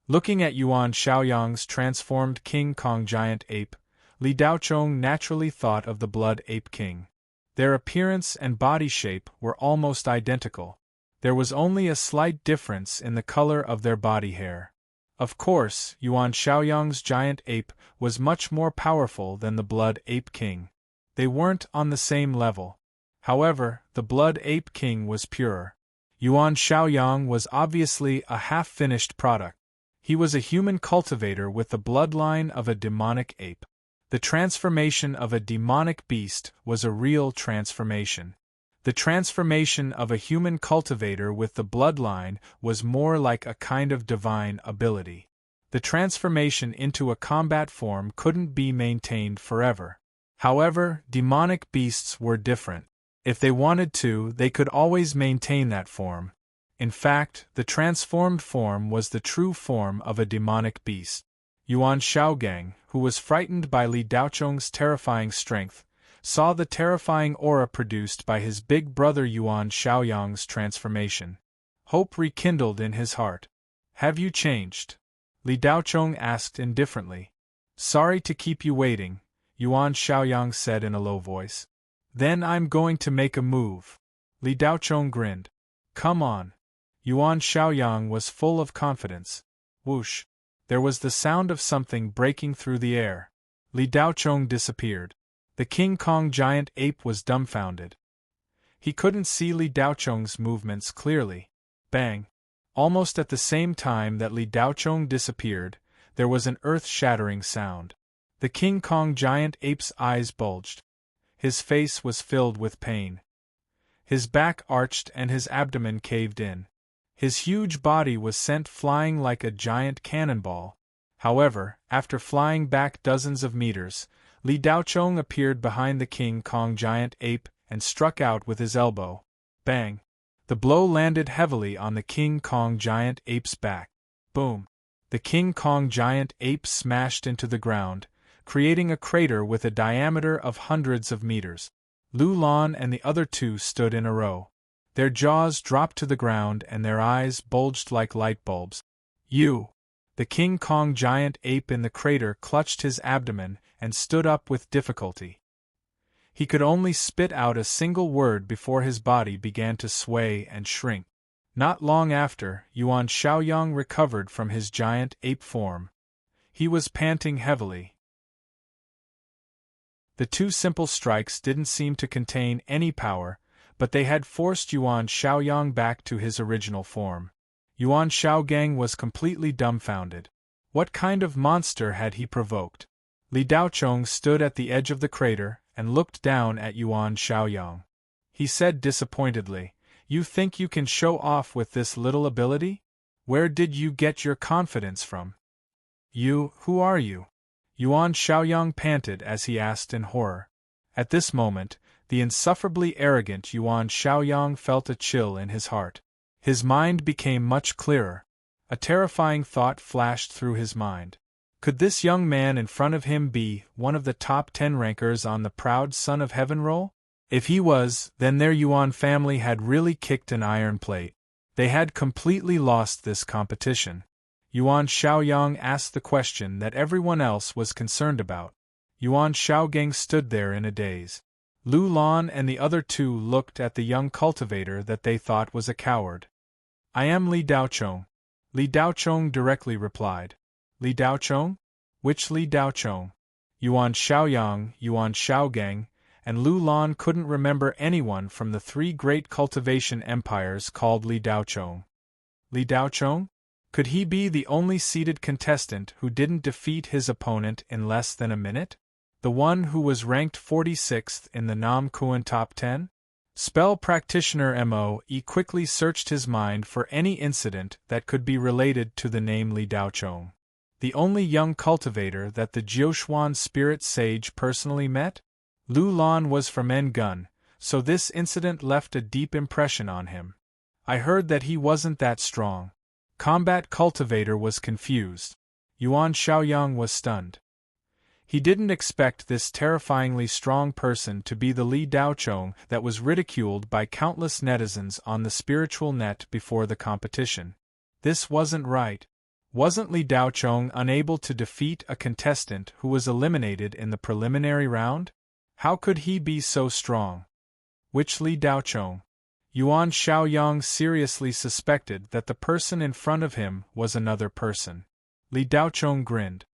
Looking at Yuan Shaoyang's transformed King Kong giant ape, Li Daochong naturally thought of the Blood Ape King. Their appearance and body shape were almost identical. There was only a slight difference in the color of their body hair. Of course, Yuan Shaoyang's giant ape was much more powerful than the Blood Ape King. They weren't on the same level. However, the Blood Ape King was purer. Yuan Shaoyang was obviously a half-finished product. He was a human cultivator with the bloodline of a demonic ape. The transformation of a demonic beast was a real transformation. The transformation of a human cultivator with the bloodline was more like a kind of divine ability. The transformation into a combat form couldn't be maintained forever. However, demonic beasts were different. If they wanted to, they could always maintain that form. In fact, the transformed form was the true form of a demonic beast. Yuan Shaogang, who was frightened by Li Daochong's terrifying strength, saw the terrifying aura produced by his big brother Yuan Shaoyang's transformation. Hope rekindled in his heart. "Have you changed?" Li Daochong asked indifferently. "Sorry to keep you waiting," Yuan Shaoyang said in a low voice. "Then I'm going to make a move." Li Daochong grinned. "Come on." Yuan Shaoyang was full of confidence. Whoosh! There was the sound of something breaking through the air. Li Daochong disappeared. The King Kong giant ape was dumbfounded. He couldn't see Li Daochong's movements clearly. Bang! Almost at the same time that Li Daochong disappeared, there was an earth-shattering sound. The King Kong giant ape's eyes bulged. His face was filled with pain. His back arched and his abdomen caved in. His huge body was sent flying like a giant cannonball. However, after flying back dozens of meters, Li Daochong appeared behind the King Kong giant ape and struck out with his elbow. Bang! The blow landed heavily on the King Kong giant ape's back. Boom! The King Kong giant ape smashed into the ground, creating a crater with a diameter of hundreds of meters. Lu Lan and the other two stood in a row. Their jaws dropped to the ground and their eyes bulged like light bulbs. "You!" The King Kong giant ape in the crater clutched his abdomen and stood up with difficulty. He could only spit out a single word before his body began to sway and shrink. Not long after, Yuan Shaoyang recovered from his giant ape form. He was panting heavily. The two simple strikes didn't seem to contain any power, but they had forced Yuan Shaoyang back to his original form. Yuan Shaogang was completely dumbfounded. What kind of monster had he provoked? Li Daochong stood at the edge of the crater and looked down at Yuan Shaoyang. He said disappointedly, "You think you can show off with this little ability? Where did you get your confidence from?" Who are you?" Yuan Shaoyang panted as he asked in horror. At this moment, the insufferably arrogant Yuan Shaoyang felt a chill in his heart. His mind became much clearer. A terrifying thought flashed through his mind. Could this young man in front of him be one of the top 10 rankers on the proud Son of Heaven roll? If he was, then their Yuan family had really kicked an iron plate. They had completely lost this competition. Yuan Shaoyang asked the question that everyone else was concerned about. Yuan Shaogang stood there in a daze. Lu Lan and the other two looked at the young cultivator that they thought was a coward. "I am Li Daochong." Li Daochong directly replied. "Li Daochong? Which Li Daochong?" Yuan Shaoyang, Yuan Shaogang, and Lu Lan couldn't remember anyone from the three great cultivation empires called Li Daochong. Li Daochong? Could he be the only seeded contestant who didn't defeat his opponent in less than a minute? The one who was ranked 46th in the Nam Kuan top 10? Spell practitioner Mo.E quickly searched his mind for any incident that could be related to the name Li Daochong. The only young cultivator that the Jiuxuan spirit sage personally met? Lu Lan was from Ngun, so this incident left a deep impression on him. I heard that he wasn't that strong. Combat Cultivator was confused. Yuan Xiaoyang was stunned. He didn't expect this terrifyingly strong person to be the Li Daochong that was ridiculed by countless netizens on the spiritual net before the competition. This wasn't right. Wasn't Li Daochong unable to defeat a contestant who was eliminated in the preliminary round? How could he be so strong? Which Li Daochong? Yuan Xiaoyang seriously suspected that the person in front of him was another person. Li Daochong grinned.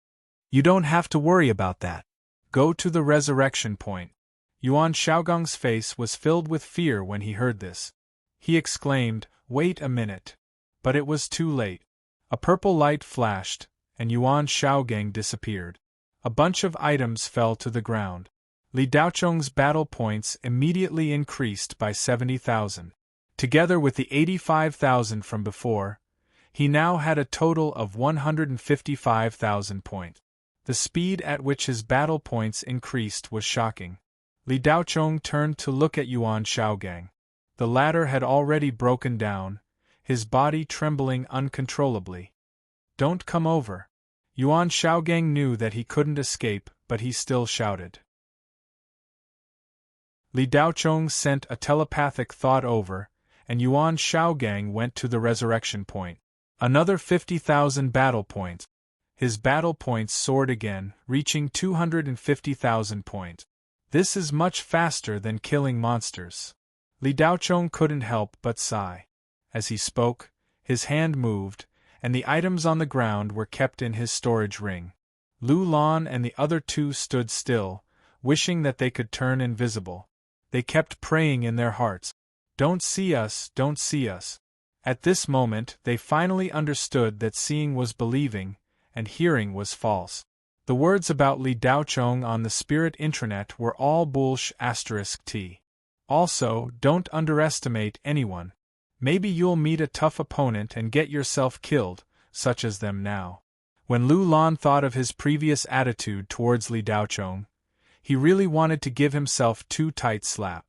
You don't have to worry about that. Go to the resurrection point. Yuan Xiaogang's face was filled with fear when he heard this. He exclaimed, "Wait a minute." But it was too late. A purple light flashed, and Yuan Xiaogang disappeared. A bunch of items fell to the ground. Li Daochong's battle points immediately increased by 70,000. Together with the 85,000 from before, he now had a total of 155,000 points. The speed at which his battle points increased was shocking. Li Daochong turned to look at Yuan Xiaogang. The latter had already broken down, his body trembling uncontrollably. "Don't come over." Yuan Xiaogang knew that he couldn't escape, but he still shouted. Li Daochong sent a telepathic thought over, and Yuan Xiaogang went to the resurrection point. Another 50,000 battle points. His battle points soared again, reaching 250,000 points. This is much faster than killing monsters. Li Daochong couldn't help but sigh. As he spoke, his hand moved, and the items on the ground were kept in his storage ring. Lu Lan and the other two stood still, wishing that they could turn invisible. They kept praying in their hearts, "Don't see us, don't see us." At this moment they finally understood that seeing was believing, and hearing was false. The words about Li Daochong on the spirit intranet were all bullsh*t. Also, don't underestimate anyone. Maybe you'll meet a tough opponent and get yourself killed, such as them now. When Lu Lan thought of his previous attitude towards Li Daochong, he really wanted to give himself two tight slap.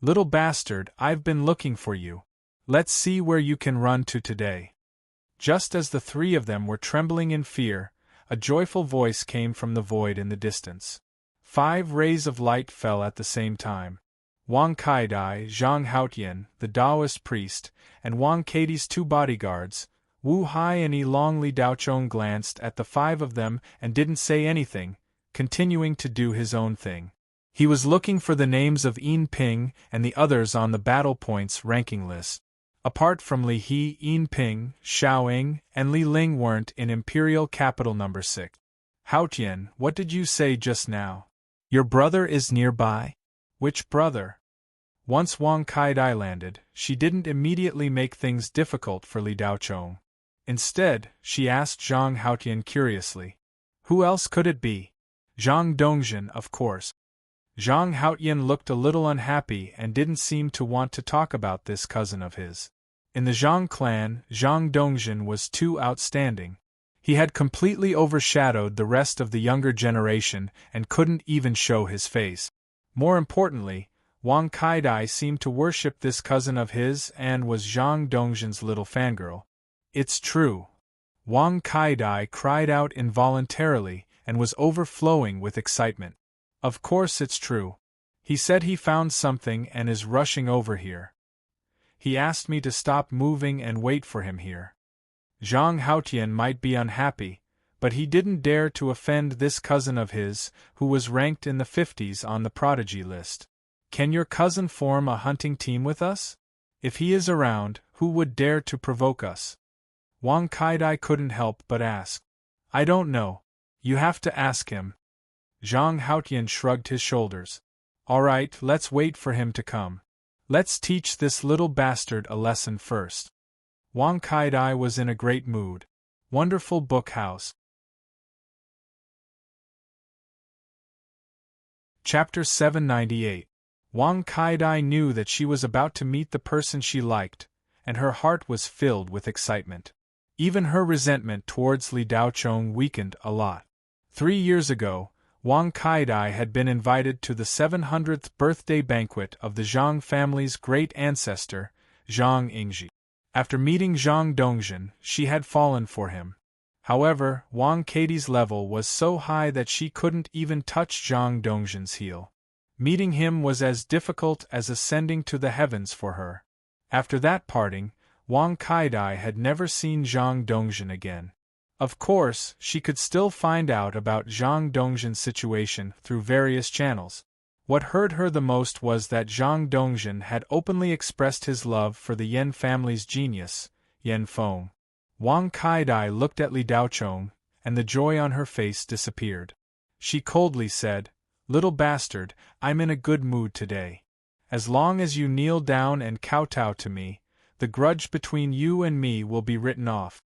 "Little bastard, I've been looking for you. Let's see where you can run to today." Just as the three of them were trembling in fear, a joyful voice came from the void in the distance. 5 rays of light fell at the same time. Wang Kaidai, Zhang Haotian, the Taoist priest, and Wang Keidi's 2 bodyguards, Wu Hai and Long Li Daochong glanced at the 5 of them and didn't say anything, continuing to do his own thing. He was looking for the names of Yin Ping and the others on the battle points ranking list. Apart from Li He, Yin Ping, Xiao Ying, and Li Ling weren't in Imperial Capital No. 6. "Haotian, what did you say just now? Your brother is nearby?" "Which brother?" Once Wang Kaidai landed, she didn't immediately make things difficult for Li Daochong. Instead, she asked Zhang Haotian curiously. "Who else could it be?" "Zhang Dongjin, of course." Zhang Haotian looked a little unhappy and didn't seem to want to talk about this cousin of his. In the Zhang clan, Zhang Dongjin was too outstanding. He had completely overshadowed the rest of the younger generation and couldn't even show his face. More importantly, Wang Kaidai seemed to worship this cousin of his and was Zhang Dongjin's little fangirl. "It's true." Wang Kaidai cried out involuntarily and was overflowing with excitement. "Of course it's true. He said he found something and is rushing over here. He asked me to stop moving and wait for him here." Zhang Haotian might be unhappy, but he didn't dare to offend this cousin of his, who was ranked in the 50s on the prodigy list. "Can your cousin form a hunting team with us? If he is around, who would dare to provoke us?" Wang Kaidai couldn't help but ask. "I don't know. You have to ask him." Zhang Haotian shrugged his shoulders. "All right, let's wait for him to come. Let's teach this little bastard a lesson first." Wang Kaidai was in a great mood. Wonderful book house. Chapter 798. Wang Kaidai knew that she was about to meet the person she liked, and her heart was filled with excitement. Even her resentment towards Li Daochong weakened a lot. 3 years ago, Wang Kaidai had been invited to the 700th birthday banquet of the Zhang family's great ancestor, Zhang Yingji. After meeting Zhang Dongjin, she had fallen for him. However, Wang Kaidi's level was so high that she couldn't even touch Zhang Dongjin's heel. Meeting him was as difficult as ascending to the heavens for her. After that parting, Wang Kaidai had never seen Zhang Dongjin again. Of course, she could still find out about Zhang Dongjin's situation through various channels. What hurt her the most was that Zhang Dongjin had openly expressed his love for the Yan family's genius, Yan Feng. Wang Kaidai looked at Li Daochong, and the joy on her face disappeared. She coldly said, "Little bastard, I'm in a good mood today. As long as you kneel down and kowtow to me, the grudge between you and me will be written off."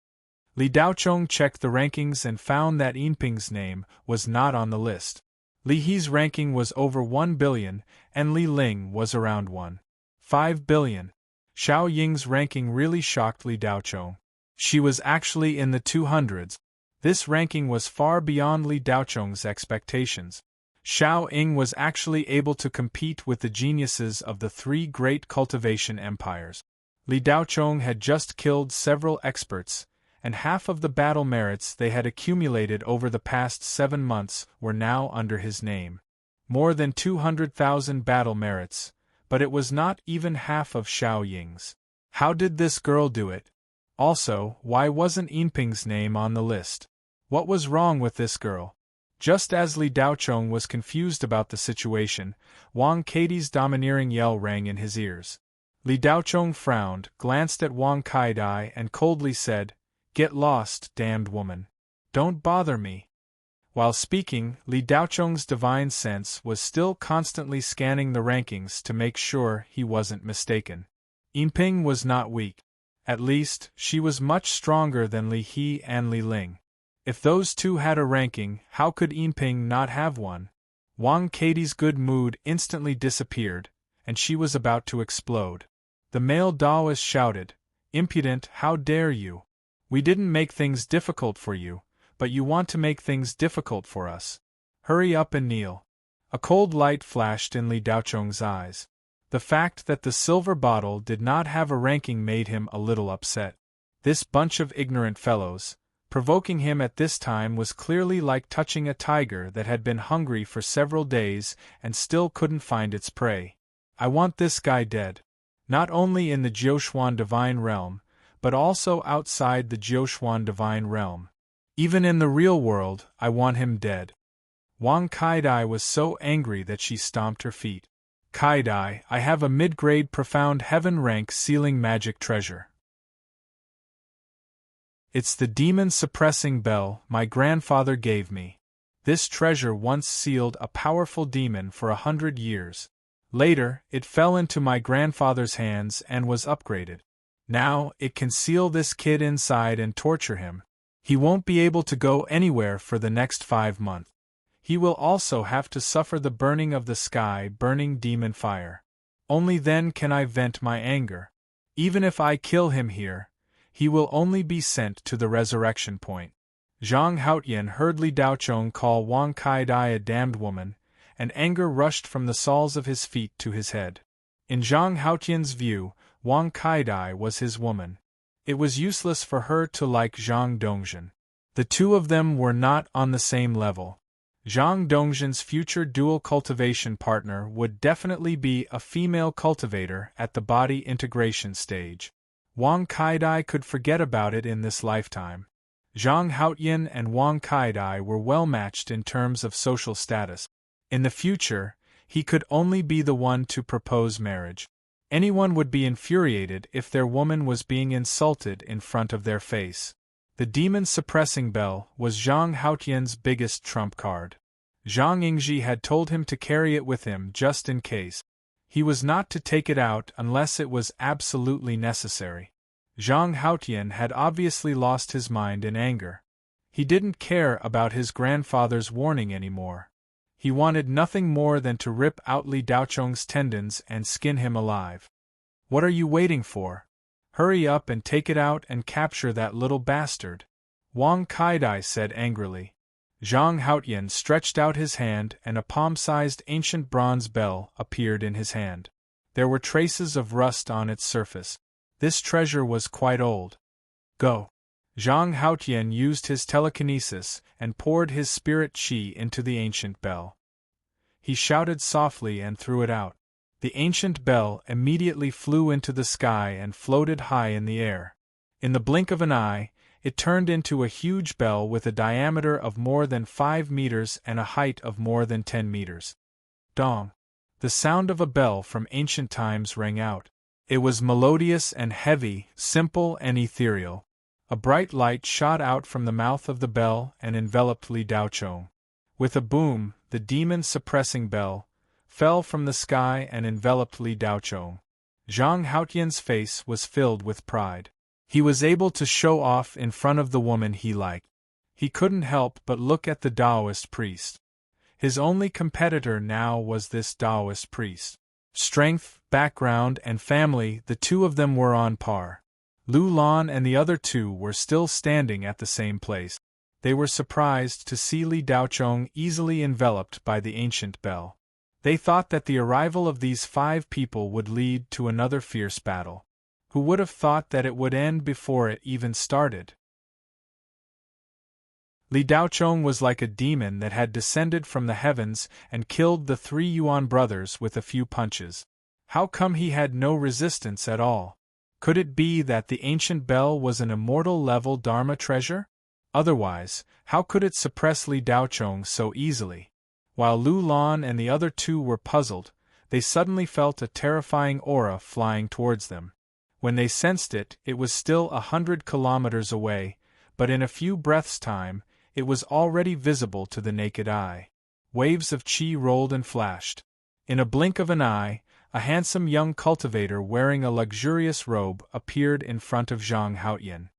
Li Daochong checked the rankings and found that Yinping's name was not on the list. Li He's ranking was over 1 billion, and Li Ling was around 1.5 billion. Xiao Ying's ranking really shocked Li Daochong. She was actually in the 200s. This ranking was far beyond Li Daochong's expectations. Xiao Ying was actually able to compete with the geniuses of the three great cultivation empires. Li Daochong had just killed several experts, and half of the battle merits they had accumulated over the past 7 months were now under his name. More than 200,000 battle merits, but it was not even half of Xiao Ying's. How did this girl do it? Also, why wasn't Yinping's name on the list? What was wrong with this girl? Just as Li Daochong was confused about the situation, Wang Kaidi's domineering yell rang in his ears. Li Daochong frowned, glanced at Wang Kaidai and coldly said, "Get lost, damned woman. Don't bother me." While speaking, Li Daochong's divine sense was still constantly scanning the rankings to make sure he wasn't mistaken. Yinping was not weak. At least, she was much stronger than Li He and Li Ling. If those two had a ranking, how could Yinping not have one? Wang Kaidi's good mood instantly disappeared, and she was about to explode. The male Daoist shouted, "Impudent, how dare you! We didn't make things difficult for you, but you want to make things difficult for us. Hurry up and kneel." A cold light flashed in Li Daochong's eyes. The fact that the silver bottle did not have a ranking made him a little upset. This bunch of ignorant fellows, provoking him at this time was clearly like touching a tiger that had been hungry for several days and still couldn't find its prey. I want this guy dead. Not only in the Jiuxuan Divine Realm, but also outside the Jiuxuan Divine Realm. Even in the real world, I want him dead. Wang Kaidai was so angry that she stomped her feet. "Kaidai, I have a mid-grade profound heaven rank sealing magic treasure. It's the demon-suppressing bell my grandfather gave me. This treasure once sealed a powerful demon for 100 years. Later, it fell into my grandfather's hands and was upgraded. Now, it can seal this kid inside and torture him. He won't be able to go anywhere for the next 5 months. He will also have to suffer the burning of the sky-burning demon fire. Only then can I vent my anger. Even if I kill him here, he will only be sent to the resurrection point." Zhang Haotian heard Li Daochong call Wang Kaidai a damned woman, and anger rushed from the soles of his feet to his head. In Zhang Haotian's view, Wang Kaidai was his woman. It was useless for her to like Zhang Dongjin. The two of them were not on the same level. Zhang Dongjin's future dual cultivation partner would definitely be a female cultivator at the body integration stage. Wang Kaidai could forget about it in this lifetime. Zhang Haotian and Wang Kaidai were well matched in terms of social status. In the future, he could only be the one to propose marriage. Anyone would be infuriated if their woman was being insulted in front of their face. The demon-suppressing bell was Zhang Haotian's biggest trump card. Zhang Yingji had told him to carry it with him just in case. He was not to take it out unless it was absolutely necessary. Zhang Haotian had obviously lost his mind in anger. He didn't care about his grandfather's warning anymore. He wanted nothing more than to rip out Li Daochong's tendons and skin him alive. "What are you waiting for? Hurry up and take it out and capture that little bastard," Wang Kaidai said angrily. Zhang Haotian stretched out his hand and a palm-sized ancient bronze bell appeared in his hand. There were traces of rust on its surface. This treasure was quite old. Go! Zhang Haotian used his telekinesis and poured his spirit qi into the ancient bell. He shouted softly and threw it out. The ancient bell immediately flew into the sky and floated high in the air. In the blink of an eye, it turned into a huge bell with a diameter of more than 5 meters and a height of more than 10 meters. Dong! The sound of a bell from ancient times rang out. It was melodious and heavy, simple and ethereal. A bright light shot out from the mouth of the bell and enveloped Li Daochong. With a boom, the demon-suppressing bell fell from the sky and enveloped Li Daochong. Zhang Haotian's face was filled with pride. He was able to show off in front of the woman he liked. He couldn't help but look at the Taoist priest. His only competitor now was this Taoist priest. Strength, background, and family, the two of them were on par. Lu Lan and the other two were still standing at the same place. They were surprised to see Li Daochong easily enveloped by the ancient bell. They thought that the arrival of these 5 people would lead to another fierce battle. Who would have thought that it would end before it even started? Li Daochong was like a demon that had descended from the heavens and killed the 3 Yuan brothers with a few punches. How come he had no resistance at all? Could it be that the ancient bell was an immortal-level Dharma treasure? Otherwise, how could it suppress Li Daochong so easily? While Lu Lan and the other 2 were puzzled, they suddenly felt a terrifying aura flying towards them. When they sensed it, it was still 100 kilometers away, but in a few breaths' time, it was already visible to the naked eye. Waves of qi rolled and flashed. In a blink of an eye, a handsome young cultivator wearing a luxurious robe appeared in front of Zhang Haotian.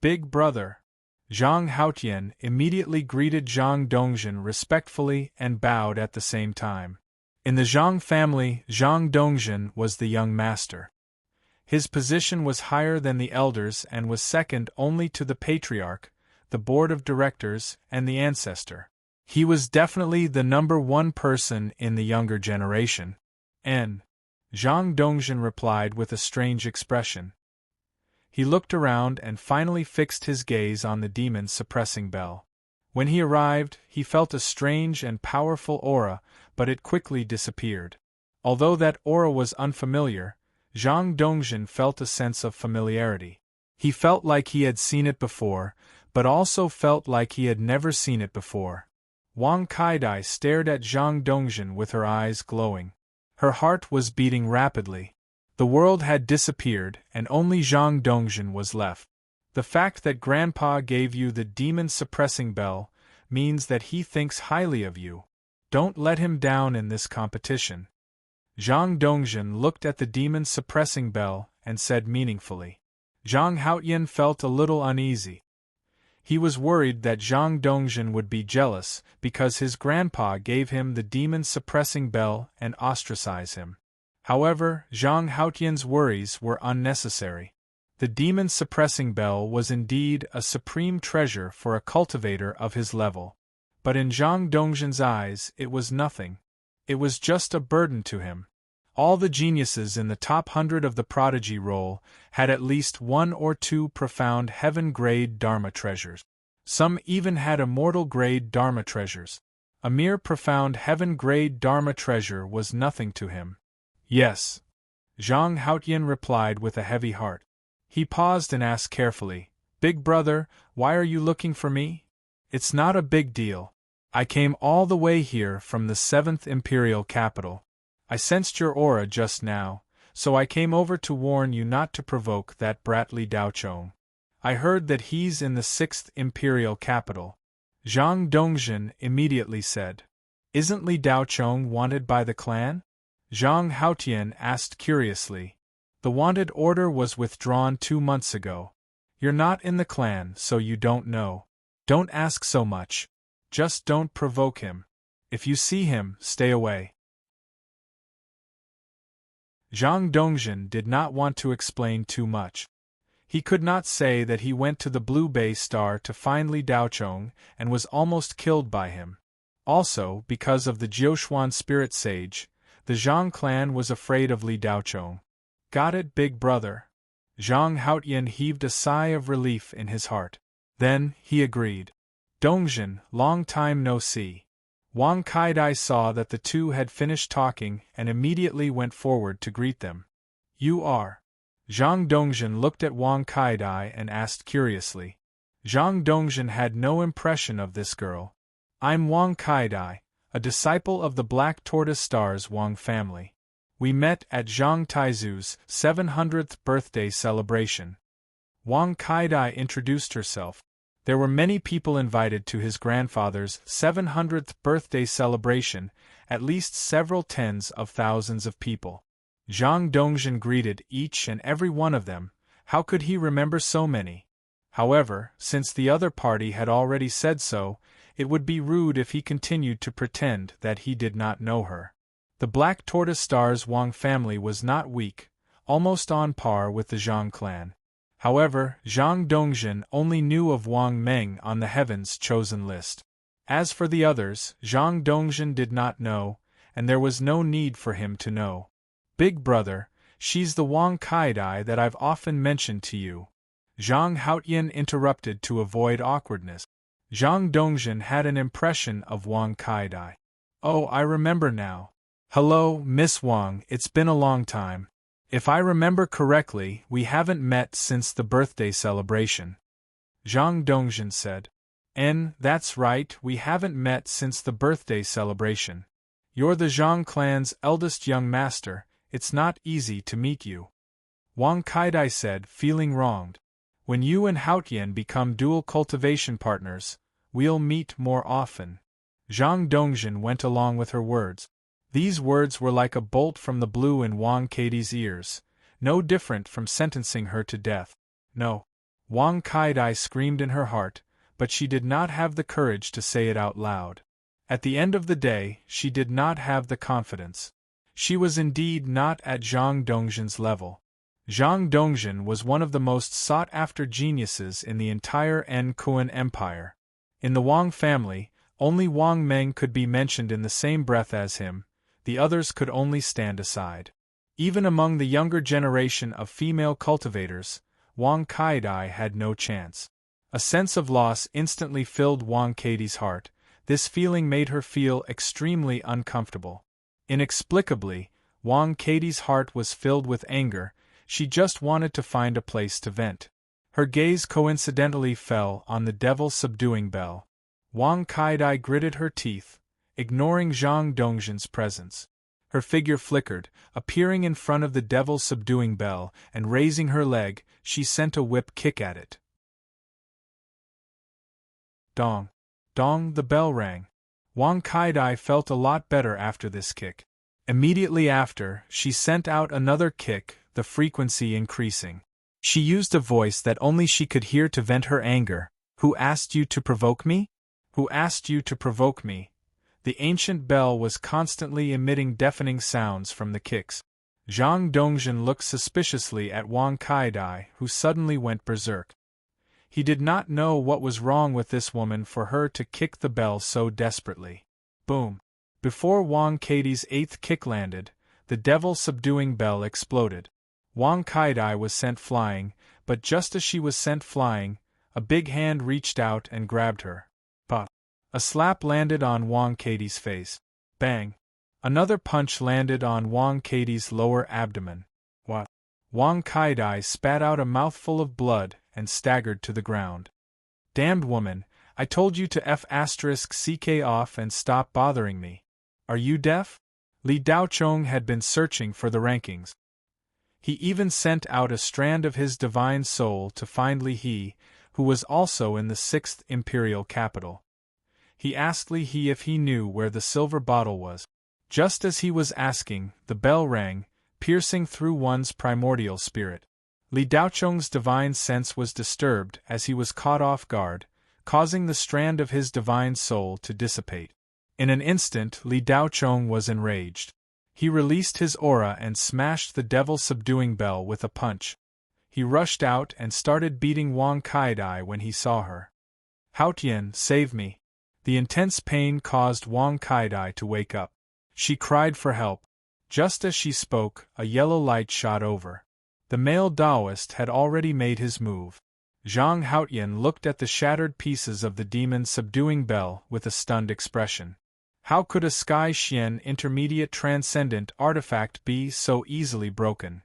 Big brother! Zhang Haotian immediately greeted Zhang Dongjin respectfully and bowed at the same time. In the Zhang family, Zhang Dongjin was the young master. His position was higher than the elders and was second only to the patriarch, the board of directors, and the ancestor. He was definitely the number 1 person in the younger generation. Zhang Dongjin replied with a strange expression. He looked around and finally fixed his gaze on the demon-suppressing bell. When he arrived, he felt a strange and powerful aura, but it quickly disappeared. Although that aura was unfamiliar, Zhang Dongjin felt a sense of familiarity. He felt like he had seen it before, but also felt like he had never seen it before. Wang Kaidai stared at Zhang Dongjin with her eyes glowing. Her heart was beating rapidly. The world had disappeared, and only Zhang Dongjin was left. The fact that Grandpa gave you the demon-suppressing bell means that he thinks highly of you. Don't let him down in this competition. Zhang Dongjin looked at the demon-suppressing bell and said meaningfully. Zhang Haotian felt a little uneasy. He was worried that Zhang Dongjin would be jealous because his grandpa gave him the demon-suppressing bell and ostracize him. However, Zhang Haotian's worries were unnecessary. The demon-suppressing bell was indeed a supreme treasure for a cultivator of his level. But in Zhang Dongjin's eyes it was nothing. It was just a burden to him. All the geniuses in the top 100 of the prodigy roll had at least 1 or 2 profound heaven-grade Dharma treasures. Some even had immortal-grade Dharma treasures. A mere profound heaven-grade Dharma treasure was nothing to him. Yes. Zhang Haotian replied with a heavy heart. He paused and asked carefully, Big brother, why are you looking for me? It's not a big deal. I came all the way here from the 7th Imperial capital. I sensed your aura just now, so I came over to warn you not to provoke that brat Li Daochong. I heard that he's in the 6th Imperial capital. Zhang Dongjin immediately said. Isn't Li Daochong wanted by the clan? Zhang Haotian asked curiously. The wanted order was withdrawn 2 months ago. You're not in the clan, so you don't know. Don't ask so much. Just don't provoke him. If you see him, stay away. Zhang Dongjin did not want to explain too much. He could not say that he went to the Blue Bay Star to find Li Daochong and was almost killed by him. Also, because of the Jiuxuan spirit sage, the Zhang clan was afraid of Li Daochong. Got it, big brother? Zhang Haotian heaved a sigh of relief in his heart. Then, he agreed. Dongjin, long time no see. Wang Kaidai saw that the two had finished talking and immediately went forward to greet them. You are? Zhang Dongjin looked at Wang Kaidai and asked curiously. Zhang Dongjin had no impression of this girl. I'm Wang Kaidai, a disciple of the Black Tortoise Star's Wang family. We met at Zhang Taizu's 700th birthday celebration. Wang Kaidai introduced herself. There were many people invited to his grandfather's 700th birthday celebration, at least several tens of thousands of people. Zhang Dongjin greeted each and every one of them. How could he remember so many? However, since the other party had already said so, it would be rude if he continued to pretend that he did not know her. The Black Tortoise Star's Wang family was not weak, almost on par with the Zhang clan. However, Zhang Dongjin only knew of Wang Meng on the Heaven's Chosen list. As for the others, Zhang Dongjin did not know, and there was no need for him to know. Big brother, she's the Wang Kaidai that I've often mentioned to you. Zhang Haotian interrupted to avoid awkwardness. Zhang Dongjin had an impression of Wang Kaidai. Oh, I remember now. Hello, Miss Wang, it's been a long time. If I remember correctly, we haven't met since the birthday celebration. Zhang Dongjin said. That's right, we haven't met since the birthday celebration. You're the Zhang clan's eldest young master, it's not easy to meet you. Wang Kaidai said, feeling wronged. When you and Haotian become dual cultivation partners, we'll meet more often. Zhang Dongjin went along with her words. These words were like a bolt from the blue in Wang Kaidai's ears, no different from sentencing her to death. No. Wang Kaidai screamed in her heart, but she did not have the courage to say it out loud. At the end of the day, she did not have the confidence. She was indeed not at Zhang Dongjin's level. Zhang Dongjin was one of the most sought-after geniuses in the entire Kuan Empire. In the Wang family, only Wang Meng could be mentioned in the same breath as him. The others could only stand aside. Even among the younger generation of female cultivators, Wang Kaidai had no chance. A sense of loss instantly filled Wang Kaidai's heart. This feeling made her feel extremely uncomfortable. Inexplicably, Wang Kaidai's heart was filled with anger. She just wanted to find a place to vent. Her gaze coincidentally fell on the devil-subduing bell. Wang Kaidai gritted her teeth, ignoring Zhang Dongjin's presence. Her figure flickered, appearing in front of the devil-subduing bell, and raising her leg, she sent a whip kick at it. Dong! Dong! The bell rang. Wang Kaidai felt a lot better after this kick. Immediately after, she sent out another kick, the frequency increasing. She used a voice that only she could hear to vent her anger. Who asked you to provoke me? Who asked you to provoke me? The ancient bell was constantly emitting deafening sounds from the kicks. Zhang Dongjin looked suspiciously at Wang Kaidai, who suddenly went berserk. He did not know what was wrong with this woman for her to kick the bell so desperately. Boom! Before Wang Kaidai's eighth kick landed, the devil-subduing bell exploded. Wang Kaidai was sent flying, but just as she was sent flying, a big hand reached out and grabbed her. Bah! A slap landed on Wang Kaidai's face. Bang! Another punch landed on Wang Kaidai's lower abdomen. What? Wang Kaidai spat out a mouthful of blood and staggered to the ground. Damned woman, I told you to F***ck off and stop bothering me. Are you deaf? Li Daochong had been searching for the rankings. He even sent out a strand of his divine soul to find Li He, who was also in the 6th imperial capital. He asked Li He if he knew where the silver bottle was. Just as he was asking, the bell rang, piercing through one's primordial spirit. Li Daochong's divine sense was disturbed as he was caught off guard, causing the strand of his divine soul to dissipate. In an instant, Li Daochong was enraged. He released his aura and smashed the devil-subduing bell with a punch. He rushed out and started beating Wang Kaidai when he saw her. "Haotian, save me!" The intense pain caused Wang Kaidai to wake up. She cried for help. Just as she spoke, a yellow light shot over. The male Taoist had already made his move. Zhang Haotian looked at the shattered pieces of the demon's subduing bell with a stunned expression. How could a Sky Xian intermediate transcendent artifact be so easily broken?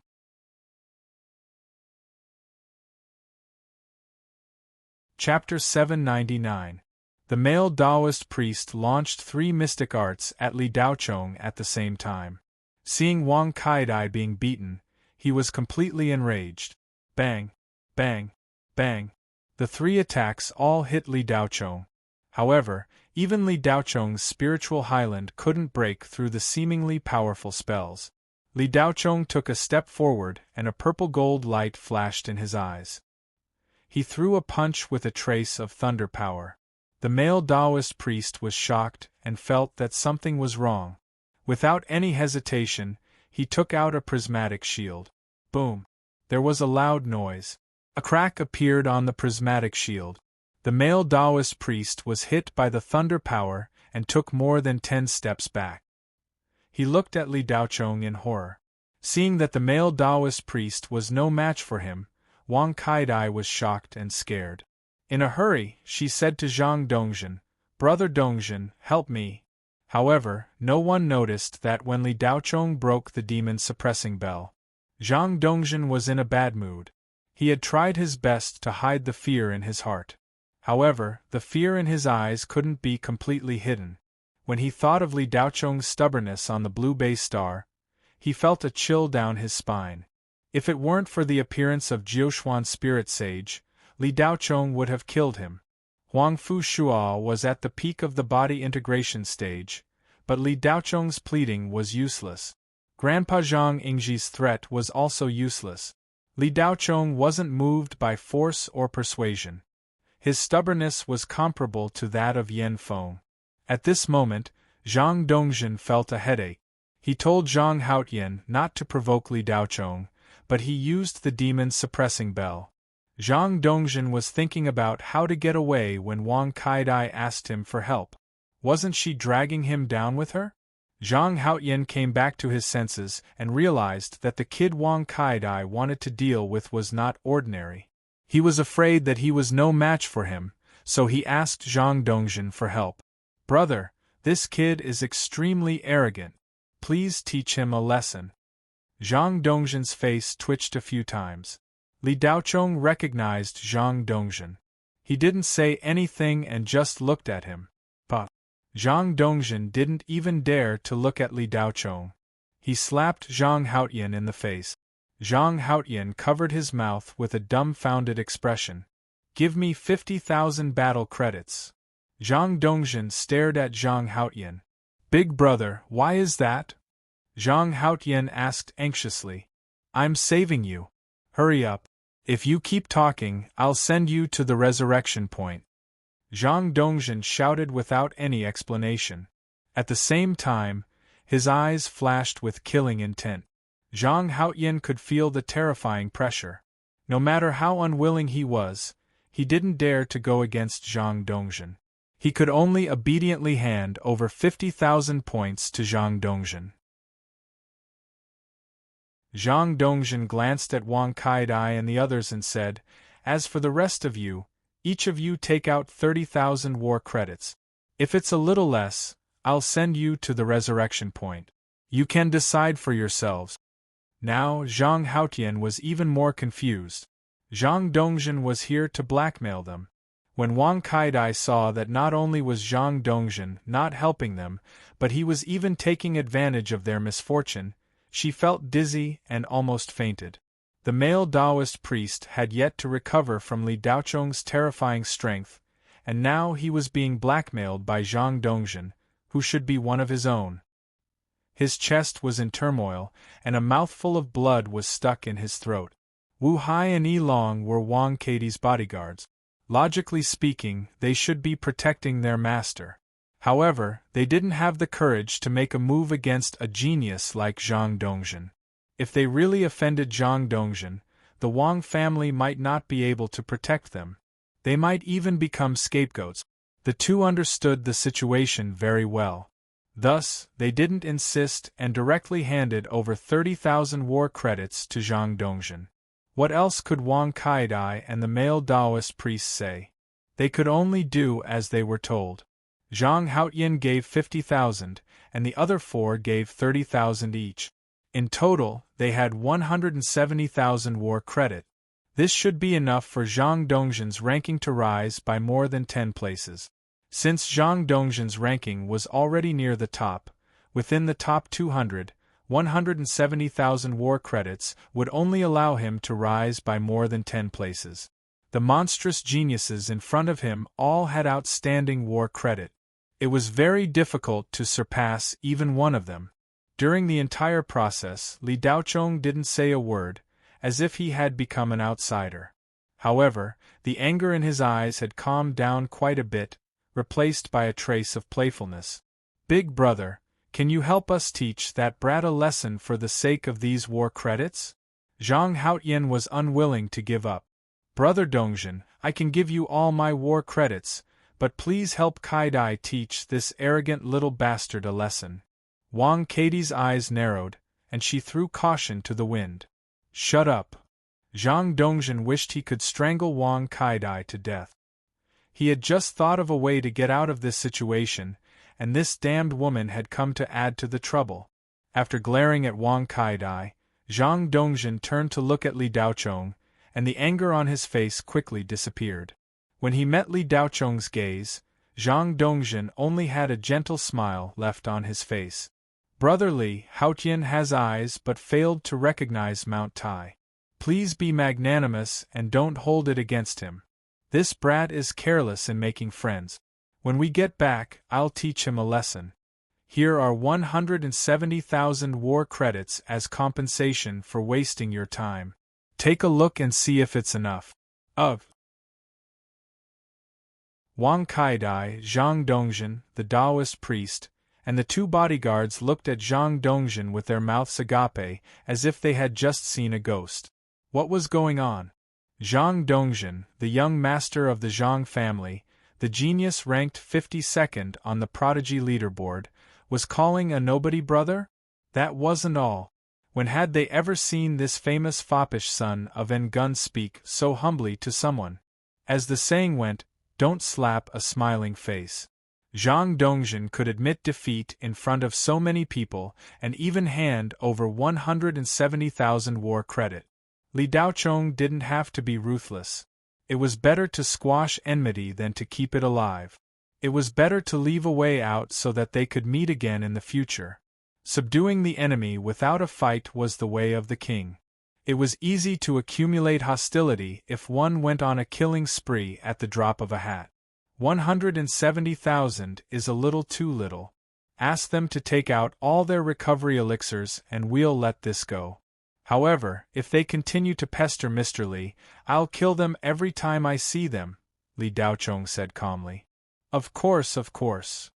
Chapter 799. The male Taoist priest launched 3 mystic arts at Li Daochong at the same time. Seeing Wang Kaidai being beaten, he was completely enraged. Bang! Bang! Bang! The 3 attacks all hit Li Daochong. However, even Li Daochong's spiritual highland couldn't break through the seemingly powerful spells. Li Daochong took a step forward and a purple-gold light flashed in his eyes. He threw a punch with a trace of thunder power. The male Taoist priest was shocked and felt that something was wrong. Without any hesitation, he took out a prismatic shield. Boom! There was a loud noise. A crack appeared on the prismatic shield. The male Taoist priest was hit by the thunder power and took more than 10 steps back. He looked at Li Daochong in horror. Seeing that the male Taoist priest was no match for him, Wang Kaidai was shocked and scared. In a hurry, she said to Zhang Dongjin, "Brother Dongjin, help me." However, no one noticed that when Li Daochong broke the demon's suppressing bell, Zhang Dongjin was in a bad mood. He had tried his best to hide the fear in his heart. However, the fear in his eyes couldn't be completely hidden. When he thought of Li Daochong's stubbornness on the blue base star, he felt a chill down his spine. If it weren't for the appearance of Jiuxuan's spirit sage, Li Daochong would have killed him. Huang Fu Shuao was at the peak of the body integration stage, but Li Daochong's pleading was useless. Grandpa Zhang Yingji's threat was also useless. Li Daochong wasn't moved by force or persuasion. His stubbornness was comparable to that of Yan Feng. At this moment, Zhang Dongjin felt a headache. He told Zhang Haotian not to provoke Li Daochong, but he used the demon's suppressing bell. Zhang Dongjin was thinking about how to get away when Wang Kaidai asked him for help. Wasn't she dragging him down with her? Zhang Haotian came back to his senses and realized that the kid Wang Kaidai wanted to deal with was not ordinary. He was afraid that he was no match for him, so he asked Zhang Dongjin for help. "Brother, this kid is extremely arrogant. Please teach him a lesson." Zhang Dongjin's face twitched a few times. Li Daochong recognized Zhang Dongjin. He didn't say anything and just looked at him. But Zhang Dongjin didn't even dare to look at Li Daochong. He slapped Zhang Haotian in the face. Zhang Haotian covered his mouth with a dumbfounded expression. "Give me 50,000 battle credits." Zhang Dongjin stared at Zhang Haotian. "Big brother, why is that?" Zhang Haotian asked anxiously. "I'm saving you. Hurry up. If you keep talking, I'll send you to the resurrection point." Zhang Dongjin shouted without any explanation. At the same time, his eyes flashed with killing intent. Zhang Haotian could feel the terrifying pressure. No matter how unwilling he was, he didn't dare to go against Zhang Dongjin. He could only obediently hand over 50,000 points to Zhang Dongjin. Zhang Dongjin glanced at Wang Kaidai and the others and said, "As for the rest of you, each of you take out 30,000 war credits. If it's a little less, I'll send you to the resurrection point. You can decide for yourselves." Now Zhang Haotian was even more confused. Zhang Dongjin was here to blackmail them. When Wang Kaidai saw that not only was Zhang Dongjin not helping them, but he was even taking advantage of their misfortune, she felt dizzy and almost fainted. The male Taoist priest had yet to recover from Li Daochong's terrifying strength, and now he was being blackmailed by Zhang Dongjin, who should be one of his own. His chest was in turmoil, and a mouthful of blood was stuck in his throat. Wu Hai and Yi Long were Wang Kaidi's bodyguards. Logically speaking, they should be protecting their master. However, they didn't have the courage to make a move against a genius like Zhang Dongjin. If they really offended Zhang Dongjin, the Wang family might not be able to protect them. They might even become scapegoats. The two understood the situation very well. Thus, they didn't insist and directly handed over 30,000 war credits to Zhang Dongzhen. What else could Wang Kaidai and the male Taoist priests say? They could only do as they were told. Zhang Haotian gave 50,000, and the other four gave 30,000 each. In total, they had 170,000 war credit. This should be enough for Zhang Dongzhen's ranking to rise by more than 10 places. Since Zhang Dongzhen's ranking was already near the top, within the top 200, 170,000 war credits would only allow him to rise by more than 10 places. The monstrous geniuses in front of him all had outstanding war credit. It was very difficult to surpass even one of them. During the entire process, Li Daochong didn't say a word, as if he had become an outsider. However, the anger in his eyes had calmed down quite a bit, replaced by a trace of playfulness. "Big brother, can you help us teach that brat a lesson for the sake of these war credits?" Zhang Haotian was unwilling to give up. "Brother Dongzhen, I can give you all my war credits, but please help Kaidai teach this arrogant little bastard a lesson." Wang Katie's eyes narrowed, and she threw caution to the wind. "Shut up." Zhang Dongzhen wished he could strangle Wang Kaidai to death. He had just thought of a way to get out of this situation, and this damned woman had come to add to the trouble. After glaring at Wang Kaidai, Zhang Dongzhen turned to look at Li Daochong, and the anger on his face quickly disappeared. When he met Li Daochong's gaze, Zhang Dongzhen only had a gentle smile left on his face. "Brother Li Haotian has eyes but failed to recognize Mount Tai. Please be magnanimous and don't hold it against him. This brat is careless in making friends. When we get back, I'll teach him a lesson. Here are 170,000 war credits as compensation for wasting your time. Take a look and see if it's enough." Wang Kaidai, Zhang Dongzhen, the Taoist priest, and the two bodyguards looked at Zhang Dongzhen with their mouths agape, as if they had just seen a ghost. What was going on? Zhang Dongzhen, the young master of the Zhang family, the genius ranked 52nd on the prodigy leaderboard, was calling a nobody brother? That wasn't all. When had they ever seen this famous foppish son of Ngun speak so humbly to someone? As the saying went, don't slap a smiling face. Zhang Dongzhen could admit defeat in front of so many people and even hand over 170,000 war credit. Li Daochong didn't have to be ruthless. It was better to squash enmity than to keep it alive. It was better to leave a way out so that they could meet again in the future. Subduing the enemy without a fight was the way of the king. It was easy to accumulate hostility if one went on a killing spree at the drop of a hat. 170,000 is a little too little. Ask them to take out all their recovery elixirs and we'll let this go. However, if they continue to pester Mr. Li, I'll kill them every time I see them, Li Daochong said calmly. Of course, of course.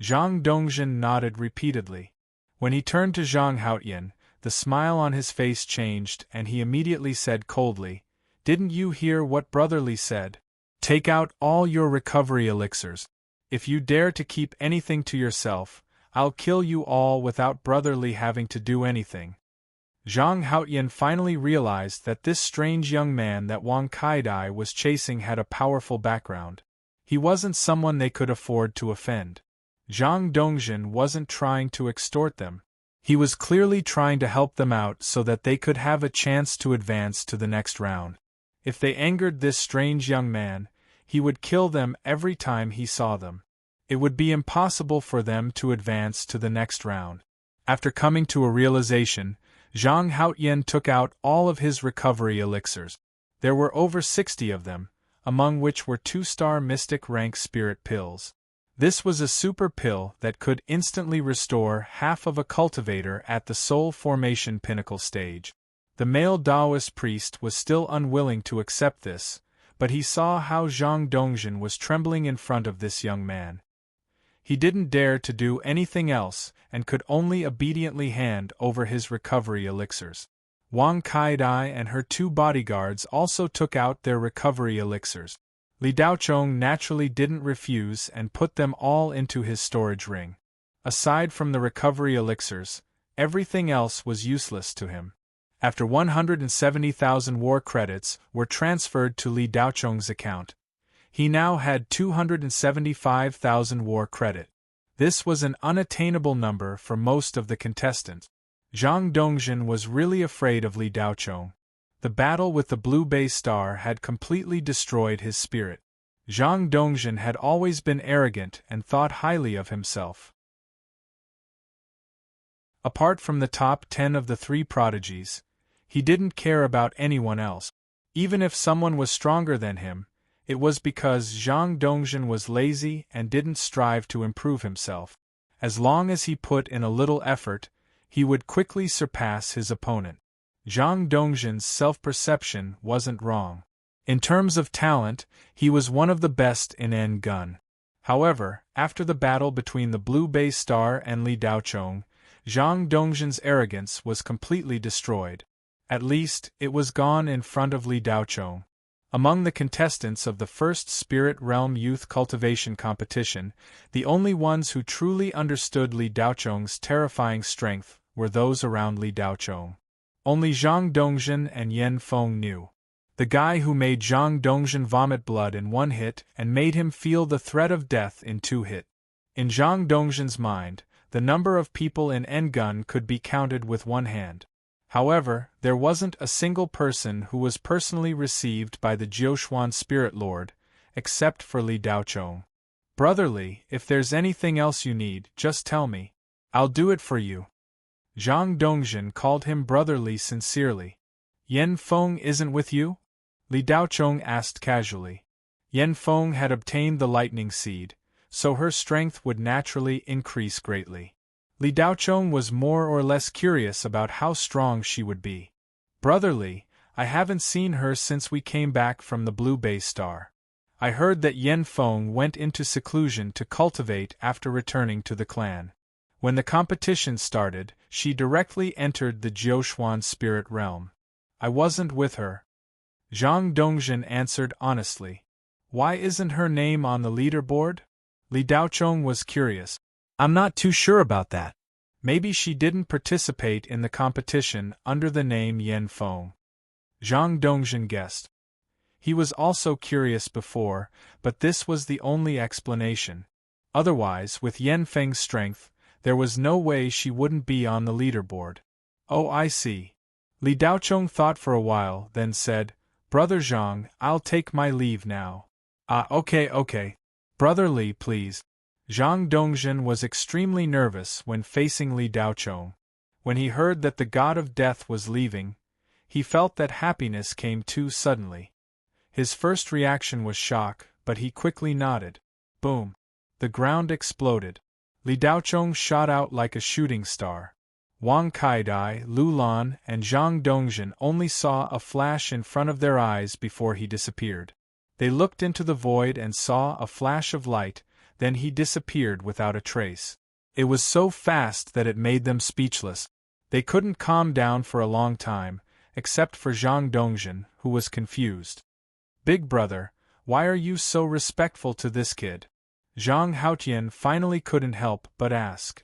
Zhang Dongzhen nodded repeatedly. When he turned to Zhang Haotian, the smile on his face changed and he immediately said coldly, "Didn't you hear what Brother Li said? Take out all your recovery elixirs. If you dare to keep anything to yourself, I'll kill you all without Brother Li having to do anything." Zhang Haotian finally realized that this strange young man that Wang Kaidai was chasing had a powerful background. He wasn't someone they could afford to offend. Zhang Dongzhen wasn't trying to extort them. He was clearly trying to help them out so that they could have a chance to advance to the next round. If they angered this strange young man, he would kill them every time he saw them. It would be impossible for them to advance to the next round. After coming to a realization, Zhang Haotian took out all of his recovery elixirs. There were over 60 of them, among which were 2-star mystic rank spirit pills. This was a super pill that could instantly restore half of a cultivator at the soul formation pinnacle stage. The male Taoist priest was still unwilling to accept this, but he saw how Zhang Dongzhen was trembling in front of this young man. He didn't dare to do anything else and could only obediently hand over his recovery elixirs. Wang Kaidai and her 2 bodyguards also took out their recovery elixirs. Li Daochong naturally didn't refuse and put them all into his storage ring. Aside from the recovery elixirs, everything else was useless to him. After 170,000 war credits were transferred to Li Daochong's account, he now had 275,000 war credit. This was an unattainable number for most of the contestants. Zhang Dongjin was really afraid of Li Daochong. The battle with the Blue Bay Star had completely destroyed his spirit. Zhang Dongjin had always been arrogant and thought highly of himself. Apart from the top 10 of the 3 prodigies, he didn't care about anyone else. Even if someone was stronger than him, it was because Zhang Dongjin was lazy and didn't strive to improve himself. As long as he put in a little effort, he would quickly surpass his opponent. Zhang Dongjin's self-perception wasn't wrong. In terms of talent, he was one of the best in N-Gun. However, after the battle between the Blue Bay Star and Li Daochong, Zhang Dongjin's arrogance was completely destroyed. At least, it was gone in front of Li Daochong. Among the contestants of the first Spirit Realm Youth Cultivation Competition, the only ones who truly understood Li Daochong's terrifying strength were those around Li Daochong. Only Zhang Dongjin and Yen Feng knew. The guy who made Zhang Dongjin vomit blood in 1 hit and made him feel the threat of death in 2 hits. In Zhang Dongjin's mind, the number of people in N-Gun could be counted with 1 hand. However, there wasn't a single person who was personally received by the Jiuxuan Spirit Lord, except for Li Daochong. Brotherly, if there's anything else you need, just tell me. I'll do it for you. Zhang Dongjin called him brotherly sincerely. Yen Feng isn't with you? Li Daochong asked casually. Yen Feng had obtained the lightning seed, so her strength would naturally increase greatly. Li Daochong was more or less curious about how strong she would be. Brotherly, I haven't seen her since we came back from the Blue Bay Star. I heard that Yen Feng went into seclusion to cultivate after returning to the clan. When the competition started, she directly entered the Jiuxuan spirit realm. I wasn't with her. Zhang Dongjin answered honestly. Why isn't her name on the leaderboard? Li Daochong was curious. I'm not too sure about that. Maybe she didn't participate in the competition under the name Yen Feng. Zhang Dongjin guessed. He was also curious before, but this was the only explanation. Otherwise, with Yen Feng's strength, there was no way she wouldn't be on the leaderboard. Oh, I see. Li Daochong thought for a while, then said, Brother Zhang, I'll take my leave now. Okay. Brother Li, please. Zhang Dongjin was extremely nervous when facing Li Daochong. When he heard that the god of death was leaving, he felt that happiness came too suddenly. His first reaction was shock, but he quickly nodded. Boom! The ground exploded. Li Daochong shot out like a shooting star. Wang Kaidai, Lu Lan, and Zhang Dongjin only saw a flash in front of their eyes before he disappeared. They looked into the void and saw a flash of light, then he disappeared without a trace. It was so fast that it made them speechless. They couldn't calm down for a long time, except for Zhang Dongjin, who was confused. Big brother, why are you so respectful to this kid? Zhang Haotian finally couldn't help but ask.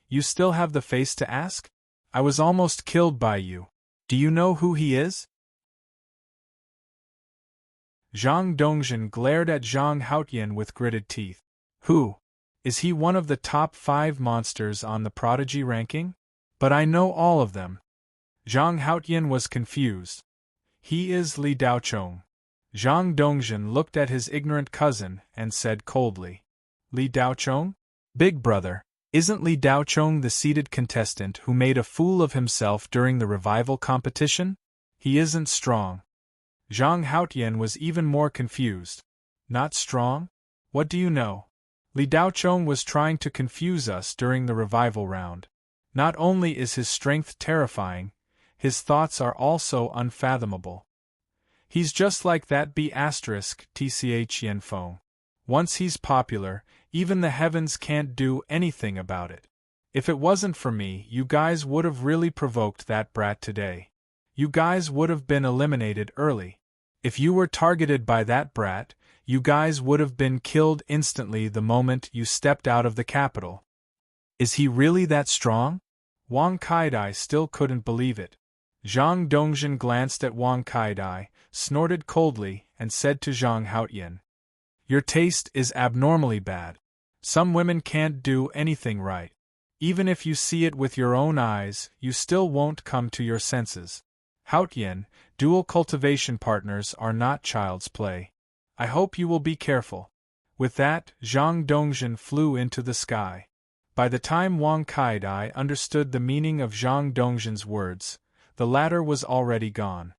You still have the face to ask? I was almost killed by you. Do you know who he is? Zhang Dongjin glared at Zhang Haotian with gritted teeth. Who? Is he one of the top 5 monsters on the prodigy ranking? But I know all of them. Zhang Haotian was confused. He is Li Daochong. Zhang Dongjin looked at his ignorant cousin and said coldly. Li Daochong? Big brother, isn't Li Daochong the seeded contestant who made a fool of himself during the revival competition? He isn't strong. Zhang Haotian was even more confused. Not strong? What do you know? Li Daochong was trying to confuse us during the revival round. Not only is his strength terrifying, his thoughts are also unfathomable. He's just like that B***tch Yen Feng. Once he's popular, even the heavens can't do anything about it. If it wasn't for me, you guys would have really provoked that brat today. You guys would have been eliminated early. If you were targeted by that brat, you guys would have been killed instantly the moment you stepped out of the capital. Is he really that strong? Wang Kaidai still couldn't believe it. Zhang Dongzhen glanced at Wang Kaidai, snorted coldly, and said to Zhang Haotian, "Your taste is abnormally bad. Some women can't do anything right. Even if you see it with your own eyes, you still won't come to your senses. Haotian, dual cultivation partners are not child's play. I hope you will be careful." With that, Zhang Dongzhen flew into the sky. By the time Wang Kaidai understood the meaning of Zhang Dongzhen's words, the latter was already gone.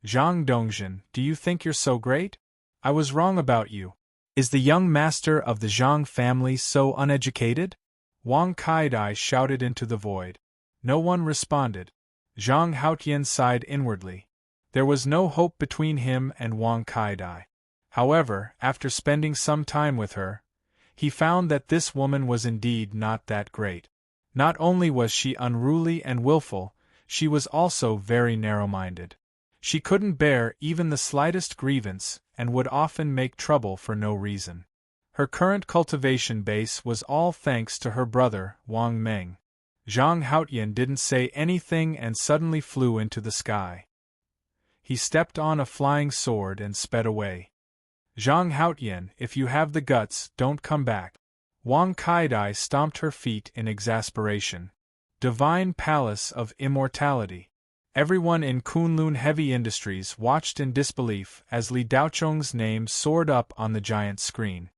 "Zhang Dongzhen, do you think you're so great? I was wrong about you. Is the young master of the Zhang family so uneducated?" Wang Kaidai shouted into the void. No one responded. Zhang Haotian sighed inwardly. There was no hope between him and Wang Kaidai. However, after spending some time with her, he found that this woman was indeed not that great. Not only was she unruly and willful, she was also very narrow-minded. She couldn't bear even the slightest grievance, and would often make trouble for no reason. Her current cultivation base was all thanks to her brother, Wang Meng. Zhang Haotian didn't say anything and suddenly flew into the sky. He stepped on a flying sword and sped away. "Zhang Haotian, if you have the guts, don't come back." Wang Kaidai stomped her feet in exasperation. Divine Palace of Immortality. Everyone in Kunlun Heavy Industries watched in disbelief as Li Daocheng's name soared up on the giant screen.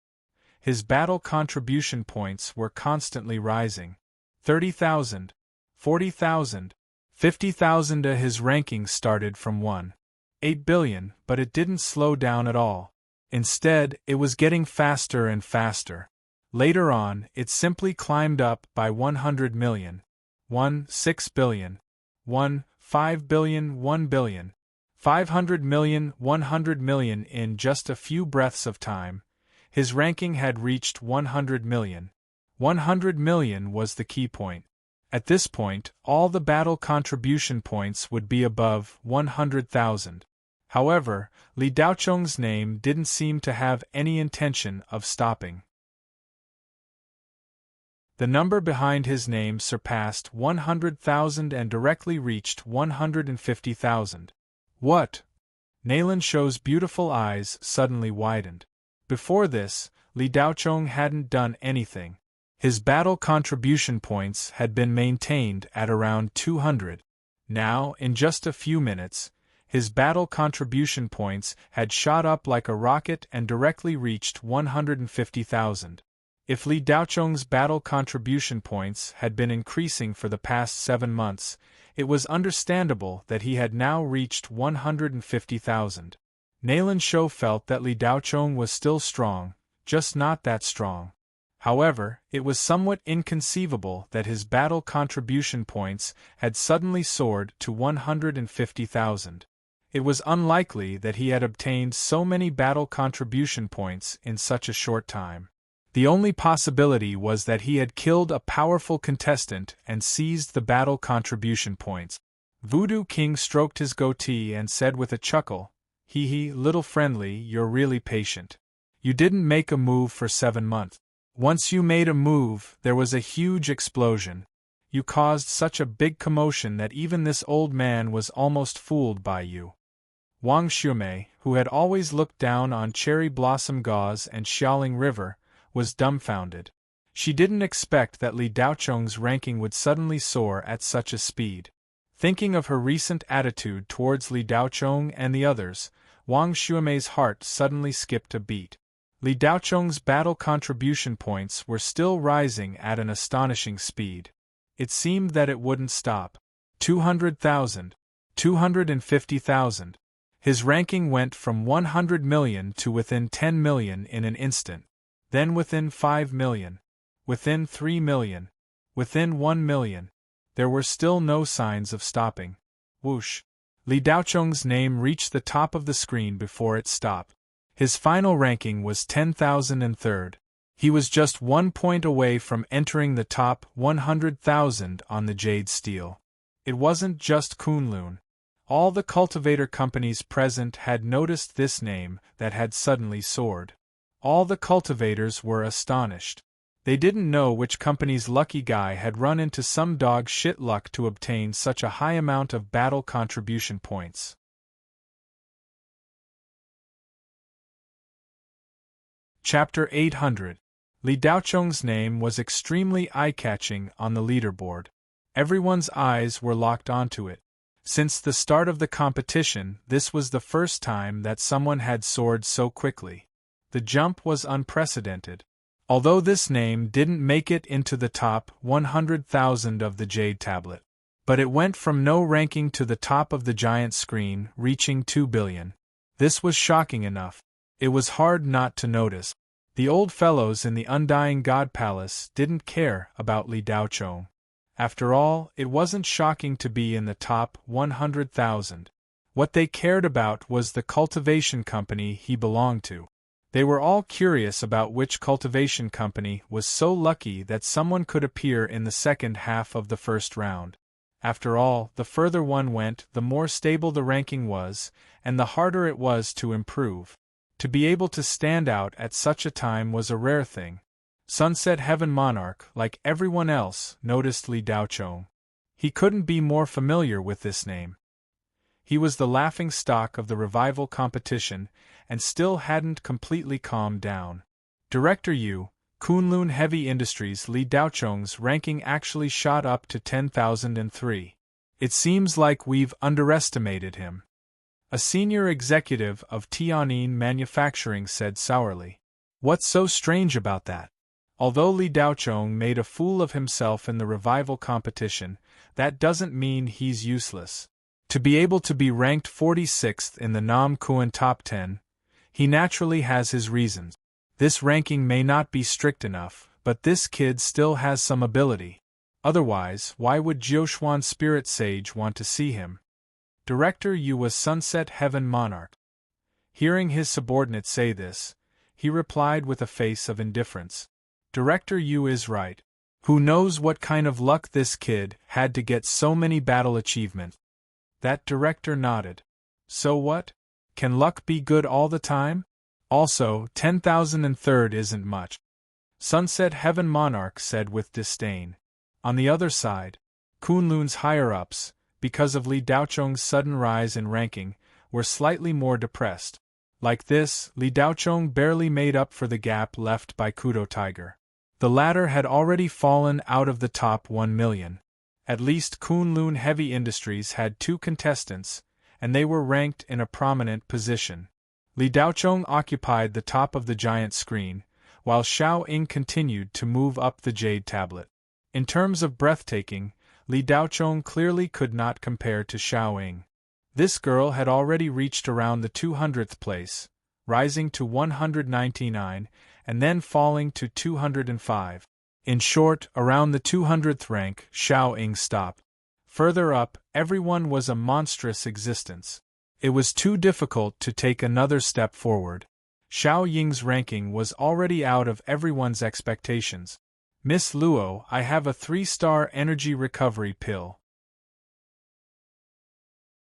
His battle contribution points were constantly rising. 30,000, 40,000, 50,000. His ranking started from 1.8 billion, but it didn't slow down at all. Instead, it was getting faster and faster. Later on, it simply climbed up by 100 million. 1.6 billion. 1.5 billion. 1 billion. 500 million. 100 million. In just a few breaths of time, his ranking had reached 100 million. 100 million was the key point. At this point, all the battle contribution points would be above 100,000. However, Li Daocheng's name didn't seem to have any intention of stopping. The number behind his name surpassed 100,000 and directly reached 150,000. What? Naylan Shou's beautiful eyes suddenly widened. Before this, Li Daocheng hadn't done anything. His battle contribution points had been maintained at around 200. Now, in just a few minutes, his battle contribution points had shot up like a rocket and directly reached 150,000. If Li Daocheng's battle contribution points had been increasing for the past 7 months, it was understandable that he had now reached 150,000. Naylan Shou felt that Li Daocheng was still strong, just not that strong. However, it was somewhat inconceivable that his battle contribution points had suddenly soared to 150,000. It was unlikely that he had obtained so many battle contribution points in such a short time. The only possibility was that he had killed a powerful contestant and seized the battle contribution points. Voodoo King stroked his goatee and said with a chuckle, "Hee hee, little friendly, you're really patient. You didn't make a move for 7 months. Once you made a move, there was a huge explosion. You caused such a big commotion that even this old man was almost fooled by you." Wang Shumei, who had always looked down on Cherry Blossom Gauze and Xiaoling River, was dumbfounded. She didn't expect that Li Daocheng's ranking would suddenly soar at such a speed. Thinking of her recent attitude towards Li Daocheng and the others, Wang Shumei's heart suddenly skipped a beat. Li Daocheng's battle contribution points were still rising at an astonishing speed. It seemed that it wouldn't stop. 200,000. 250,000. His ranking went from 100 million to within 10 million in an instant. Then within 5 million. Within 3 million. Within 1 million. There were still no signs of stopping. Whoosh! Li Daocheng's name reached the top of the screen before it stopped. His final ranking was 10,003rd. He was just 1 point away from entering the top 100,000 on the Jade Steel. It wasn't just Kunlun. All the cultivator companies present had noticed this name that had suddenly soared. All the cultivators were astonished. They didn't know which company's lucky guy had run into some dog shit luck to obtain such a high amount of battle contribution points. Chapter 800. Li Daocheng's name was extremely eye-catching on the leaderboard. Everyone's eyes were locked onto it. Since the start of the competition, this was the first time that someone had soared so quickly. The jump was unprecedented. Although this name didn't make it into the top 100,000 of the Jade Tablet, but it went from no ranking to the top of the giant screen, reaching 2 billion. This was shocking enough. It was hard not to notice. The old fellows in the Undying God Palace didn't care about Li Daocheng. After all, it wasn't shocking to be in the top 100,000. What they cared about was the cultivation company he belonged to. They were all curious about which cultivation company was so lucky that someone could appear in the second half of the first round. After all, the further one went, the more stable the ranking was, and the harder it was to improve. To be able to stand out at such a time was a rare thing. Sunset Heaven Monarch, like everyone else, noticed Li Daocheng. He couldn't be more familiar with this name. He was the laughing stock of the revival competition, and still hadn't completely calmed down. Director Yu, Kunlun Heavy Industries. Li Daocheng's ranking actually shot up to 10,003. It seems like we've underestimated him. A senior executive of Tianyin Manufacturing said sourly. What's so strange about that? Although Li Daocheng made a fool of himself in the revival competition, that doesn't mean he's useless. To be able to be ranked 46th in the Nam Kuan top 10, he naturally has his reasons. This ranking may not be strict enough, but this kid still has some ability. Otherwise, why would Jiuxuan Spirit Sage want to see him? Director Yu was Sunset Heaven Monarch. Hearing his subordinate say this, he replied with a face of indifference. Director Yu is right. Who knows what kind of luck this kid had to get so many battle achievements? That director nodded. So what? Can luck be good all the time? Also, 10,003 isn't much. Sunset Heaven Monarch said with disdain. On the other side, Kunlun's higher-ups, because of Li Daocheng's sudden rise in ranking, were slightly more depressed. Like this, Li Daocheng barely made up for the gap left by Kudo Tiger. The latter had already fallen out of the top 1 million. At least Kunlun Heavy Industries had 2 contestants, and they were ranked in a prominent position. Li Daocheng occupied the top of the giant screen, while Xiao Ying continued to move up the Jade Tablet. In terms of breathtaking, Li Daocheng clearly could not compare to Xiao Ying. This girl had already reached around the 200th place, rising to 199, and then falling to 205. In short, around the 200th rank, Xiao Ying stopped. Further up, everyone was a monstrous existence. It was too difficult to take another step forward. Xiao Ying's ranking was already out of everyone's expectations. Miss Luo, I have a 3-star energy recovery pill.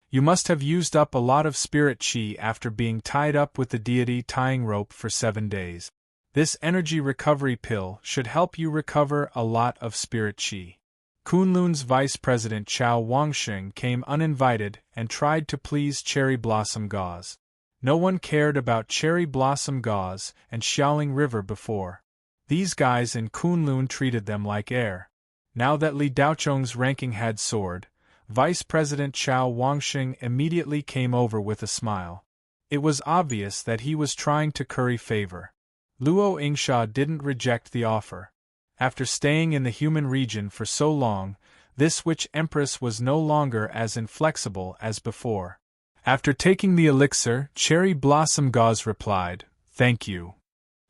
You must have used up a lot of spirit qi after being tied up with the deity tying rope for 7 days. This energy recovery pill should help you recover a lot of spirit qi. Kunlun's vice president Chao Wangxing came uninvited and tried to please Cherry Blossom Gauze. No one cared about Cherry Blossom Gauze and Xiaoling River before. These guys in Kunlun treated them like air. Now that Li Daocheng's ranking had soared, Vice President Chao Wangxing immediately came over with a smile. It was obvious that he was trying to curry favor. Luo Yingsha didn't reject the offer. After staying in the human region for so long, this witch empress was no longer as inflexible as before. After taking the elixir, Cherry Blossom Gauze replied, "Thank you.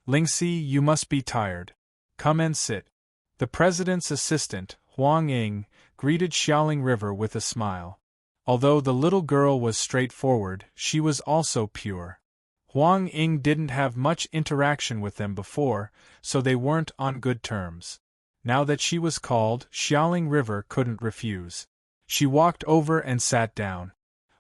Lingxi, you must be tired. Come and sit." The president's assistant, Huang Ying, greeted Xiaoling River with a smile. Although the little girl was straightforward, she was also pure. Huang Ying didn't have much interaction with them before, so they weren't on good terms. Now that she was called, Xiaoling River couldn't refuse. She walked over and sat down.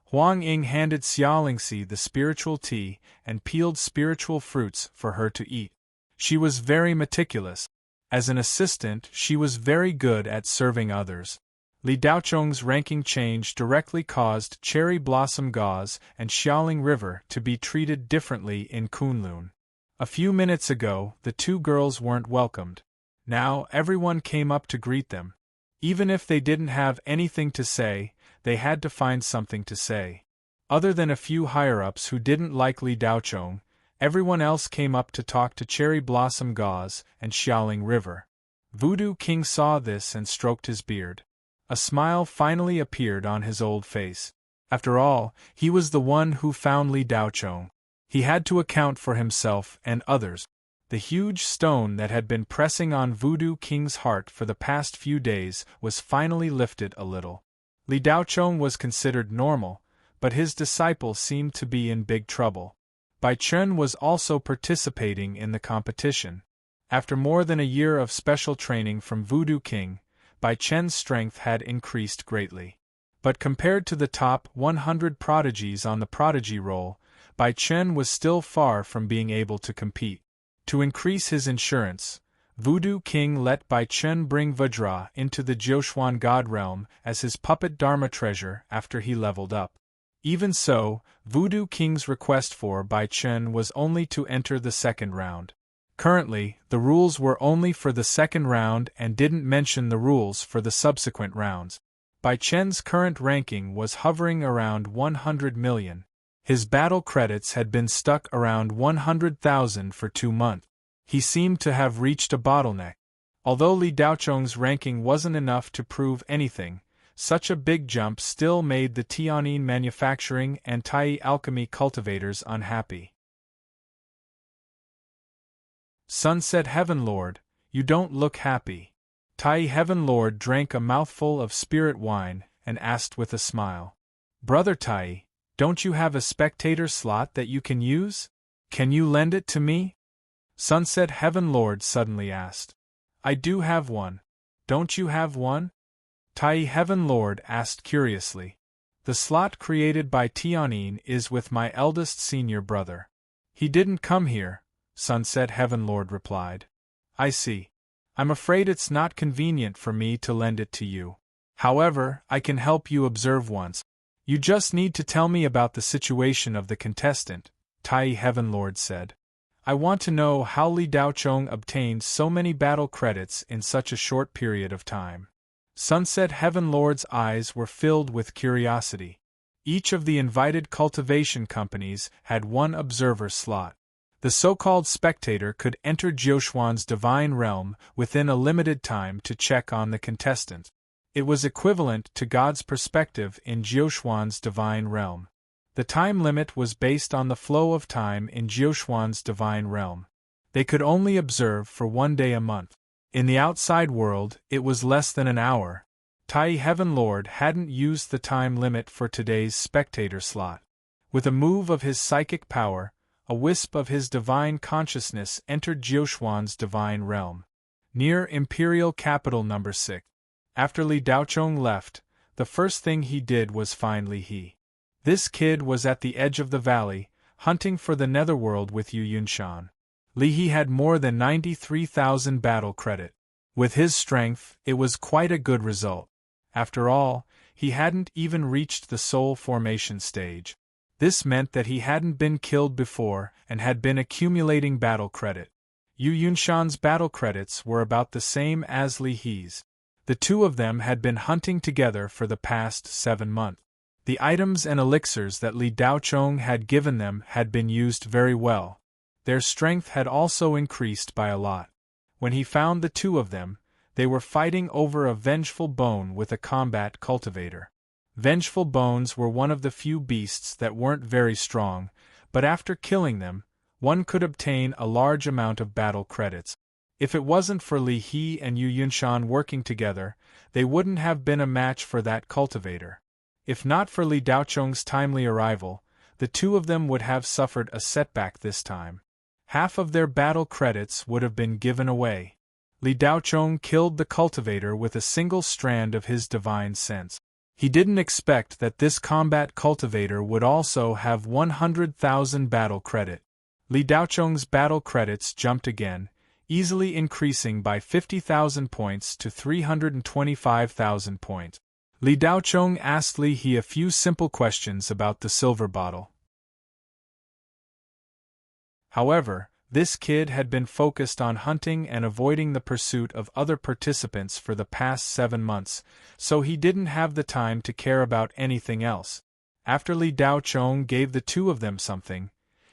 Huang Ying handed Xiaolingxi the spiritual tea and peeled spiritual fruits for her to eat. She was very meticulous. As an assistant, she was very good at serving others. Li Daochong's ranking change directly caused Cherry Blossom Gauze and Xiaoling River to be treated differently in Kunlun. A few minutes ago, the two girls weren't welcomed. Now, everyone came up to greet them. Even if they didn't have anything to say, they had to find something to say. Other than a few higher-ups who didn't like Li Daochong, everyone else came up to talk to Cherry Blossom Gauze and Xiaoling River. Voodoo King saw this and stroked his beard. A smile finally appeared on his old face. After all, he was the one who found Li Daochong. He had to account for himself and others. The huge stone that had been pressing on Voodoo King's heart for the past few days was finally lifted a little. Li Daochong was considered normal, but his disciple seemed to be in big trouble. Bai Chen was also participating in the competition. After more than a year of special training from Voodoo King, Bai Chen's strength had increased greatly. But compared to the top 100 prodigies on the prodigy roll, Bai Chen was still far from being able to compete. To increase his insurance, Voodoo King let Bai Chen bring Vajra into the Jiuxuan God realm as his puppet Dharma treasure after he leveled up. Even so, Voodoo King's request for Bai Chen was only to enter the second round. Currently, the rules were only for the second round and didn't mention the rules for the subsequent rounds. Bai Chen's current ranking was hovering around 100 million. His battle credits had been stuck around 100,000 for 2 months. He seemed to have reached a bottleneck. Although Li Daochong's ranking wasn't enough to prove anything, such a big jump still made the Tianyin manufacturing and Tai alchemy cultivators unhappy. Sunset Heaven Lord, you don't look happy. Tai Heaven Lord drank a mouthful of spirit wine and asked with a smile. Brother Tai, don't you have a spectator slot that you can use? Can you lend it to me? Sunset Heaven Lord suddenly asked. I do have one. Don't you have one? Tai Heaven Lord asked curiously. The slot created by Tianyin is with my eldest senior brother. He didn't come here, Sunset Heaven Lord replied. I see. I'm afraid it's not convenient for me to lend it to you. However, I can help you observe once. You just need to tell me about the situation of the contestant, Tai Heaven Lord said. I want to know how Li Daochong obtained so many battle credits in such a short period of time. Sunset Heaven Lord's eyes were filled with curiosity. Each of the invited cultivation companies had one observer slot. The so-called spectator could enter Jiuxuan's divine realm within a limited time to check on the contestant. It was equivalent to God's perspective in Jiuxuan's divine realm. The time limit was based on the flow of time in Jiuxuan's divine realm. They could only observe for 1 day a month. In the outside world, it was less than an hour. Tai Heaven Lord hadn't used the time limit for today's spectator slot. With a move of his psychic power, a wisp of his divine consciousness entered Jiuxuan's divine realm. Near Imperial Capital No. 6. After Li Daochong left, the first thing he did was find Li He. This kid was at the edge of the valley, hunting for the netherworld with Yu Yunshan. Li He had more than 93,000 battle credit. With his strength, it was quite a good result. After all, he hadn't even reached the soul formation stage. This meant that he hadn't been killed before and had been accumulating battle credit. Yu Yunshan's battle credits were about the same as Li He's. The two of them had been hunting together for the past 7 months. The items and elixirs that Li Daochong had given them had been used very well. Their strength had also increased by a lot. When he found the two of them, they were fighting over a vengeful bone with a combat cultivator. Vengeful bones were one of the few beasts that weren't very strong, but after killing them, one could obtain a large amount of battle credits. If it wasn't for Li He and Yu Yunshan working together, they wouldn't have been a match for that cultivator. If not for Li Daochong's timely arrival, the two of them would have suffered a setback this time. Half of their battle credits would have been given away. Li Daochong killed the cultivator with a single strand of his divine sense. He didn't expect that this combat cultivator would also have 100,000 battle credit. Li Daochong's battle credits jumped again, easily increasing by 50,000 points to 325,000 points. Li Daochong asked Li He a few simple questions about the silver bottle. However, this kid had been focused on hunting and avoiding the pursuit of other participants for the past 7 months, so he didn't have the time to care about anything else. After Li Daochong gave the two of them something,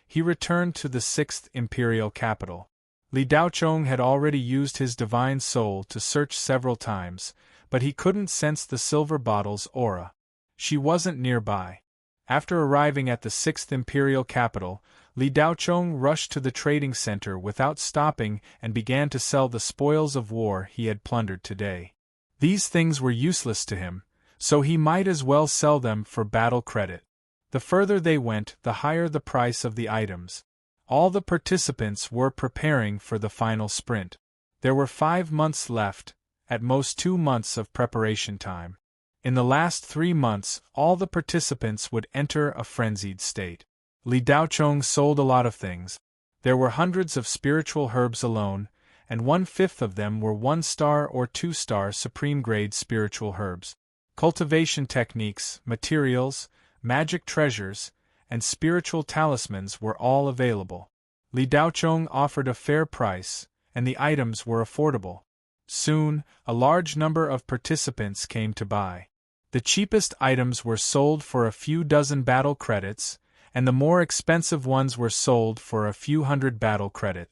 he returned to the 6th imperial capital. Li Daochong had already used his divine soul to search several times, but he couldn't sense the silver bottle's aura. She wasn't nearby. After arriving at the 6th imperial capital, Li Daochong rushed to the trading center without stopping and began to sell the spoils of war he had plundered today. These things were useless to him, so he might as well sell them for battle credit. The further they went, the higher the price of the items. All the participants were preparing for the final sprint. There were 5 months left, at most 2 months of preparation time. In the last 3 months, all the participants would enter a frenzied state. Li Daochong sold a lot of things. There were hundreds of spiritual herbs alone, and 1/5 of them were 1-star or 2-star supreme-grade spiritual herbs. Cultivation techniques, materials, magic treasures, and spiritual talismans were all available. Li Daochong offered a fair price, and the items were affordable. Soon, a large number of participants came to buy. The cheapest items were sold for a few dozen battle credits, and the more expensive ones were sold for a few hundred battle credit.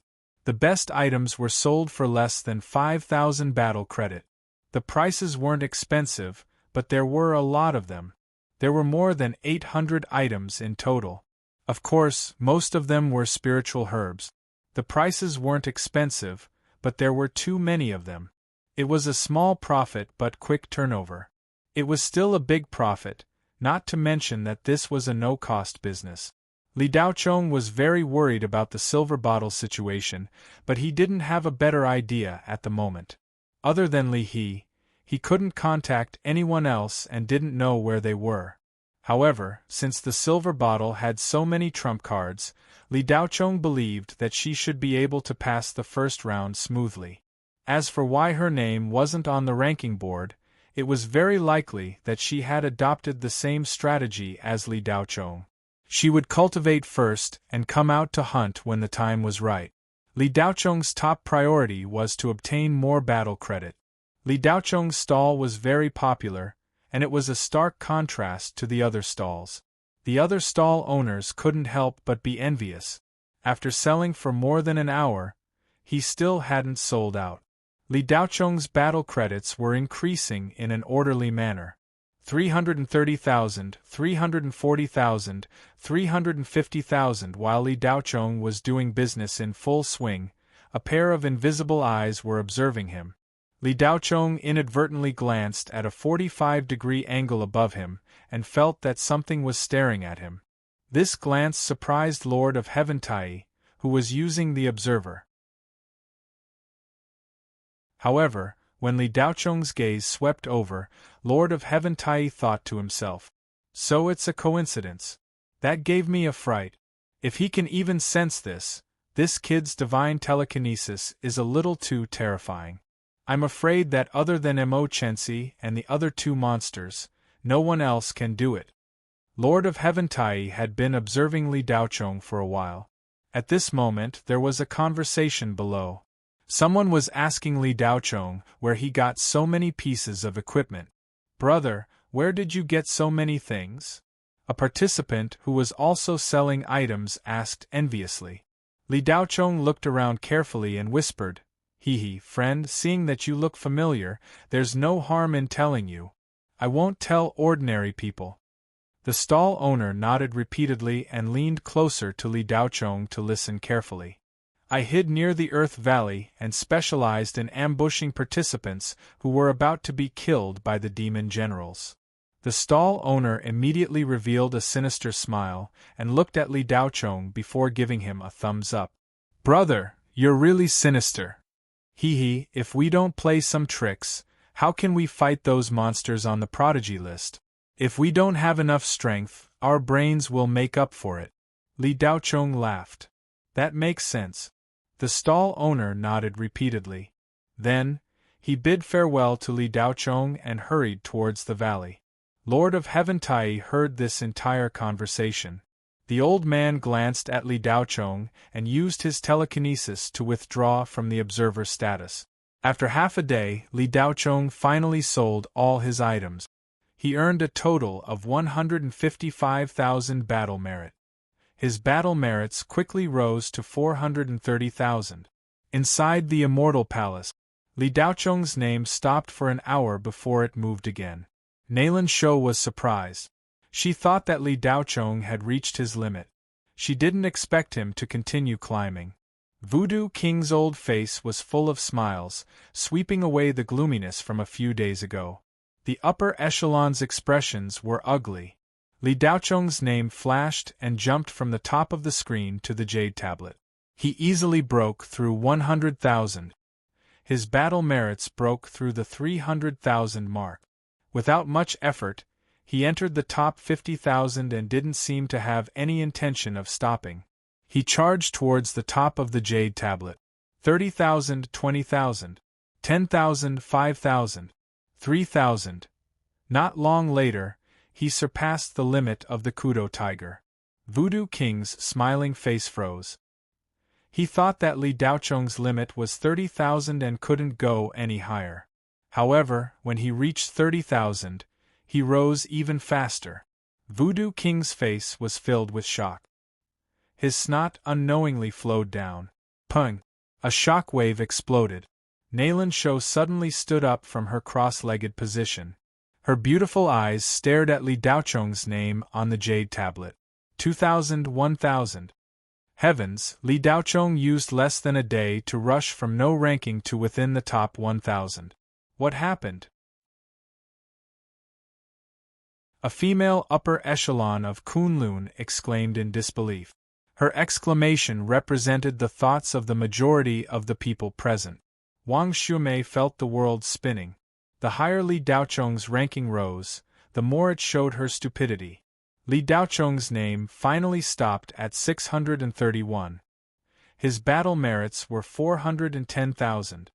The best items were sold for less than 5,000 battle credit. The prices weren't expensive, but there were a lot of them. There were more than 800 items in total. Of course, most of them were spiritual herbs. The prices weren't expensive, but there were too many of them. It was a small profit but quick turnover. It was still a big profit, not to mention that this was a no-cost business. Li Daochong was very worried about the silver bottle situation, but he didn't have a better idea at the moment. Other than Li he couldn't contact anyone else and didn't know where they were. However, since the silver bottle had so many trump cards, Li Daochong believed that she should be able to pass the first round smoothly. As for why her name wasn't on the ranking board, it was very likely that she had adopted the same strategy as Li Daochong. She would cultivate first and come out to hunt when the time was right. Li Daochong's top priority was to obtain more battle credit. Li Daochong's stall was very popular, and it was a stark contrast to the other stalls. The other stall owners couldn't help but be envious. After selling for more than an hour, he still hadn't sold out. Li Daochong's battle credits were increasing in an orderly manner. 330,000, 340,000, 350,000. While Li Daochong was doing business in full swing, a pair of invisible eyes were observing him. Li Daochong inadvertently glanced at a 45-degree angle above him and felt that something was staring at him. This glance surprised Lord of Heaven Tai, who was using the observer. However, when Li Daochong's gaze swept over, Lord of Heaven Tai thought to himself, "So it's a coincidence. That gave me a fright. If he can even sense this kid's divine telekinesis is a little too terrifying. I'm afraid that other than Mo Chensi and the other two monsters, no one else can do it." Lord of Heaven Tai had been observing Li Daochong for a while. At this moment there was a conversation below. Someone was asking Li Daochong where he got so many pieces of equipment. "Brother, where did you get so many things?" A participant who was also selling items asked enviously. Li Daochong looked around carefully and whispered, Friend, seeing that you look familiar, there's no harm in telling you. I won't tell ordinary people." The stall owner nodded repeatedly and leaned closer to Li Daochong to listen carefully. "I hid near the Earth Valley and specialized in ambushing participants who were about to be killed by the demon generals. The stall owner immediately revealed a sinister smile and looked at Li Daochong before giving him a thumbs up. "Brother, you're really sinister. Hee, if we don't play some tricks, how can we fight those monsters on the prodigy list? If we don't have enough strength, our brains will make up for it." Li Daochong laughed. "That makes sense." The stall owner nodded repeatedly. Then, he bid farewell to Li Daochong and hurried towards the valley. Lord of Heaven Tai heard this entire conversation. The old man glanced at Li Daochong and used his telekinesis to withdraw from the observer status. After half a day, Li Daochong finally sold all his items. He earned a total of 155,000 battle merit. His battle merits quickly rose to 430,000. Inside the Immortal Palace, Li Daochong's name stopped for an hour before it moved again. Naylan Shou was surprised. She thought that Li Daochong had reached his limit. She didn't expect him to continue climbing. Voodoo King's old face was full of smiles, sweeping away the gloominess from a few days ago. The upper echelon's expressions were ugly. Li Daochong's name flashed and jumped from the top of the screen to the jade tablet. He easily broke through 100,000. His battle merits broke through the 300,000 mark. Without much effort, he entered the top 50,000 and didn't seem to have any intention of stopping. He charged towards the top of the jade tablet. 30,000, 20,000, 10,000, 5,000, 3,000. Not long later, he surpassed the limit of the Kudo Tiger. Voodoo King's smiling face froze. He thought that Li Daochong's limit was 30,000 and couldn't go any higher. However, when he reached 30,000, he rose even faster. Voodoo King's face was filled with shock. His snot unknowingly flowed down. Pung! A shock wave exploded. Naylan Shou suddenly stood up from her cross-legged position. Her beautiful eyes stared at Li Daochong's name on the jade tablet. 2,000, 1,000. Heavens, Li Daochong used less than a day to rush from no ranking to within the top 1,000. What happened? A female upper echelon of Kunlun exclaimed in disbelief. Her exclamation represented the thoughts of the majority of the people present. Wang Shumei felt the world spinning. The higher Li Daochong's ranking rose, the more it showed her stupidity. Li Daochong's name finally stopped at 631. His battle merits were 410,000.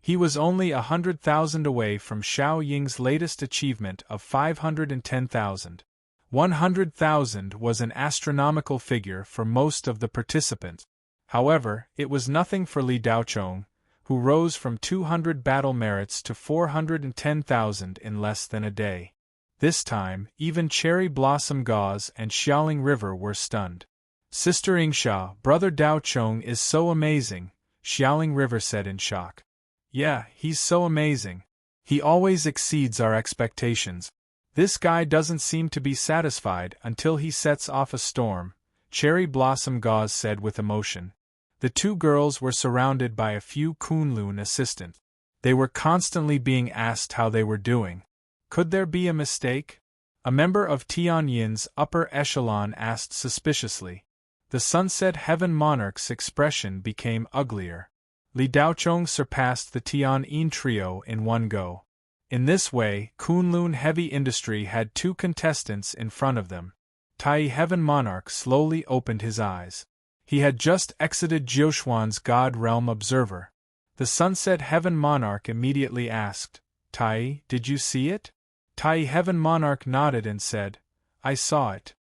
He was only 100,000 away from Xiao Ying's latest achievement of 510,000. 100,000 was an astronomical figure for most of the participants. However, it was nothing for Li Daochong, who rose from 200 battle merits to 410,000 in less than a day. This time, even Cherry Blossom Gauze and Xiaoling River were stunned. "Sister Yingsha, Brother Daochong is so amazing," Xiaoling River said in shock. "Yeah, he's so amazing. He always exceeds our expectations. This guy doesn't seem to be satisfied until he sets off a storm," Cherry Blossom Gauze said with emotion. The two girls were surrounded by a few Kunlun assistants. They were constantly being asked how they were doing. Could there be a mistake? A member of Tianyin's upper echelon asked suspiciously. The Sunset Heaven Monarch's expression became uglier. Li Daochong surpassed the Tianyin trio in one go. In this way, Kunlun Heavy Industry had two contestants in front of them. Tai Heaven Monarch slowly opened his eyes. He had just exited Jiuxuan's God Realm Observer. The Sunset Heaven Monarch immediately asked, "Tai, did you see it?" Tai Heaven Monarch nodded and said, "I saw it."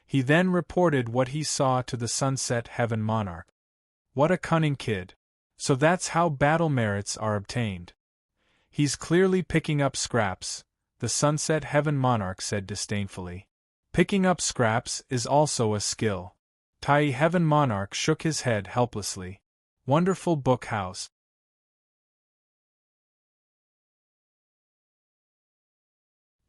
He then reported what he saw to the Sunset Heaven Monarch. What a cunning kid. So that's how battle merits are obtained. He's clearly picking up scraps, the Sunset Heaven Monarch said disdainfully. Picking up scraps is also a skill. Tai Heaven Monarch shook his head helplessly. Wonderful book house.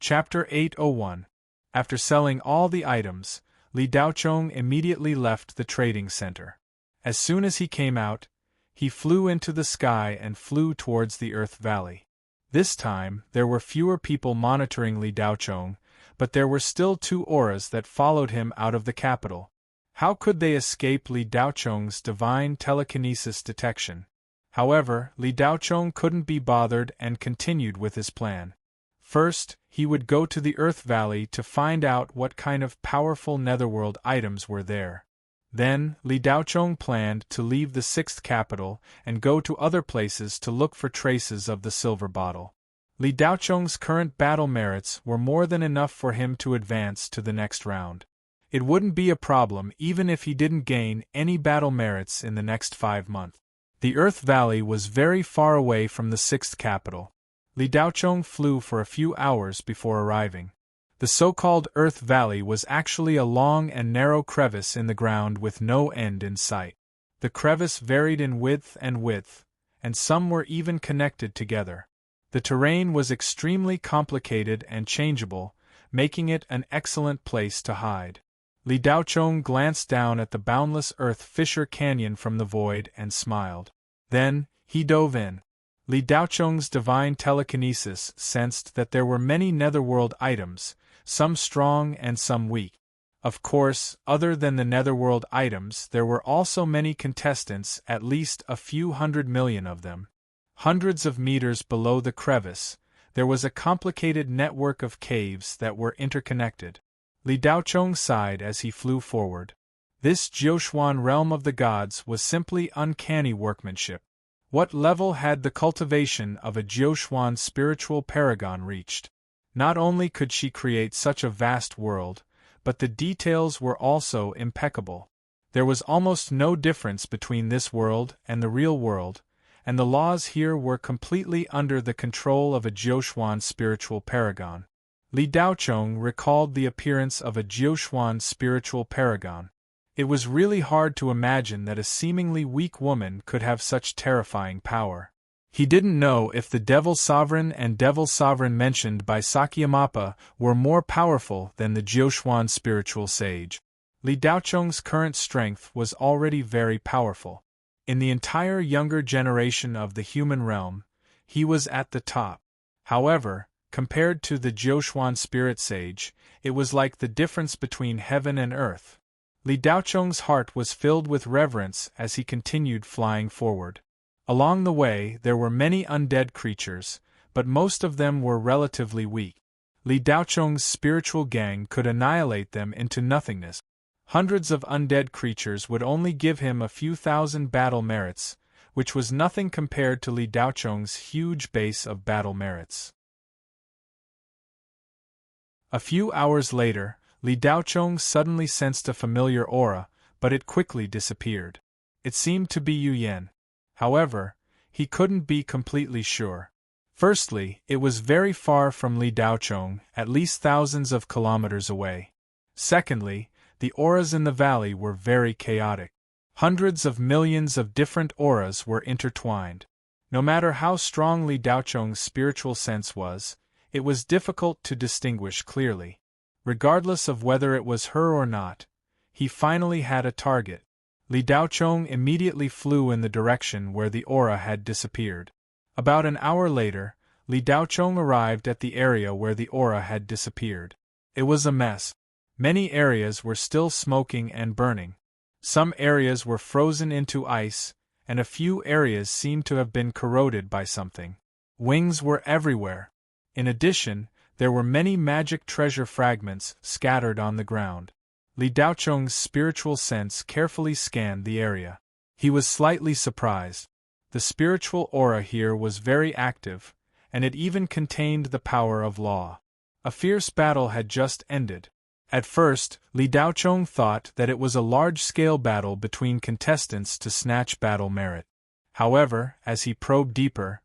Chapter 801. After selling all the items, Li Daochong immediately left the trading center. As soon as he came out, he flew into the sky and flew towards the Earth Valley. This time, there were fewer people monitoring Li Daochong, but there were still 2 auras that followed him out of the capital. How could they escape Li Daochong's divine telekinesis detection? However, Li Daochong couldn't be bothered and continued with his plan. First, he would go to the Earth Valley to find out what kind of powerful netherworld items were there. Then, Li Daochong planned to leave the 6th capital and go to other places to look for traces of the silver bottle. Li Daochong's current battle merits were more than enough for him to advance to the next round. It wouldn't be a problem even if he didn't gain any battle merits in the next 5 months. The Earth Valley was very far away from the 6th capital. Li Daochong flew for a few hours before arriving. The so-called Earth Valley was actually a long and narrow crevice in the ground with no end in sight. The crevice varied in width, and some were even connected together. The terrain was extremely complicated and changeable, making it an excellent place to hide. Li Daochong glanced down at the boundless earth fissure canyon from the void and smiled. Then, he dove in. Li Daochong's divine telekinesis sensed that there were many netherworld items, some strong and some weak. Of course, other than the netherworld items, there were also many contestants, at least a few 100 million of them. Hundreds of meters below the crevice, there was a complicated network of caves that were interconnected. Li Daochong sighed as he flew forward. This Jiuquan realm of the gods was simply uncanny workmanship. What level had the cultivation of a Jiuquan spiritual paragon reached? Not only could she create such a vast world, but the details were also impeccable. There was almost no difference between this world and the real world, and the laws here were completely under the control of a Jiuquan spiritual paragon. Li Daochong recalled the appearance of a Jiuquan spiritual paragon. It was really hard to imagine that a seemingly weak woman could have such terrifying power. He didn't know if the Devil Sovereign and Devil Sovereign mentioned by Sakyamappa were more powerful than the Jiuquan spiritual sage. Li Daochong's current strength was already very powerful. In the entire younger generation of the human realm, he was at the top. However, compared to the Jiuquan spirit sage, it was like the difference between heaven and earth. Li Daochong's heart was filled with reverence as he continued flying forward. Along the way, there were many undead creatures, but most of them were relatively weak. Li Daochong's spiritual gang could annihilate them into nothingness. Hundreds of undead creatures would only give him a few thousand battle merits, which was nothing compared to Li Daochong's huge base of battle merits. A few hours later, Li Daochong suddenly sensed a familiar aura, but it quickly disappeared. It seemed to be Yu Yan. However, he couldn't be completely sure. Firstly, it was very far from Li Daochong, at least thousands of kilometers away. Secondly, the auras in the valley were very chaotic. Hundreds of millions of different auras were intertwined. No matter how strong Li Daochong's spiritual sense was, it was difficult to distinguish clearly. Regardless of whether it was her or not, he finally had a target. Li Daochong immediately flew in the direction where the aura had disappeared. About an hour later, Li Daochong arrived at the area where the aura had disappeared. It was a mess. Many areas were still smoking and burning. Some areas were frozen into ice, and a few areas seemed to have been corroded by something. Wings were everywhere. In addition, there were many magic treasure fragments scattered on the ground. Li Daochong's spiritual sense carefully scanned the area. He was slightly surprised. The spiritual aura here was very active, and it even contained the power of law. A fierce battle had just ended. At first, Li Daochong thought that it was a large-scale battle between contestants to snatch battle merit. However, as he probed deeper,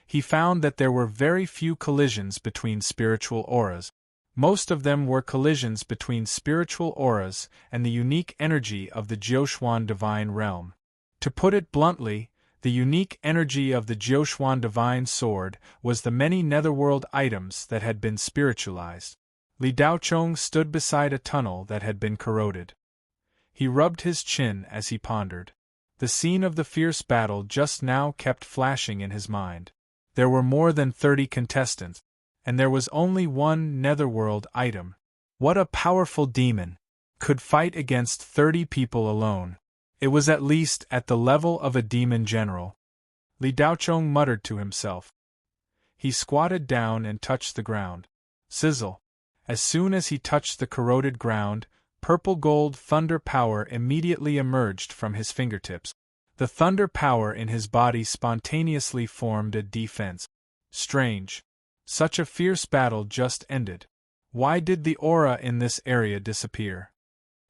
he found that there were very few collisions between spiritual auras. Most of them were collisions between spiritual auras and the unique energy of the Jiuquan divine realm. To put it bluntly, the unique energy of the Jiuquan divine sword was the many netherworld items that had been spiritualized. Li Daochong stood beside a tunnel that had been corroded. He rubbed his chin as he pondered. The scene of the fierce battle just now kept flashing in his mind. There were more than 30 contestants, and there was only one netherworld item. What a powerful demon could fight against 30 people alone. It was at least at the level of a demon general. Li Daochong muttered to himself. He squatted down and touched the ground. Sizzle! As soon as he touched the corroded ground, purple-gold thunder power immediately emerged from his fingertips. The thunder power in his body spontaneously formed a defense. Strange. Such a fierce battle just ended. Why did the aura in this area disappear?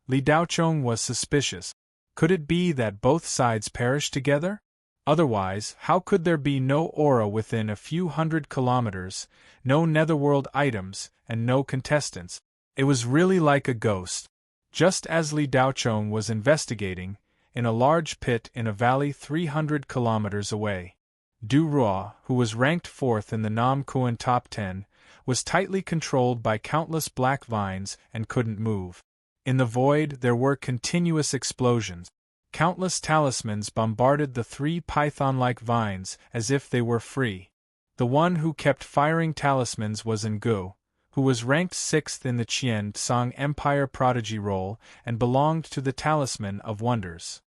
Li Daochong was suspicious. Could it be that both sides perished together? Otherwise, how could there be no aura within a few hundred kilometers, no netherworld items, and no contestants? It was really like a ghost. Just as Li Daochong was investigating, in a large pit in a valley 300 kilometers away, Du Ruo, who was ranked 4th in the Nam Kuan top 10, was tightly controlled by countless black vines and couldn't move. In the void there were continuous explosions. Countless talismans bombarded the 3 python-like vines as if they were free. The one who kept firing talismans was Ngu, who was ranked 6th in the Qian Tsang Empire Prodigy roll and belonged to the Talisman of Wonders.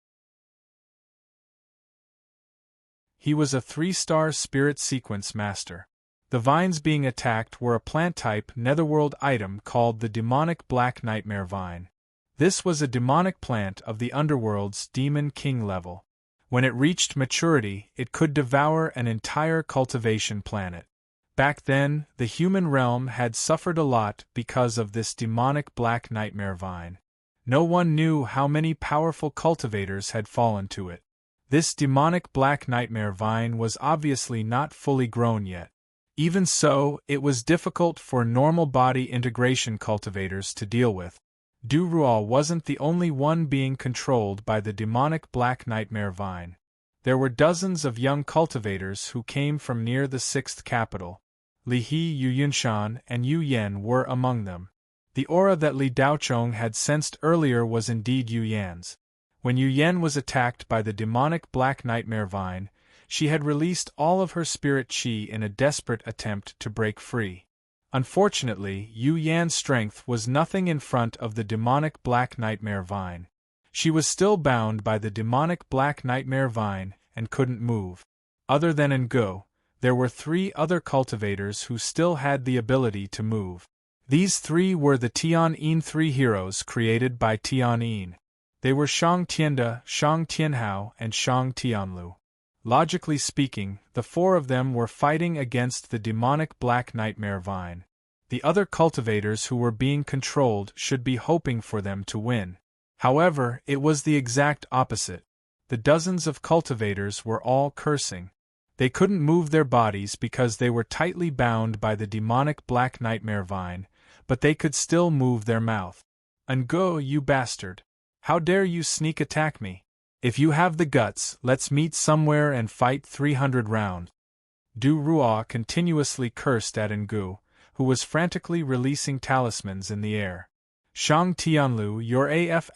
He was a 3-star spirit sequence master. The vines being attacked were a plant-type netherworld item called the demonic black nightmare vine. This was a demonic plant of the underworld's demon king level. When it reached maturity, it could devour an entire cultivation planet. Back then, the human realm had suffered a lot because of this demonic black nightmare vine. No one knew how many powerful cultivators had fallen to it. This demonic black nightmare vine was obviously not fully grown yet. Even so, it was difficult for normal body integration cultivators to deal with. Du Ruo wasn't the only one being controlled by the demonic black nightmare vine. There were dozens of young cultivators who came from near the 6th capital. Li He, Yu Yunshan, and Yu Yan were among them. The aura that Li Daochong had sensed earlier was indeed Yu Yan's. When Yu Yan was attacked by the demonic black nightmare vine, she had released all of her spirit qi in a desperate attempt to break free. Unfortunately, Yu Yan's strength was nothing in front of the demonic black nightmare vine. She was still bound by the demonic black nightmare vine and couldn't move. Other than Ngu, there were 3 other cultivators who still had the ability to move. These 3 were the Tian Yin 3 heroes created by Tian Yin. They were Shang Tianda, Shang Tianhao, and Shang Tianlu. Logically speaking, the 4 of them were fighting against the demonic black nightmare vine. The other cultivators who were being controlled should be hoping for them to win. However, it was the exact opposite. The dozens of cultivators were all cursing. They couldn't move their bodies because they were tightly bound by the demonic black nightmare vine, but they could still move their mouth. Ngu, you bastard! How dare you sneak attack me? If you have the guts, let's meet somewhere and fight 300 rounds. Du Ruo continuously cursed at Ngu, who was frantically releasing talismans in the air. Shang Tianlu, you're AF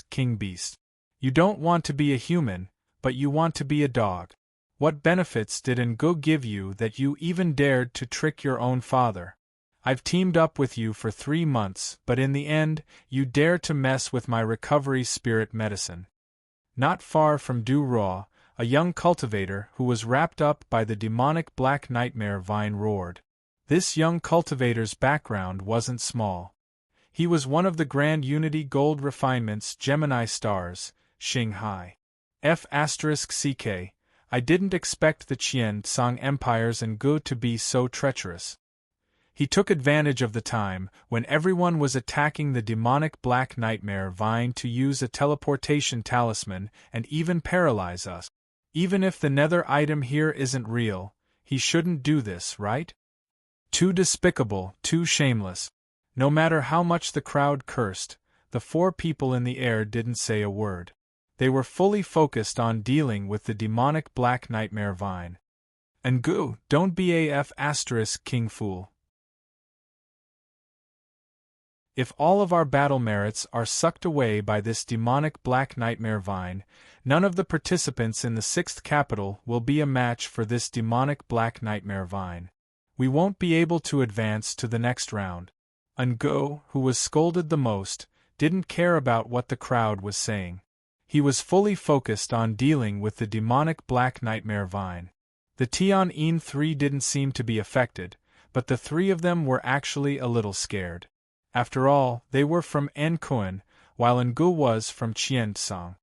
* king beast. You don't want to be a human, but you want to be a dog. What benefits did Ngu give you that you even dared to trick your own father? I've teamed up with you for 3 months, but in the end, you dare to mess with my recovery spirit medicine. Not far from Du Ruo, a young cultivator who was wrapped up by the demonic black nightmare vine roared. This young cultivator's background wasn't small. He was one of the Grand Unity Gold Refinement's Gemini stars, Xinghai. F***, I didn't expect the Qian Tsang Empire's Ngu to be so treacherous. He took advantage of the time when everyone was attacking the demonic black nightmare vine to use a teleportation talisman and even paralyze us. Even if the nether item here isn't real, he shouldn't do this, right? Too despicable, too shameless. No matter how much the crowd cursed, the 4 people in the air didn't say a word. They were fully focused on dealing with the demonic black nightmare vine. Ngu, don't be AF * king fool. If all of our battle merits are sucked away by this demonic black nightmare vine, none of the participants in the sixth capital will be a match for this demonic black nightmare vine. We won't be able to advance to the next round. Ungo, who was scolded the most, didn't care about what the crowd was saying. He was fully focused on dealing with the demonic black nightmare vine. The Tian 3 didn't seem to be affected, but the three of them were actually a little scared. After all, they were from Kuan, while Ngu was from Qiantsang.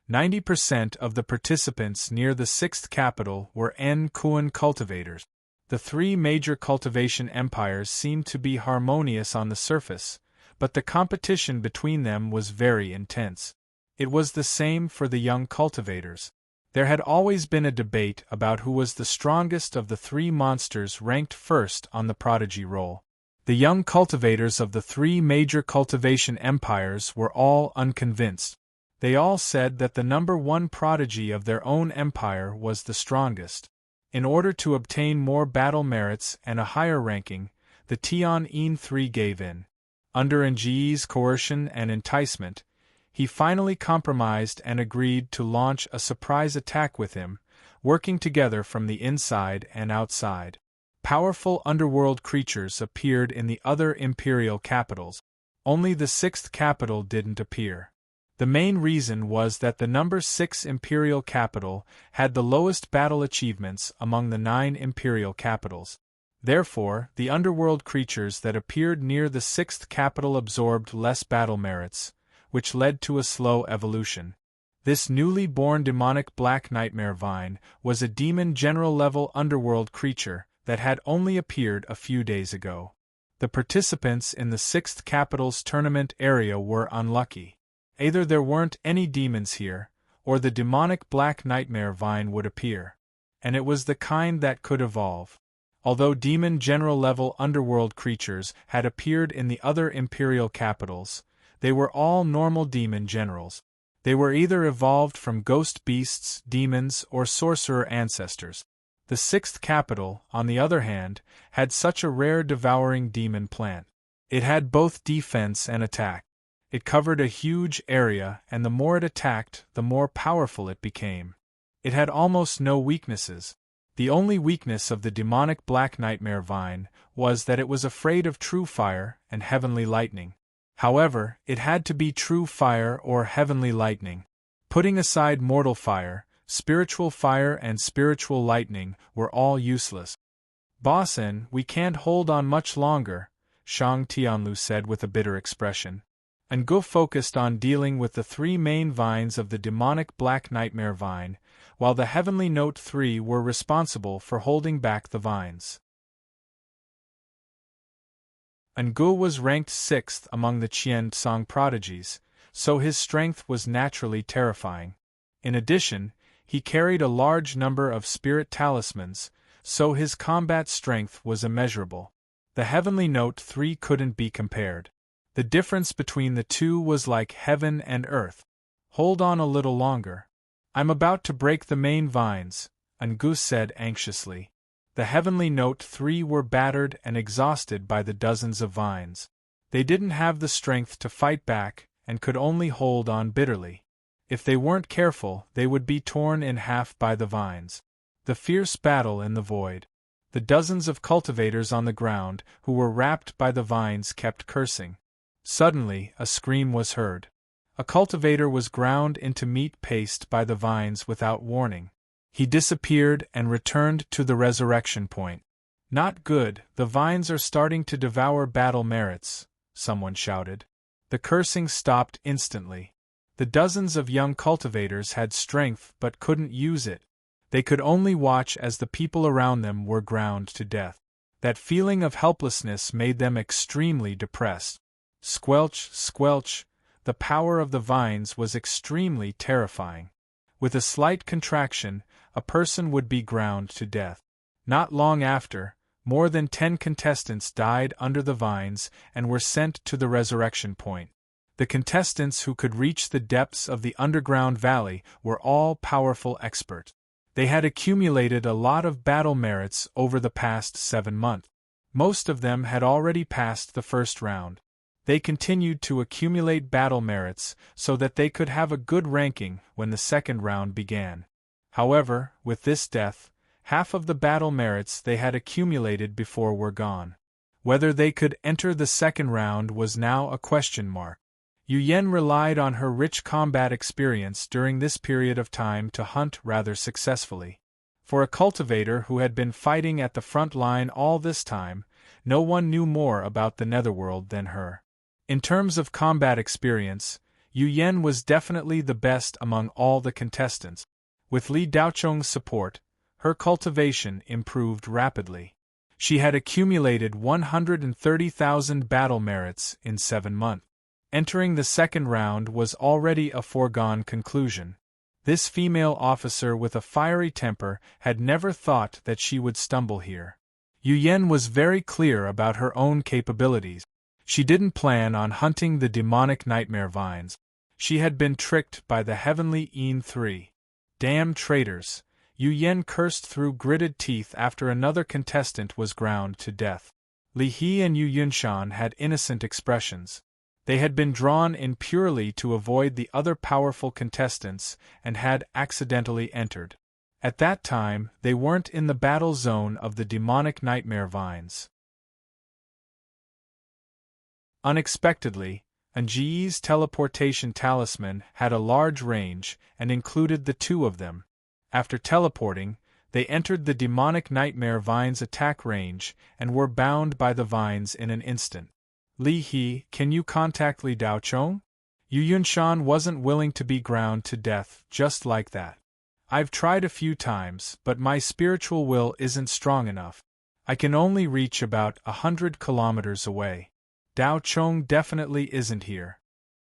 90% of the participants near the sixth capital were Kuan cultivators. The three major cultivation empires seemed to be harmonious on the surface, but the competition between them was very intense. It was the same for the young cultivators. There had always been a debate about who was the strongest of the three monsters ranked first on the prodigy roll. The young cultivators of the three major cultivation empires were all unconvinced. They all said that the number one prodigy of their own empire was the strongest. In order to obtain more battle merits and a higher ranking, the Tian 3 gave in. Under Nji's coercion and enticement, he finally compromised and agreed to launch a surprise attack with him, working together from the inside and outside. Powerful underworld creatures appeared in the other imperial capitals. Only the sixth capital didn't appear. The main reason was that the number 6 imperial capital had the lowest battle achievements among the 9 imperial capitals. Therefore, the underworld creatures that appeared near the sixth capital absorbed less battle merits, which led to a slow evolution. This newly born demonic black nightmare vine was a demon general level underworld creature that had only appeared a few days ago. The participants in the sixth capital's tournament area were unlucky. Either there weren't any demons here, or the demonic black nightmare vine would appear. And it was the kind that could evolve. Although demon general level underworld creatures had appeared in the other imperial capitals, they were all normal demon generals. They were either evolved from ghost beasts, demons, or sorcerer ancestors. The sixth capital, on the other hand, had such a rare devouring demon plant. It had both defense and attack. It covered a huge area, and the more it attacked, the more powerful it became. It had almost no weaknesses. The only weakness of the demonic black nightmare vine was that it was afraid of true fire and heavenly lightning. However, it had to be true fire or heavenly lightning. Putting aside mortal fire, spiritual fire and spiritual lightning were all useless. "Bossin, we can't hold on much longer," Shang Tianlu said with a bitter expression. And Gu focused on dealing with the three main vines of the demonic black nightmare vine, while the heavenly note 3 were responsible for holding back the vines. Ngu was ranked 6th among the Qiantsang prodigies, so his strength was naturally terrifying. In addition, he carried a large number of spirit talismans, so his combat strength was immeasurable. The heavenly note 3 couldn't be compared. The difference between the two was like heaven and earth. "Hold on a little longer. I'm about to break the main vines," Ngu said anxiously. The heavenly note 3 were battered and exhausted by the dozens of vines. They didn't have the strength to fight back and could only hold on bitterly. If they weren't careful, they would be torn in half by the vines. The fierce battle in the void. The dozens of cultivators on the ground who were wrapped by the vines kept cursing. Suddenly, a scream was heard. A cultivator was ground into meat paste by the vines without warning. He disappeared and returned to the resurrection point. "Not good, the vines are starting to devour battle merits," someone shouted. The cursing stopped instantly. The dozens of young cultivators had strength but couldn't use it. They could only watch as the people around them were ground to death. That feeling of helplessness made them extremely depressed. Squelch, squelch, the power of the vines was extremely terrifying. With a slight contraction, a person would be ground to death. Not long after, more than 10 contestants died under the vines and were sent to the resurrection point. The contestants who could reach the depths of the underground valley were all powerful experts. They had accumulated a lot of battle merits over the past 7 months. Most of them had already passed the first round. They continued to accumulate battle merits so that they could have a good ranking when the second round began. However, with this death, half of the battle merits they had accumulated before were gone. Whether they could enter the second round was now a question mark. Yu Yen relied on her rich combat experience during this period of time to hunt rather successfully. For a cultivator who had been fighting at the front line all this time, no one knew more about the netherworld than her. In terms of combat experience, Yu Yen was definitely the best among all the contestants. With Li Daocheng's support, her cultivation improved rapidly. She had accumulated 130,000 battle merits in 7 months. Entering the second round was already a foregone conclusion. This female officer with a fiery temper had never thought that she would stumble here. Yu Yen was very clear about her own capabilities. She didn't plan on hunting the demonic nightmare vines. She had been tricked by the heavenly Yin 3. Damn traitors! Yu Yen cursed through gritted teeth after another contestant was ground to death. Li He and Yu Yunshan had innocent expressions. They had been drawn in purely to avoid the other powerful contestants and had accidentally entered. At that time, they weren't in the battle zone of the demonic nightmare vines. Unexpectedly, Anji's teleportation talisman had a large range and included the two of them. After teleporting, they entered the demonic nightmare vines' attack range and were bound by the vines in an instant. Li He, can you contact Li Daocheng? Yu Yunshan wasn't willing to be ground to death just like that. I've tried a few times, but my spiritual will isn't strong enough. I can only reach about 100 kilometers away. Daocheng definitely isn't here.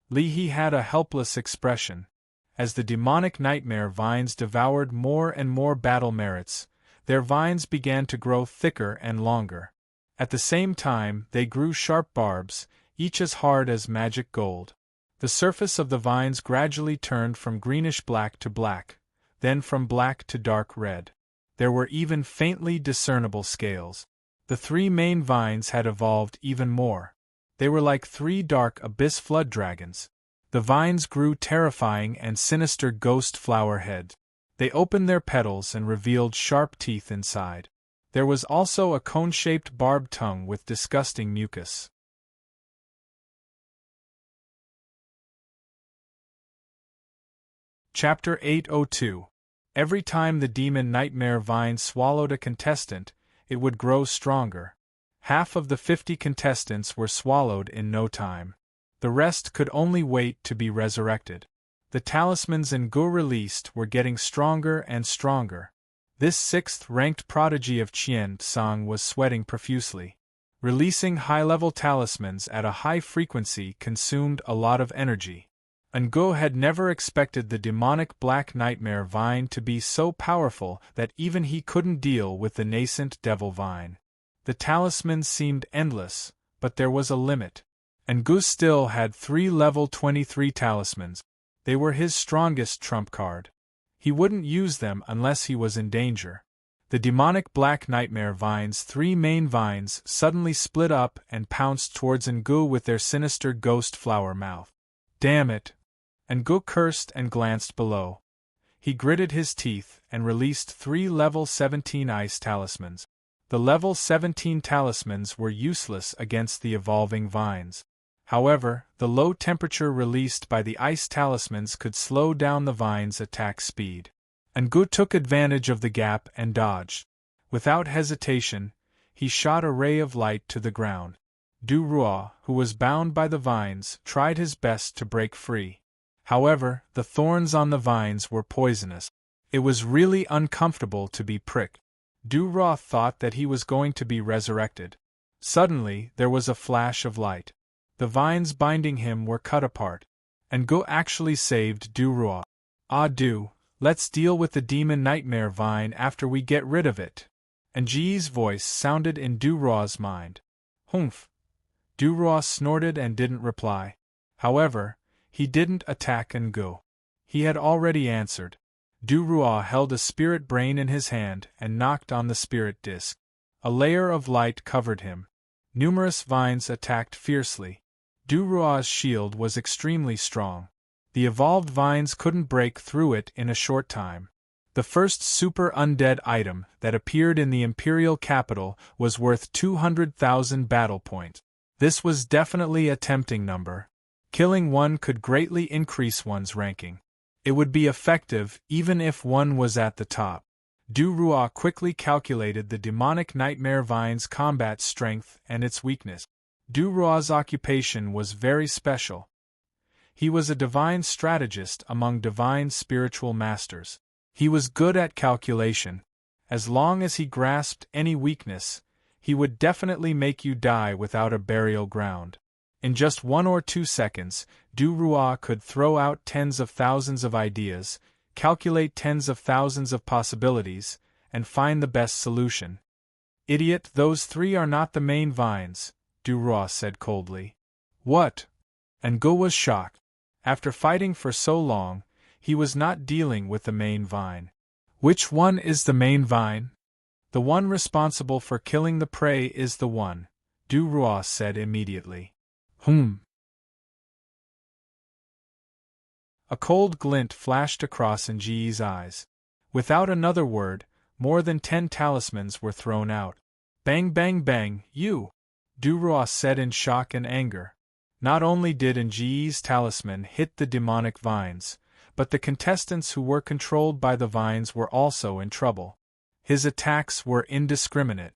Li He had a helpless expression. As the demonic nightmare vines devoured more and more battle merits, their vines began to grow thicker and longer. At the same time, they grew sharp barbs, each as hard as magic gold. The surface of the vines gradually turned from greenish-black to black, then from black to dark red. There were even faintly discernible scales. The 3 main vines had evolved even more. They were like 3 dark abyss flood dragons. The vines grew terrifying and sinister ghost flower heads. They opened their petals and revealed sharp teeth inside. There was also a cone-shaped barbed tongue with disgusting mucus. Chapter 802. Every time the demon nightmare vine swallowed a contestant, it would grow stronger. Half of the 50 contestants were swallowed in no time. The rest could only wait to be resurrected. The talismans Ngu released were getting stronger and stronger. This 6th-ranked prodigy of Qian Tsang was sweating profusely. Releasing high-level talismans at a high frequency consumed a lot of energy. Ngu had never expected the demonic black nightmare vine to be so powerful that even he couldn't deal with the nascent devil vine. The talismans seemed endless, but there was a limit. Ngu still had 3 level 23 talismans. They were his strongest trump card. He wouldn't use them unless he was in danger. The demonic black nightmare vines' 3 main vines suddenly split up and pounced towards Ngu with their sinister ghost flower mouth. Damn it! Ngu cursed and glanced below. He gritted his teeth and released 3 level 17 ice talismans. The level 17 talismans were useless against the evolving vines. However, the low temperature released by the ice talismans could slow down the vine's attack speed. Ngu took advantage of the gap and dodged. Without hesitation, he shot a ray of light to the ground. Du Rua, who was bound by the vines, tried his best to break free. However, the thorns on the vines were poisonous. It was really uncomfortable to be pricked. Du Rua thought that he was going to be resurrected. Suddenly, there was a flash of light. The vines binding him were cut apart. Ngu actually saved Du Rua. Ah Du, let's deal with the demon nightmare vine after we get rid of it. Nji's voice sounded in Du Rua's mind. Humph. Du Rua snorted and didn't reply. However, he didn't attack Ngu. He had already answered. Du Rua held a spirit brain in his hand and knocked on the spirit disk. A layer of light covered him. Numerous vines attacked fiercely. Du Rua's shield was extremely strong. The evolved vines couldn't break through it in a short time. The first super undead item that appeared in the Imperial capital was worth 200,000 battle points. This was definitely a tempting number. Killing one could greatly increase one's ranking. It would be effective even if one was at the top. Du Rua quickly calculated the demonic nightmare vine's combat strength and its weakness. Du Rua's occupation was very special. He was a divine strategist among divine spiritual masters. He was good at calculation. As long as he grasped any weakness, he would definitely make you die without a burial ground. In just 1 or 2 seconds, Du Rua could throw out tens of thousands of ideas, calculate tens of thousands of possibilities, and find the best solution. "Idiot, those 3 are not the main vines," Du Rua said coldly. "What?" Ngo was shocked. After fighting for so long, he was not dealing with the main vine. "Which one is the main vine?" "The one responsible for killing the prey is the one," Du Rua said immediately. A cold glint flashed across Nji's eyes. Without another word, more than 10 talismans were thrown out. "Bang bang bang, you!" Du Rua said in shock and anger. Not only did Nji's talisman hit the demonic vines, but the contestants who were controlled by the vines were also in trouble. His attacks were indiscriminate.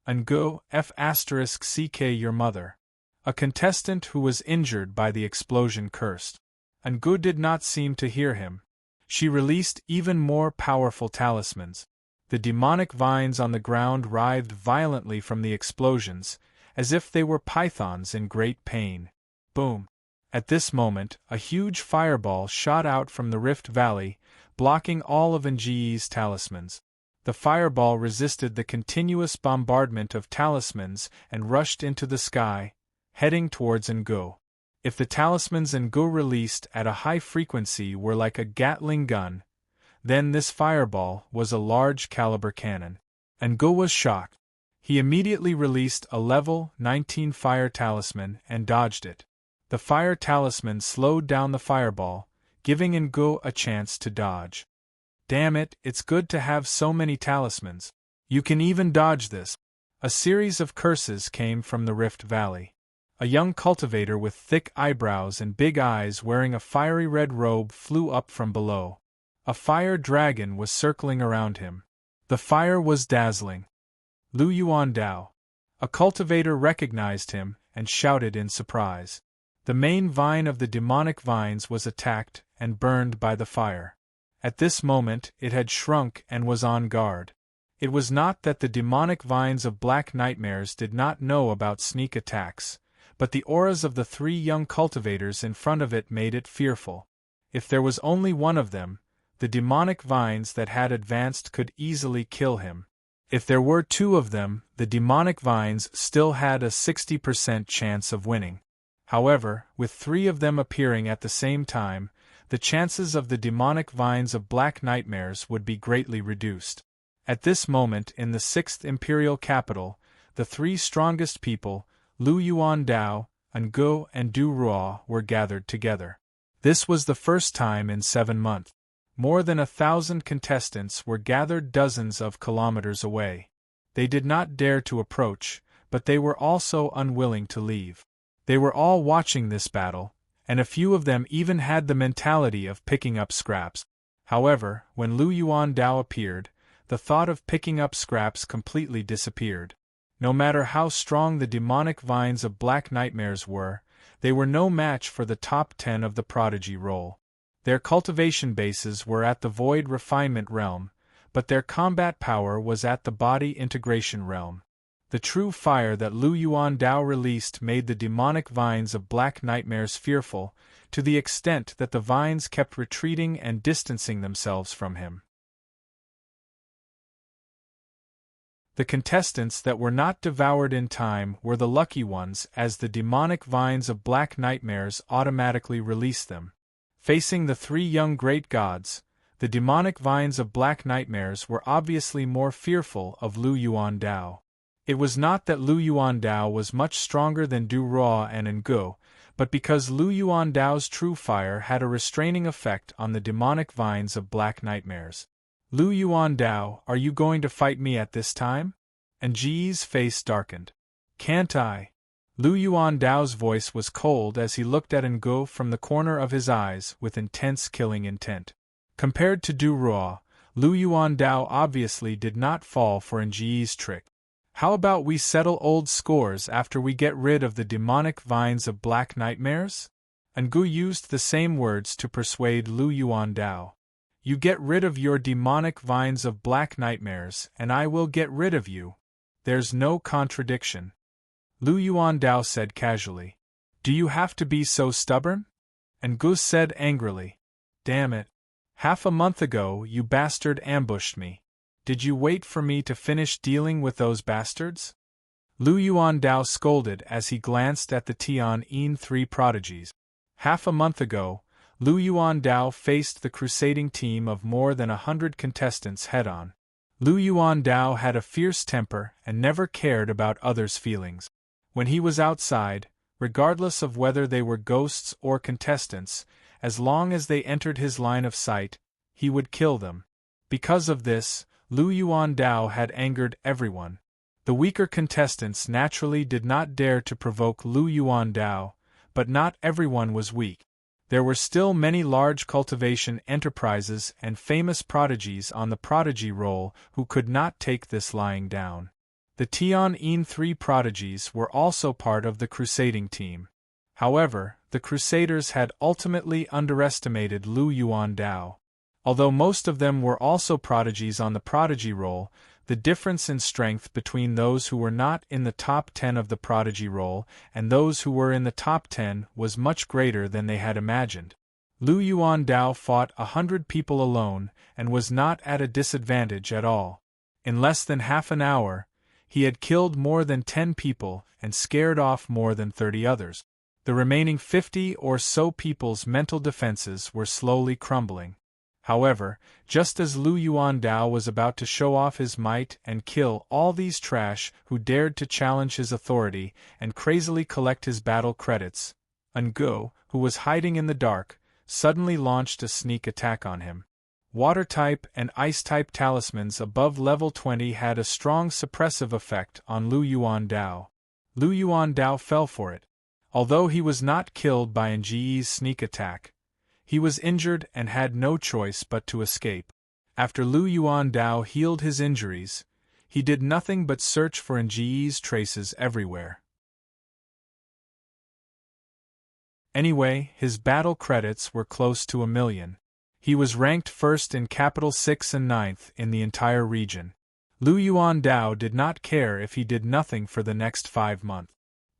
"Ngo, F***ck your mother." A contestant who was injured by the explosion cursed. Ngo did not seem to hear him. She released even more powerful talismans. The demonic vines on the ground writhed violently from the explosions, as if they were pythons in great pain. Boom! At this moment, a huge fireball shot out from the Rift Valley, blocking all of Nji's talismans. The fireball resisted the continuous bombardment of talismans and rushed into the sky, heading towards Ngo. If the talismans Ngo released at a high frequency were like a Gatling gun, then this fireball was a large-caliber cannon. Ngo was shocked. He immediately released a level 19 fire talisman and dodged it. The fire talisman slowed down the fireball, giving Ngo a chance to dodge. "Damn it, it's good to have so many talismans. You can even dodge this." A series of curses came from the Rift Valley. A young cultivator with thick eyebrows and big eyes wearing a fiery red robe flew up from below. A fire dragon was circling around him. The fire was dazzling. Lu Yuan Dao. A cultivator recognized him and shouted in surprise. The main vine of the demonic vines was attacked and burned by the fire. At this moment it had shrunk and was on guard. It was not that the demonic vines of black nightmares did not know about sneak attacks, but the auras of the 3 young cultivators in front of it made it fearful. If there was only one of them, the demonic vines that had advanced could easily kill him. If there were 2 of them, the demonic vines still had a 60% chance of winning. However, with 3 of them appearing at the same time, the chances of the demonic vines of black nightmares would be greatly reduced. At this moment in the 6th Imperial capital, the 3 strongest people, Lu Yuan Dao, Ngo and Du Rua, were gathered together. This was the first time in 7 months. More than 1,000 contestants were gathered dozens of kilometers away. They did not dare to approach, but they were also unwilling to leave. They were all watching this battle, and a few of them even had the mentality of picking up scraps. However, when Lu Yuan Dao appeared, the thought of picking up scraps completely disappeared. No matter how strong the demonic vines of black nightmares were, they were no match for the top 10 of the prodigy roll. Their cultivation bases were at the void refinement realm, but their combat power was at the body integration realm. The true fire that Lu Yuan Dao released made the demonic vines of black nightmares fearful, to the extent that the vines kept retreating and distancing themselves from him. The contestants that were not devoured in time were the lucky ones, as the demonic vines of black nightmares automatically released them. Facing the 3 young great gods, the demonic vines of black nightmares were obviously more fearful of Lu Yuan Dao. It was not that Lu Yuan Dao was much stronger than Du Rua and Ngo, but because Lu Yuandao's true fire had a restraining effect on the demonic vines of black nightmares. Lu Yuandao, are you going to fight me at this time? And Ji's face darkened. Can't I? Lu Yuandao's voice was cold as he looked at Ngu from the corner of his eyes with intense killing intent. Compared to Du Ruo, Lu Yuandao obviously did not fall for Nji's trick. How about we settle old scores after we get rid of the demonic vines of black nightmares? Ngu used the same words to persuade Lu Yuandao. You get rid of your demonic vines of black nightmares, and I will get rid of you. There's no contradiction. Lu Yuandao said casually. Do you have to be so stubborn? Ngu said angrily. Damn it. Half a month ago you bastard ambushed me. Did you wait for me to finish dealing with those bastards? Lu Yuandao scolded as he glanced at the Tian 3 prodigies. Half a month ago, Lu Yuandao faced the crusading team of more than 100 contestants head-on. Lu Yuandao had a fierce temper and never cared about others' feelings. When he was outside, regardless of whether they were ghosts or contestants, as long as they entered his line of sight, he would kill them. Because of this, Lu Yuandao had angered everyone. The weaker contestants naturally did not dare to provoke Lu Yuandao, but not everyone was weak. There were still many large cultivation enterprises and famous prodigies on the prodigy roll who could not take this lying down. The Tian 3 prodigies were also part of the crusading team. However, the crusaders had ultimately underestimated Lu Yuandao. Although most of them were also prodigies on the prodigy roll, the difference in strength between those who were not in the top 10 of the prodigy roll and those who were in the top 10 was much greater than they had imagined. Lu Yuandao fought 100 people alone and was not at a disadvantage at all. In less than half an hour, he had killed more than 10 people and scared off more than 30 others. The remaining 50 or so people's mental defenses were slowly crumbling. However, just as Lu Yuandao was about to show off his might and kill all these trash who dared to challenge his authority and crazily collect his battle credits, Ngu, who was hiding in the dark, suddenly launched a sneak attack on him. Water-type and ice-type talismans above level 20 had a strong suppressive effect on Lu Yuandao. Lu Yuandao fell for it. Although he was not killed by Nji's sneak attack, he was injured and had no choice but to escape. After Lu Yuandao healed his injuries, he did nothing but search for Nji's traces everywhere. Anyway, his battle credits were close to 1 million. He was ranked first in Capital 6 and 9th in the entire region. Lu Yuandao did not care if he did nothing for the next 5 months.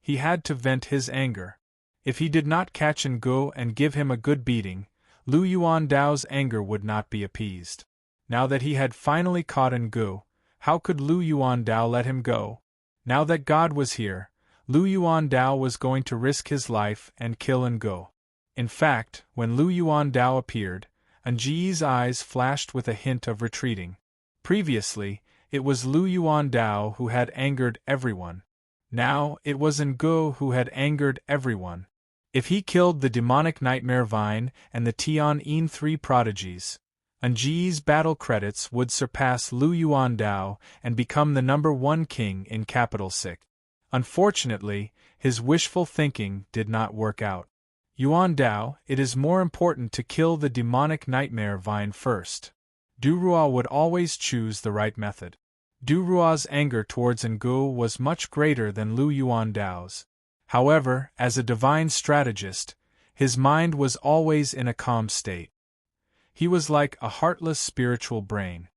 He had to vent his anger. If he did not catch Ngu and give him a good beating, Lu Yuandao's anger would not be appeased. Now that he had finally caught Ngu, how could Lu Yuandao let him go? Now that God was here, Lu Yuandao was going to risk his life and kill Ngu. In fact, when Lu Yuandao appeared, Nji's eyes flashed with a hint of retreating. Previously, it was Lu Yuandao who had angered everyone. Now, it was Ngu who had angered everyone. If he killed the demonic nightmare vine and the Tian 3 prodigies, Nji's battle credits would surpass Lu Yuandao and become the #1 king in Capital 6. Unfortunately, his wishful thinking did not work out. Yuandao, it is more important to kill the demonic nightmare vine first. Du Ruo would always choose the right method. Du Ruo's anger towards Ngu was much greater than Lu Yuandao's. However, as a divine strategist, his mind was always in a calm state. He was like a heartless spiritual brain.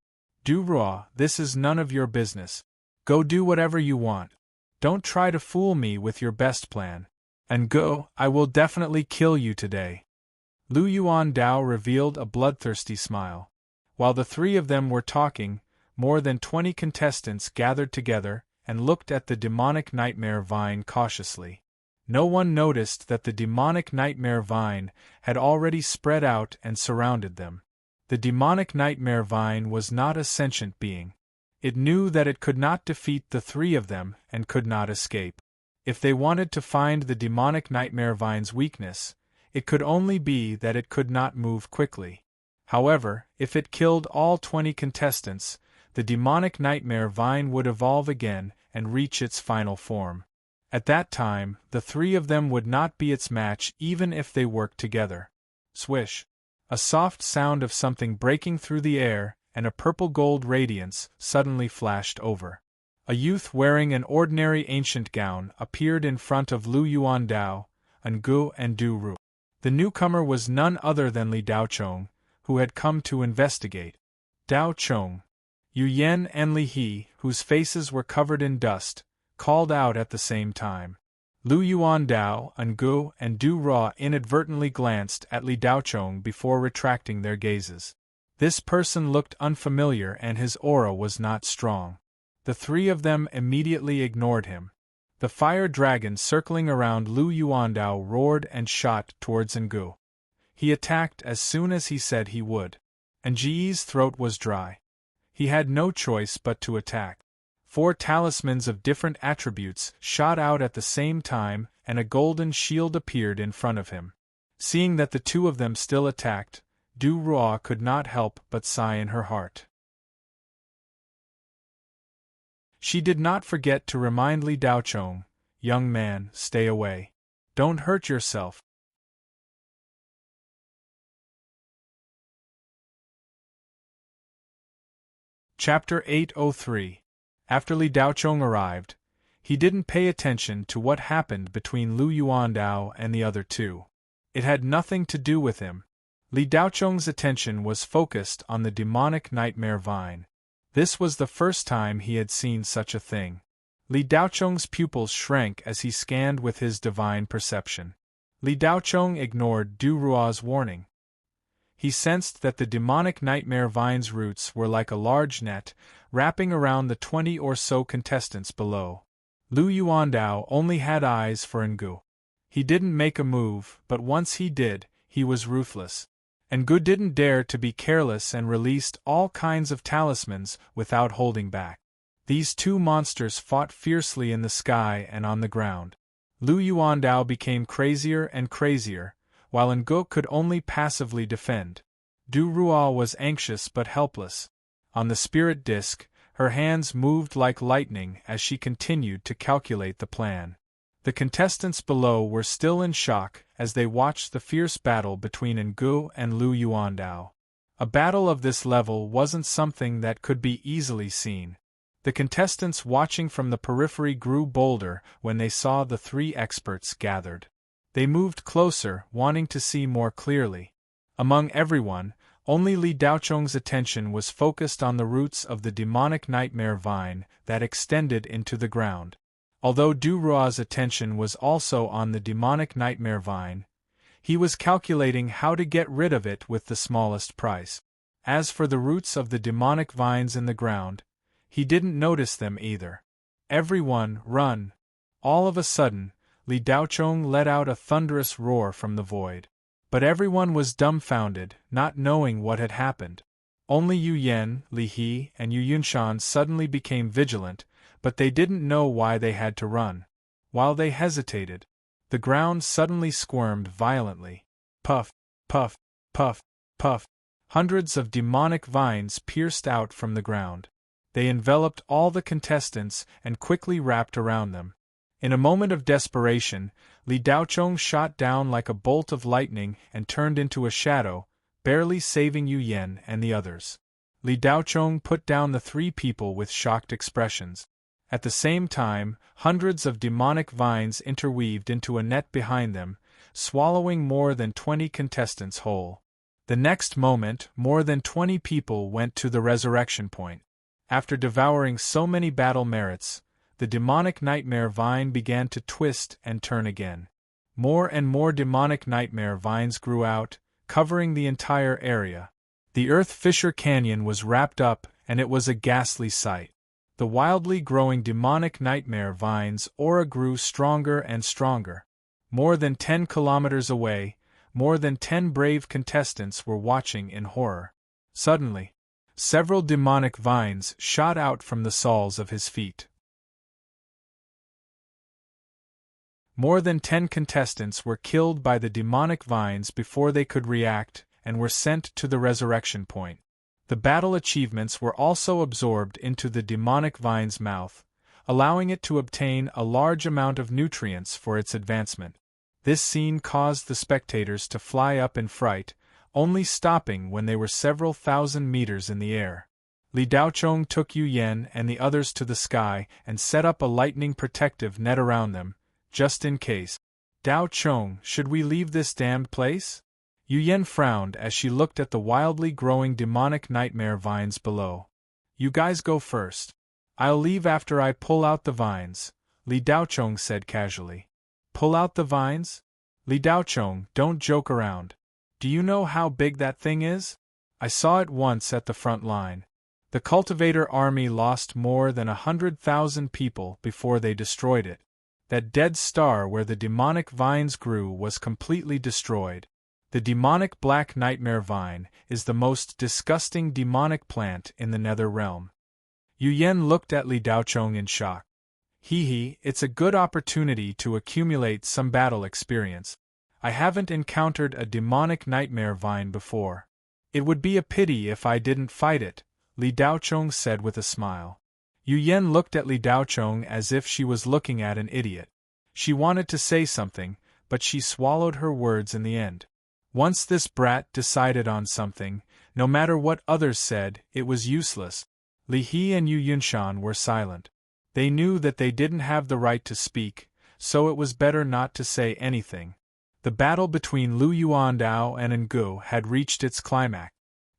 Du Ruo, this is none of your business. Go do whatever you want. Don't try to fool me with your best plan. Ngu, I will definitely kill you today. Lu Yuandao revealed a bloodthirsty smile. While the three of them were talking, more than 20 contestants gathered together and looked at the demonic nightmare vine cautiously. No one noticed that the demonic nightmare vine had already spread out and surrounded them. The demonic nightmare vine was not a sentient being. It knew that it could not defeat the three of them and could not escape. If they wanted to find the demonic nightmare vine's weakness, it could only be that it could not move quickly. However, if it killed all 20 contestants, the demonic nightmare vine would evolve again and reach its final form. At that time, the three of them would not be its match even if they worked together. Swish! A soft sound of something breaking through the air, and a purple-gold radiance suddenly flashed over. A youth wearing an ordinary ancient gown appeared in front of Lu Yuandao, Ngu and Du Ru. The newcomer was none other than Li Daochong, who had come to investigate. Daochong, Yu Yen and Li He, whose faces were covered in dust, called out at the same time. Lu Yuandao, Ngu and Du Ru inadvertently glanced at Li Daochong before retracting their gazes. This person looked unfamiliar and his aura was not strong. The three of them immediately ignored him. The fire dragon circling around Lu Yuandao roared and shot towards Ngu. He attacked as soon as he said he would. Nji's throat was dry. He had no choice but to attack. 4 talismans of different attributes shot out at the same time and a golden shield appeared in front of him. Seeing that the two of them still attacked, Du Ru could not help but sigh in her heart. She did not forget to remind Li Daochong, "Young man, stay away. Don't hurt yourself." Chapter 803. After Li Daochong arrived, he didn't pay attention to what happened between Lu Yuandao and the other two. It had nothing to do with him. Li Daochong's attention was focused on the demonic nightmare vine. This was the first time he had seen such a thing. Li Daochong's pupils shrank as he scanned with his divine perception. Li Daochong ignored Du Rua's warning. He sensed that the demonic nightmare vine's roots were like a large net, wrapping around the 20 or so contestants below. Lu Yuandao only had eyes for Ngu. He didn't make a move, but once he did, he was ruthless. Ngu didn't dare to be careless and released all kinds of talismans without holding back. These two monsters fought fiercely in the sky and on the ground. Lu Yuandao became crazier and crazier, while Ngu could only passively defend. Du Ru was anxious but helpless. On the spirit disk, her hands moved like lightning as she continued to calculate the plan. The contestants below were still in shock as they watched the fierce battle between Ngu and Lu Yuandao. A battle of this level wasn't something that could be easily seen. The contestants watching from the periphery grew bolder when they saw the three experts gathered. They moved closer, wanting to see more clearly. Among everyone, only Li Daochong's attention was focused on the roots of the demonic nightmare vine that extended into the ground. Although Du Rua's attention was also on the demonic nightmare vine, he was calculating how to get rid of it with the smallest price. As for the roots of the demonic vines in the ground, he didn't notice them either. "Everyone, run!" All of a sudden, Li Daochong let out a thunderous roar from the void. But everyone was dumbfounded, not knowing what had happened. Only Yu Yen, Li He, and Yu Yunshan suddenly became vigilant, but they didn't know why they had to run. While they hesitated, the ground suddenly squirmed violently. Puff, puff, puff, puff. Hundreds of demonic vines pierced out from the ground. They enveloped all the contestants and quickly wrapped around them. In a moment of desperation, Li Daochong shot down like a bolt of lightning and turned into a shadow, barely saving Yu Yen and the others. Li Daochong put down the three people with shocked expressions. At the same time, hundreds of demonic vines interweaved into a net behind them, swallowing more than 20 contestants whole. The next moment, more than 20 people went to the resurrection point. After devouring so many battle merits, the demonic nightmare vine began to twist and turn again. More and more demonic nightmare vines grew out, covering the entire area. The Earth Fissure Canyon was wrapped up, and it was a ghastly sight. The wildly growing demonic nightmare vines' aura grew stronger and stronger. More than 10 kilometers away, more than 10 brave contestants were watching in horror. Suddenly, several demonic vines shot out from the soles of his feet. More than 10 contestants were killed by the demonic vines before they could react and were sent to the resurrection point. The battle achievements were also absorbed into the demonic vine's mouth, allowing it to obtain a large amount of nutrients for its advancement. This scene caused the spectators to fly up in fright, only stopping when they were several thousand meters in the air. Li Daochong took Yu Yan and the others to the sky and set up a lightning protective net around them, just in case. Daochong, should we leave this damned place? Yu Yan frowned as she looked at the wildly growing demonic nightmare vines below. You guys go first. I'll leave after I pull out the vines, Li Daochong said casually. Pull out the vines? Li Daochong, don't joke around. Do you know how big that thing is? I saw it once at the front line. The cultivator army lost more than 100,000 people before they destroyed it. That dead star where the demonic vines grew was completely destroyed. The demonic black nightmare vine is the most disgusting demonic plant in the nether realm. Yu Yan looked at Li Daochong in shock. It's a good opportunity to accumulate some battle experience. I haven't encountered a demonic nightmare vine before. It would be a pity if I didn't fight it, Li Daochong said with a smile. Yu Yan looked at Li Daochong as if she was looking at an idiot. She wanted to say something, but she swallowed her words in the end. Once this brat decided on something, no matter what others said, it was useless. Li He and Yu Yunshan were silent. They knew that they didn't have the right to speak, so it was better not to say anything. The battle between Lu Yuandao and Ngu had reached its climax.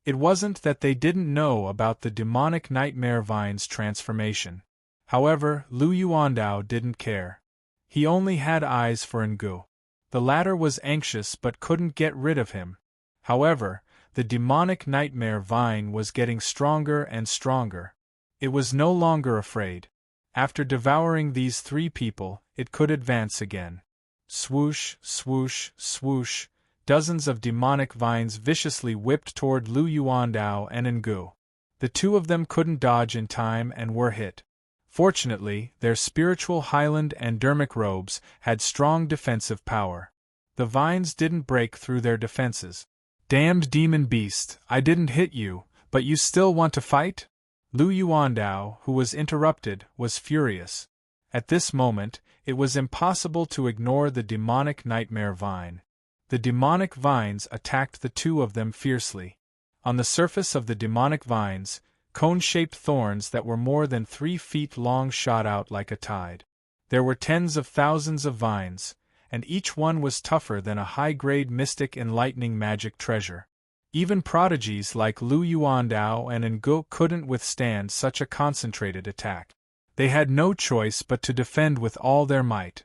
It wasn't that they didn't know about the demonic nightmare vine's transformation. However, Lu Yuandao didn't care. He only had eyes for Ngu. The latter was anxious but couldn't get rid of him. However, the demonic nightmare vine was getting stronger and stronger. It was no longer afraid. After devouring these three people, it could advance again. Swoosh, swoosh, swoosh, dozens of demonic vines viciously whipped toward Lu Yuandao and Ngu. The two of them couldn't dodge in time and were hit. Fortunately, their spiritual highland and dermic robes had strong defensive power. The vines didn't break through their defenses. Damned demon beast, I didn't hit you, but you still want to fight? Lu Yuandao, who was interrupted, was furious. At this moment, it was impossible to ignore the demonic nightmare vine. The demonic vines attacked the two of them fiercely. On the surface of the demonic vines, cone-shaped thorns that were more than 3 feet long shot out like a tide. There were tens of thousands of vines, and each one was tougher than a high-grade mystic enlightening magic treasure. Even prodigies like Lu Yuandao and Ngu couldn't withstand such a concentrated attack. They had no choice but to defend with all their might.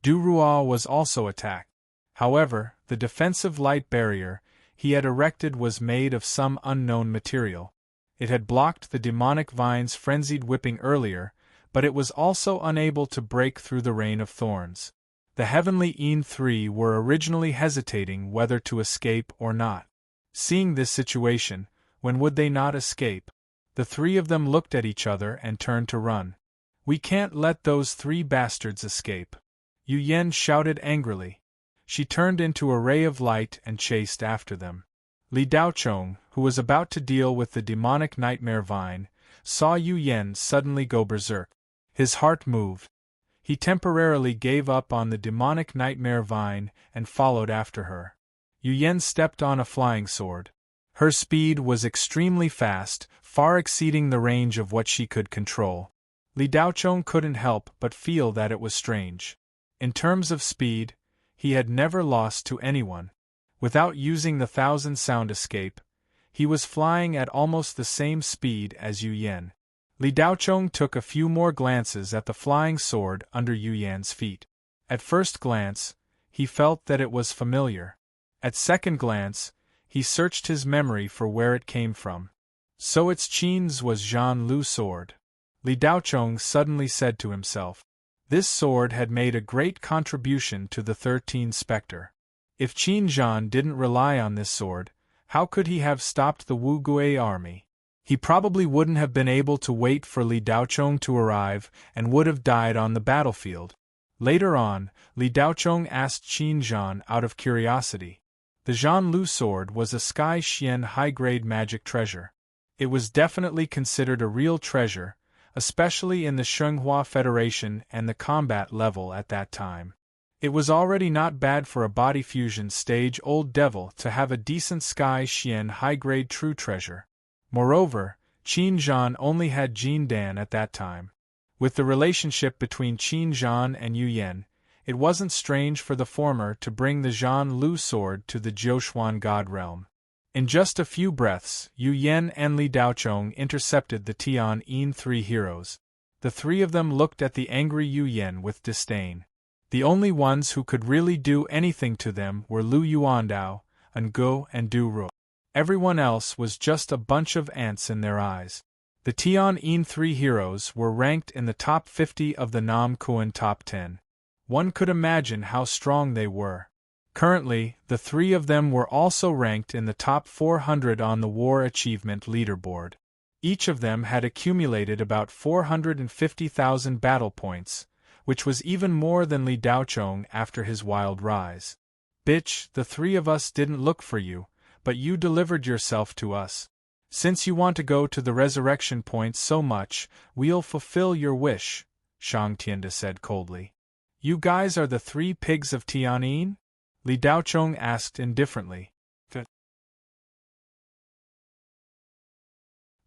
Du Ruo was also attacked. However, the defensive light barrier he had erected was made of some unknown material. It had blocked the demonic vine's frenzied whipping earlier, but it was also unable to break through the rain of thorns. The heavenly Three were originally hesitating whether to escape or not. Seeing this situation, when would they not escape? The three of them looked at each other and turned to run. We can't let those 3 bastards escape. Yu Yan shouted angrily. She turned into a ray of light and chased after them. Li Daochong, who was about to deal with the demonic nightmare vine, saw Yu Yan suddenly go berserk. His heart moved. He temporarily gave up on the demonic nightmare vine and followed after her. Yu Yan stepped on a flying sword. Her speed was extremely fast, far exceeding the range of what she could control. Li Daochong couldn't help but feel that it was strange. In terms of speed, he had never lost to anyone. Without using the 1,000 sound escape, he was flying at almost the same speed as Yu Yan. Li Daochong took a few more glances at the flying sword under Yu Yan's feet. At first glance, he felt that it was familiar. At second glance, he searched his memory for where it came from. So it's Qin's was Zhan Lu's sword. Li Daochong suddenly said to himself. This sword had made a great contribution to the 13 Specter. If Qin Zhan didn't rely on this sword, how could he have stopped the Wu Gui army? He probably wouldn't have been able to wait for Li Daochong to arrive and would have died on the battlefield. Later on, Li Daochong asked Qin Zhan out of curiosity. The Zhan Lu sword was a Sky Xian high-grade magic treasure. It was definitely considered a real treasure, especially in the Shenghua Federation and the combat level at that time. It was already not bad for a body fusion stage old devil to have a decent Sky Xian high-grade true treasure. Moreover, Qin Zhan only had Jin Dan at that time. With the relationship between Qin Zhan and Yu Yan, it wasn't strange for the former to bring the Zhan Lu sword to the Jiuxuan God realm. In just a few breaths, Yu Yan and Li Daochong intercepted the Tian three heroes. The three of them looked at the angry Yu Yan with disdain. The only ones who could really do anything to them were Lu Yuandao, Ngu, and Du Ru. Everyone else was just a bunch of ants in their eyes. The Tian three heroes were ranked in the top 50 of the Nam Kuan top 10. One could imagine how strong they were. Currently, the three of them were also ranked in the top 400 on the War Achievement leaderboard. Each of them had accumulated about 450,000 battle points, which was even more than Li Daochong after his wild rise. Bitch, the three of us didn't look for you, but you delivered yourself to us. Since you want to go to the resurrection point so much, we'll fulfill your wish, Shang Tianda said coldly. You guys are the three pigs of Tianyin? Li Daochong asked indifferently.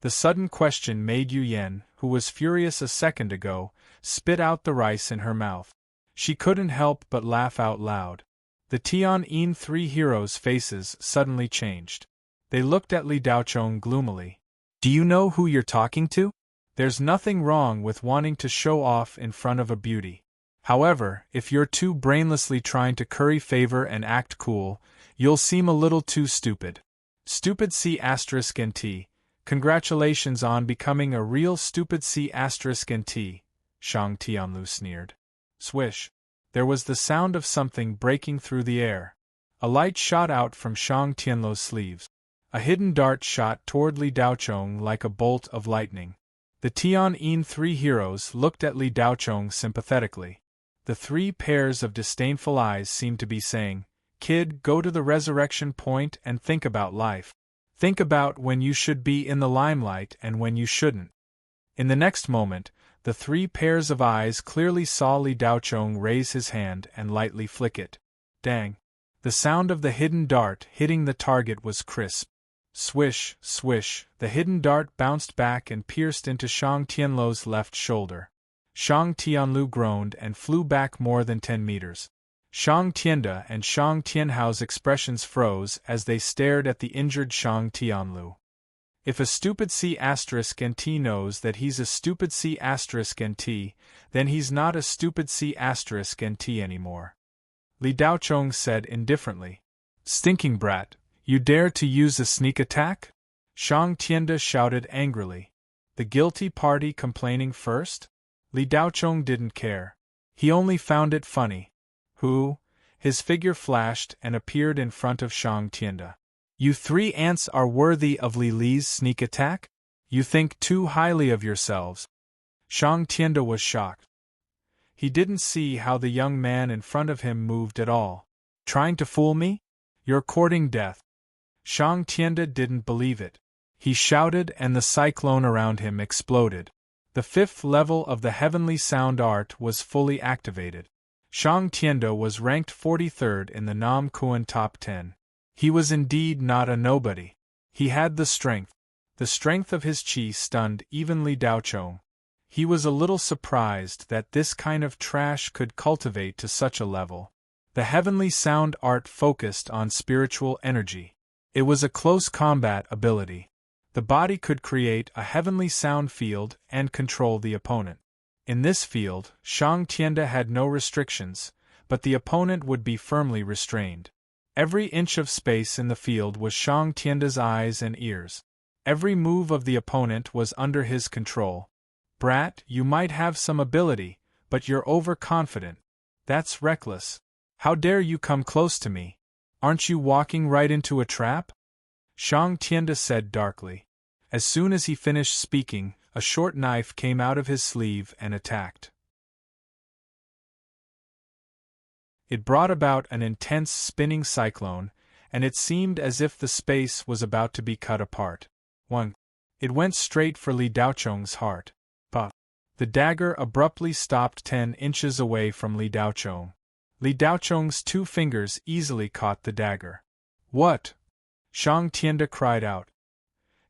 The sudden question made Yu Yan, who was furious a second ago, spit out the rice in her mouth. She couldn't help but laugh out loud. The Tian three heroes' faces suddenly changed. They looked at Li Daochong gloomily. Do you know who you're talking to? There's nothing wrong with wanting to show off in front of a beauty. However, if you're too brainlessly trying to curry favor and act cool, you'll seem a little too stupid. Stupid C*NT. Congratulations on becoming a real stupid C*NT, Shang Tianlu sneered. Swish. There was the sound of something breaking through the air. A light shot out from Shang Tianlu's sleeves. A hidden dart shot toward Li Daochong like a bolt of lightning. The Tian three heroes looked at Li Daochong sympathetically. The three pairs of disdainful eyes seemed to be saying, Kid, go to the resurrection point and think about life. Think about when you should be in the limelight and when you shouldn't. In the next moment, the three pairs of eyes clearly saw Li Daochong raise his hand and lightly flick it. Dang! The sound of the hidden dart hitting the target was crisp. Swish, swish, the hidden dart bounced back and pierced into Shang Tianlu's left shoulder. Shang Tianlu groaned and flew back more than 10 meters. Shang Tianda and Shang Tianhao's expressions froze as they stared at the injured Shang Tianlu. If a stupid C*NT knows that he's a stupid C*NT, then he's not a stupid C*NT anymore. Li Daochong said indifferently. Stinking brat, you dare to use a sneak attack? Shang Tianda shouted angrily. The guilty party complaining first? Li Daochong didn't care. He only found it funny. Who? His figure flashed and appeared in front of Shang Tianda. You three ants are worthy of Li Li's sneak attack? You think too highly of yourselves. Shang Tianda was shocked. He didn't see how the young man in front of him moved at all. Trying to fool me? You're courting death. Shang Tianda didn't believe it. He shouted and the cyclone around him exploded. The 5th level of the heavenly sound art was fully activated. Shang Tianda was ranked 43rd in the Nam Kuan top 10. He was indeed not a nobody. He had the strength. The strength of his chi stunned even Li Daochong. He was a little surprised that this kind of trash could cultivate to such a level. The heavenly sound art focused on spiritual energy. It was a close combat ability. The body could create a heavenly sound field and control the opponent. In this field, Shang Tianda had no restrictions, but the opponent would be firmly restrained. Every inch of space in the field was Shang Tianda's eyes and ears. Every move of the opponent was under his control. Brat, you might have some ability, but you're overconfident. That's reckless. How dare you come close to me? Aren't you walking right into a trap? Shang Tianda said darkly. As soon as he finished speaking, a short knife came out of his sleeve and attacked. It brought about an intense spinning cyclone, and it seemed as if the space was about to be cut apart. 1. It went straight for Li Daocheng's heart. But the dagger abruptly stopped 10 inches away from Li Daocheng. Li Daocheng's 2 fingers easily caught the dagger. What? Shang Tianda cried out.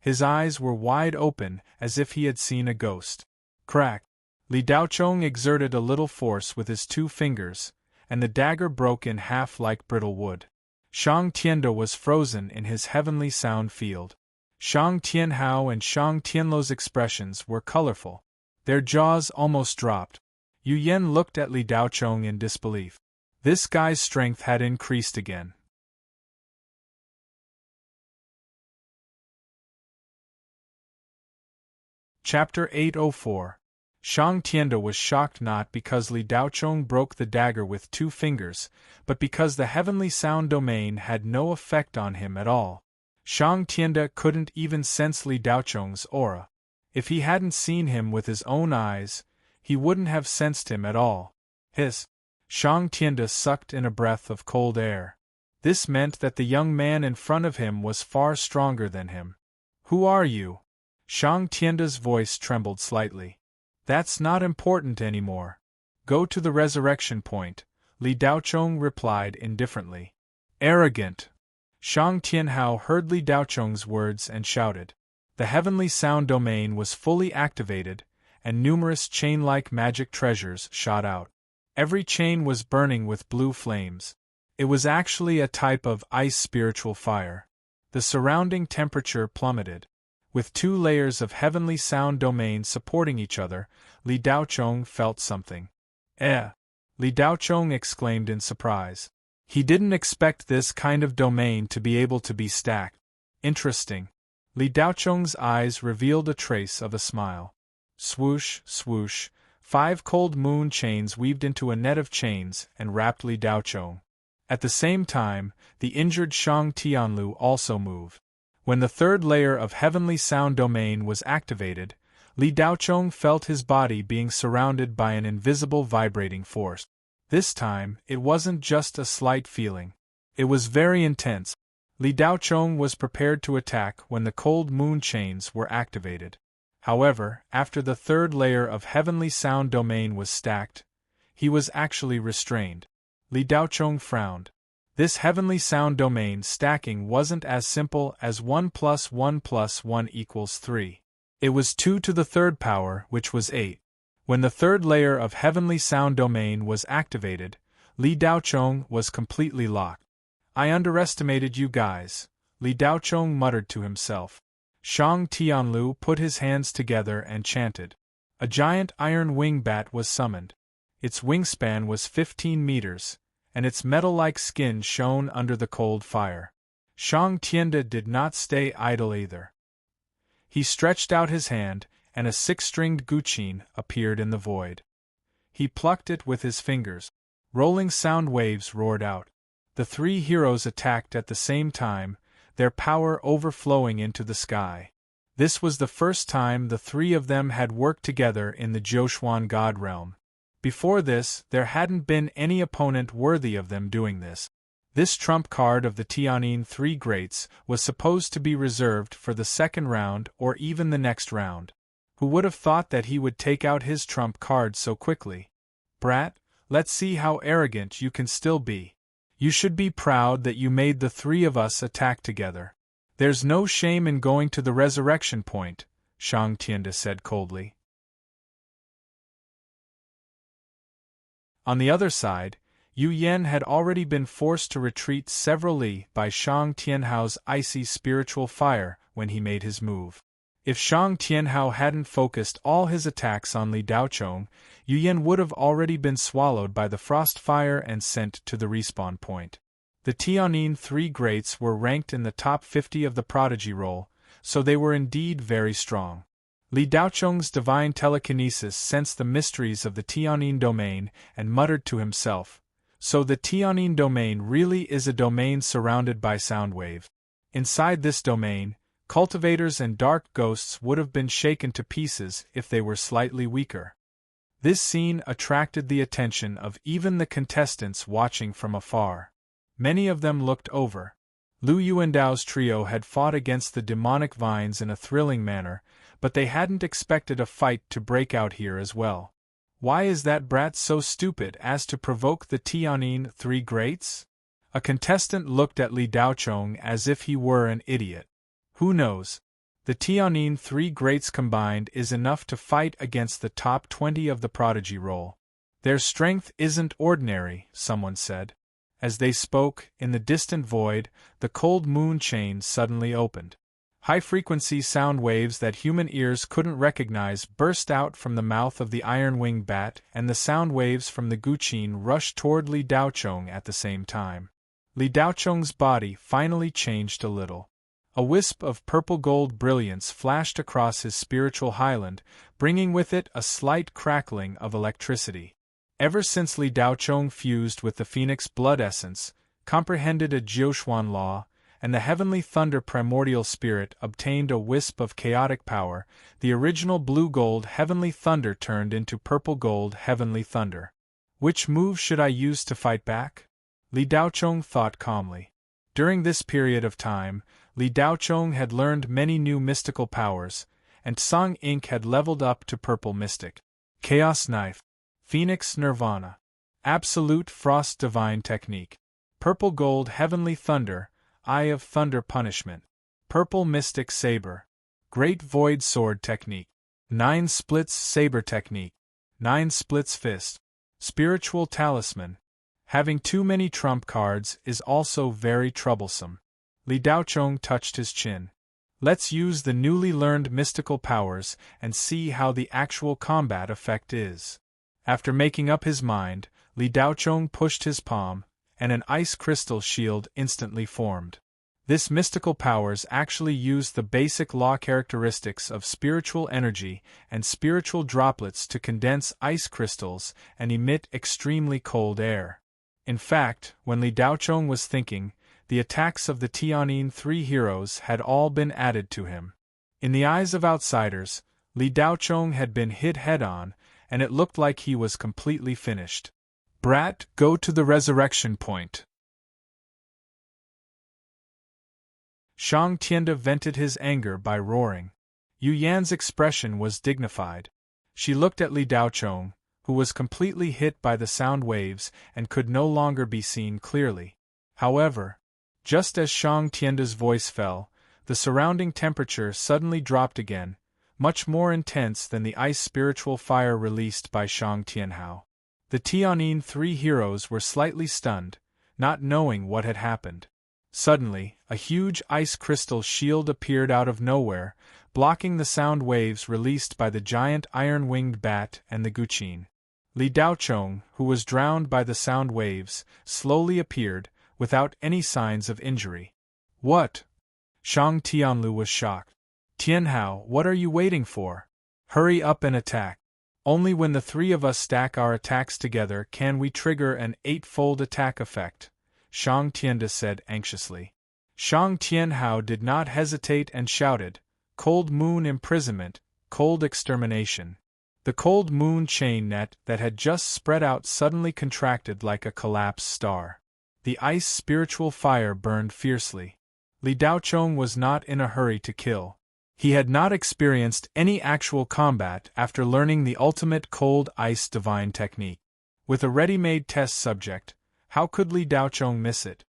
His eyes were wide open, as if he had seen a ghost. Crack! Li Daocheng exerted a little force with his 2 fingers, and the dagger broke in half like brittle wood. Shang Tianda was frozen in his heavenly sound field. Shang Tianhao and Shang Tianluo's expressions were colorful. Their jaws almost dropped. Yu Yan looked at Li Daocheng in disbelief. This guy's strength had increased again. Chapter 804. Shang Tianda was shocked not because Li Daocheng broke the dagger with 2 fingers, but because the heavenly sound domain had no effect on him at all. Shang Tianda couldn't even sense Li Daocheng's aura. If he hadn't seen him with his own eyes, he wouldn't have sensed him at all. Hiss! Shang Tianda sucked in a breath of cold air. This meant that the young man in front of him was far stronger than him. Who are you? Shang Tianda's voice trembled slightly. That's not important anymore. Go to the resurrection point, Li Daocheng replied indifferently. Arrogant! Shang Tianhao heard Li Daocheng's words and shouted. The heavenly sound domain was fully activated, and numerous chain-like magic treasures shot out. Every chain was burning with blue flames. It was actually a type of ice spiritual fire. The surrounding temperature plummeted. With 2 layers of heavenly sound domain supporting each other, Li Daocheng felt something. Li Daocheng exclaimed in surprise. He didn't expect this kind of domain to be able to be stacked. Interesting. Li Daocheng's eyes revealed a trace of a smile. Swoosh, swoosh, 5 cold moon chains weaved into a net of chains and wrapped Li Daocheng. At the same time, the injured Shang Tianlu also moved. When the 3rd layer of heavenly sound domain was activated, Li Daocheng felt his body being surrounded by an invisible vibrating force. This time, it wasn't just a slight feeling. It was very intense. Li Daocheng was prepared to attack when the cold moon chains were activated. However, after the 3rd layer of heavenly sound domain was stacked, he was actually restrained. Li Daocheng frowned. This heavenly sound domain stacking wasn't as simple as 1 + 1 + 1 = 3. It was 2 to the 3rd power, which was 8. When the 3rd layer of heavenly sound domain was activated, Li Daocheng was completely locked. I underestimated you guys, Li Daocheng muttered to himself. Shang Tianlu put his hands together and chanted. A giant iron wing bat was summoned. Its wingspan was 15 meters, and its metal-like skin shone under the cold fire. Shang Tianda did not stay idle either. He stretched out his hand, and a 6-stringed guqin appeared in the void. He plucked it with his fingers. Rolling sound waves roared out. The 3 heroes attacked at the same time, their power overflowing into the sky. This was the first time the 3 of them had worked together in the Jiuxuan God realm. Before this, there hadn't been any opponent worthy of them doing this. This trump card of the Tianyin 3 Greats was supposed to be reserved for the 2nd round or even the next round. Who would have thought that he would take out his trump card so quickly? Brat, let's see how arrogant you can still be. You should be proud that you made the 3 of us attack together. There's no shame in going to the resurrection point, Shang Tianda said coldly. On the other side, Yu Yan had already been forced to retreat several li by Shang Tianhao's icy spiritual fire when he made his move. If Shang Tianhao hadn't focused all his attacks on Li Daocheng, Yu Yan would have already been swallowed by the frost fire and sent to the respawn point. The Tianyin 3 Greats were ranked in the top 50 of the prodigy roll, so they were indeed very strong. Li Daocheng's divine telekinesis sensed the mysteries of the Tianyin domain and muttered to himself, so the Tianyin domain really is a domain surrounded by sound wave. Inside this domain, Cultivators and dark ghosts would have been shaken to pieces if they were slightly weaker. This scene attracted the attention of even the contestants watching from afar. Many of them looked over. Lu Yuandao's trio had fought against the demonic vines in a thrilling manner, but they hadn't expected a fight to break out here as well. Why is that brat so stupid as to provoke the Tianyin Three Greats? A contestant looked at Li Daochong as if he were an idiot. Who knows? The Tianyin Three Greats combined is enough to fight against the top 20 of the prodigy roll. Their strength isn't ordinary, someone said. As they spoke, in the distant void, the cold moon chain suddenly opened. High-frequency sound waves that human ears couldn't recognize burst out from the mouth of the iron-winged bat, and the sound waves from the guqin rushed toward Li Daochong at the same time. Li Daochong's body finally changed a little. A wisp of purple-gold brilliance flashed across his spiritual highland, bringing with it a slight crackling of electricity. Ever since Li Daochong fused with the phoenix blood essence, comprehended a Jiuxuan law, and the heavenly thunder primordial spirit obtained a wisp of chaotic power, the original blue-gold heavenly thunder turned into purple-gold heavenly thunder. Which move should I use to fight back? Li Daochong thought calmly. During this period of time, Li Daochong had learned many new mystical powers, and Song Ink had leveled up to Purple Mystic, Chaos Knife, Phoenix Nirvana, Absolute Frost Divine Technique, Purple Gold Heavenly Thunder, Eye of Thunder Punishment, Purple Mystic Saber, Great Void Sword Technique, 9 Splits Saber Technique, 9 Splits Fist, Spiritual Talisman. Having too many trump cards is also very troublesome. Li Daochong touched his chin. Let's use the newly learned mystical powers and see how the actual combat effect is. After making up his mind, Li Daochong pushed his palm, and an ice crystal shield instantly formed. This mystical powers actually used the basic law characteristics of spiritual energy and spiritual droplets to condense ice crystals and emit extremely cold air. In fact, when Li Daochong was thinking, the attacks of the Tianyin Three Heroes had all been added to him. In the eyes of outsiders, Li Daochong had been hit head-on, and it looked like he was completely finished. Brat, go to the resurrection point. Shang Tianda vented his anger by roaring. Yu Yan's expression was dignified. She looked at Li Daochong, who was completely hit by the sound waves and could no longer be seen clearly. However, just as Shang Tianda's voice fell, the surrounding temperature suddenly dropped again, much more intense than the ice spiritual fire released by Shang Tianhao. The Tianyin Three Heroes were slightly stunned, not knowing what had happened. Suddenly, a huge ice crystal shield appeared out of nowhere, blocking the sound waves released by the giant iron-winged bat and the guqin. Li Daochong, who was drowned by the sound waves, slowly appeared, without any signs of injury. What? Shang Tianlu was shocked. Tianhao, what are you waiting for? Hurry up and attack. Only when the three of us stack our attacks together can we trigger an 8-fold attack effect, Shang Tianda said anxiously. Shang Tianhao did not hesitate and shouted, Cold Moon Imprisonment, Cold Extermination. The cold moon chain net that had just spread out suddenly contracted like a collapsed star. The ice spiritual fire burned fiercely. Li Daochong was not in a hurry to kill. He had not experienced any actual combat after learning the ultimate cold ice divine technique. With a ready-made test subject, how could Li Daochong miss it?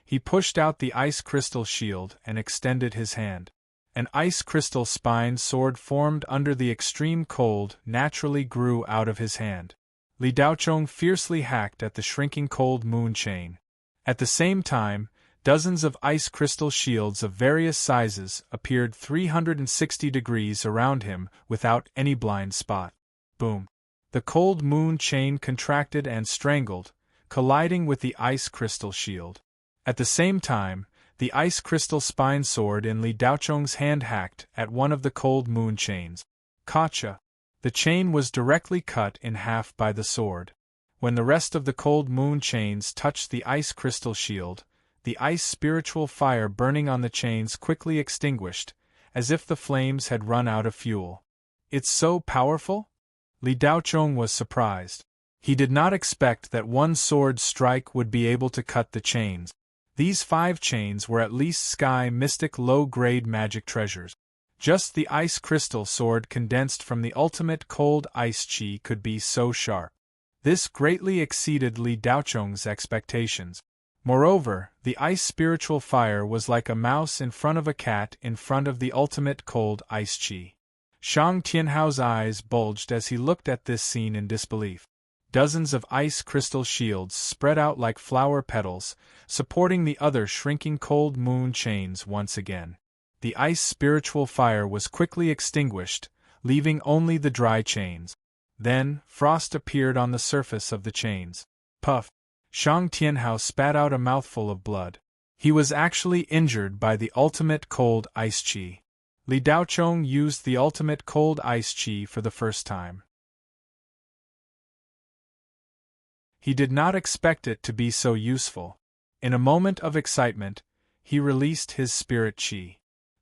He pushed out the ice crystal shield and extended his hand. An ice crystal spine sword formed under the extreme cold naturally grew out of his hand. Li Daochong fiercely hacked at the shrinking cold moon chain. At the same time, dozens of ice crystal shields of various sizes appeared 360 degrees around him without any blind spot. Boom! The cold moon chain contracted and strangled, colliding with the ice crystal shield. At the same time, the ice crystal spine sword in Li Daochong's hand hacked at one of the cold moon chains. Gotcha! The chain was directly cut in half by the sword. When the rest of the cold moon chains touched the ice crystal shield, the ice spiritual fire burning on the chains quickly extinguished, as if the flames had run out of fuel. It's so powerful? Li Daochong was surprised. He did not expect that one sword strike would be able to cut the chains. These 5 chains were at least sky mystic low-grade magic treasures. Just the ice crystal sword condensed from the ultimate cold ice chi could be so sharp. This greatly exceeded Li Daochong's expectations. Moreover, the ice spiritual fire was like a mouse in front of a cat in front of the ultimate cold ice chi. Shang Tianhao's eyes bulged as he looked at this scene in disbelief. Dozens of ice crystal shields spread out like flower petals, supporting the other shrinking cold moon chains once again. The ice spiritual fire was quickly extinguished, leaving only the dry chains. Then, frost appeared on the surface of the chains. Puff! Shang Tianhao spat out a mouthful of blood. He was actually injured by the ultimate cold ice chi. Li Daochong used the ultimate cold ice chi for the first time. He did not expect it to be so useful. In a moment of excitement, he released his spirit chi.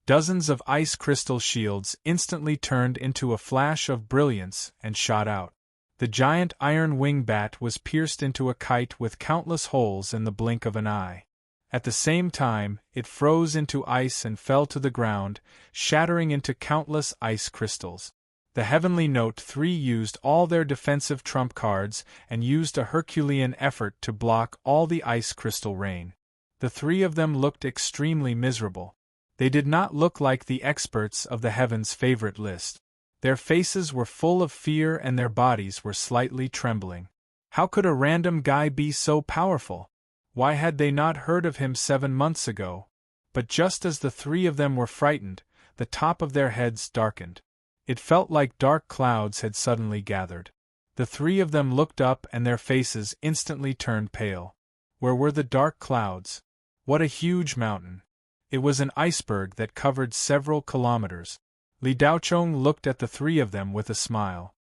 Dozens of ice crystal shields instantly turned into a flash of brilliance and shot out. The giant iron wing bat was pierced into a kite with countless holes in the blink of an eye. At the same time, it froze into ice and fell to the ground, shattering into countless ice crystals. The Heavenly Note 3 used all their defensive trump cards and used a Herculean effort to block all the ice crystal rain. The 3 of them looked extremely miserable. They did not look like the experts of the Heaven's favorite list. Their faces were full of fear and their bodies were slightly trembling. How could a random guy be so powerful? Why had they not heard of him 7 months ago? But just as the 3 of them were frightened, the top of their heads darkened. It felt like dark clouds had suddenly gathered. The 3 of them looked up and their faces instantly turned pale. Where were the dark clouds? What a huge mountain! It was an iceberg that covered several kilometers. Li Daochong looked at the 3 of them with a smile.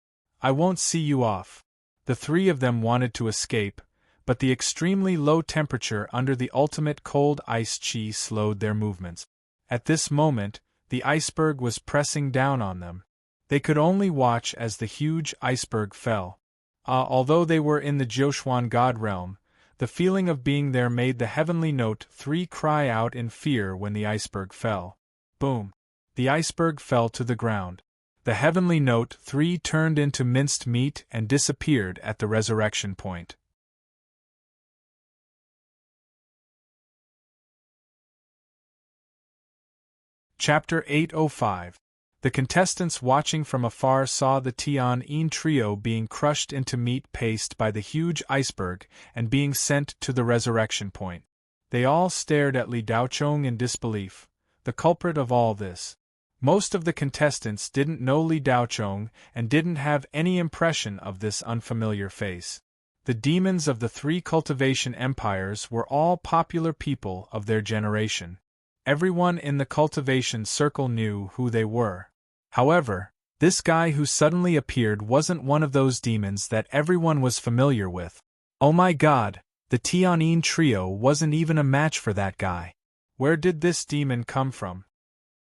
I won't see you off. The 3 of them wanted to escape, but the extremely low temperature under the ultimate cold ice chi slowed their movements. At this moment, the iceberg was pressing down on them. They could only watch as the huge iceberg fell. Although they were in the Jiuquan God realm, the feeling of being there made the Heavenly Note 3 cry out in fear when the iceberg fell. Boom! The iceberg fell to the ground. The Heavenly Note 3 turned into minced meat and disappeared at the resurrection point. Chapter 805. The contestants watching from afar saw the Tian-Yin trio being crushed into meat paste by the huge iceberg and being sent to the resurrection point. They all stared at Li Daochong in disbelief, the culprit of all this. Most of the contestants didn't know Li Daochong and didn't have any impression of this unfamiliar face. The demons of the 3 cultivation empires were all popular people of their generation. Everyone in the cultivation circle knew who they were. However, this guy who suddenly appeared wasn't one of those demons that everyone was familiar with. Oh my god, the Tian-Yin trio wasn't even a match for that guy. Where did this demon come from?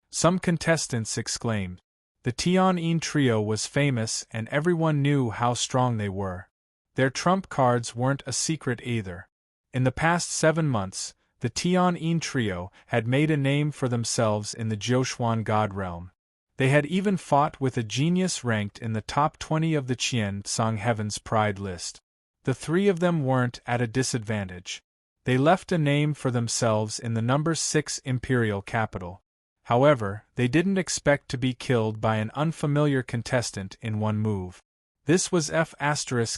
Some contestants exclaimed. The Tian-Yin trio was famous and everyone knew how strong they were. Their trump cards weren't a secret either. In the past 7 months, the Tian-Yin trio had made a name for themselves in the Jiuquan God realm. They had even fought with a genius ranked in the top 20 of the Qian Song Heaven's Pride list. The 3 of them weren't at a disadvantage. They left a name for themselves in the number 6 imperial capital. However, they didn't expect to be killed by an unfamiliar contestant in one move. This was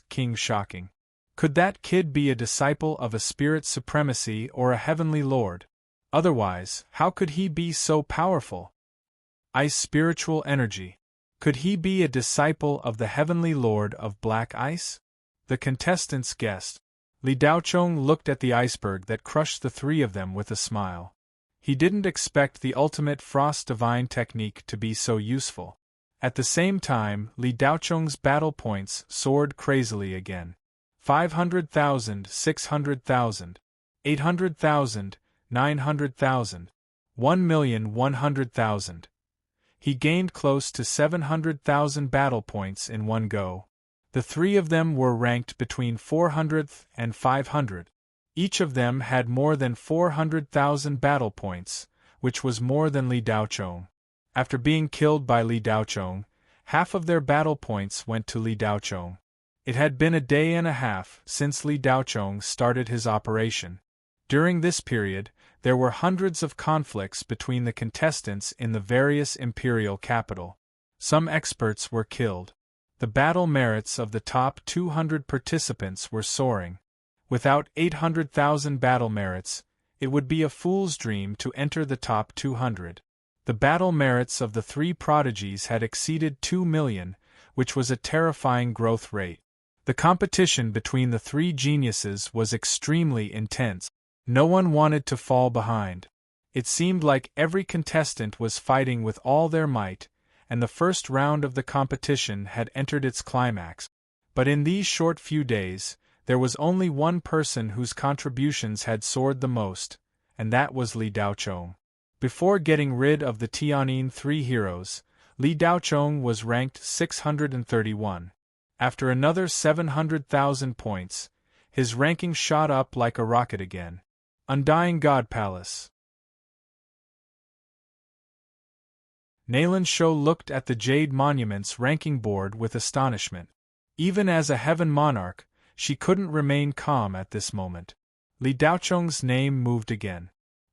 King shocking. Could that kid be a disciple of a spirit supremacy or a heavenly lord? Otherwise, how could he be so powerful? Ice spiritual energy. Could he be a disciple of the heavenly lord of black ice? The contestants guessed. Li Daochong looked at the iceberg that crushed the 3 of them with a smile. He didn't expect the ultimate frost divine technique to be so useful. At the same time, Li Daochong's battle points soared crazily again. 500,000, 600,000, 800,000, 900,000. 1,100,000. He gained close to 700,000 battle points in one go. The three of them were ranked between 400th and 500. Each of them had more than 400,000 battle points, which was more than Li Daochong. After being killed by Li Daochong, half of their battle points went to Li Daochong. It had been a day and a half since Li Daochong started his operation. During this period, there were hundreds of conflicts between the contestants in the various imperial capital. Some experts were killed. The battle merits of the top 200 participants were soaring. Without 800,000 battle merits, it would be a fool's dream to enter the top 200. The battle merits of the three prodigies had exceeded 2 million, which was a terrifying growth rate. The competition between the three geniuses was extremely intense. No one wanted to fall behind. It seemed like every contestant was fighting with all their might, and the first round of the competition had entered its climax. But in these short few days, there was only one person whose contributions had soared the most, and that was Li Daochong. Before getting rid of the Tianyin three heroes, Li Daochong was ranked 631. After another 700,000 points, his ranking shot up like a rocket again. Undying God Palace. Nayland Shou looked at the Jade Monument's ranking board with astonishment. Even as a heaven monarch, she couldn't remain calm at this moment. Li Daochong's name moved again.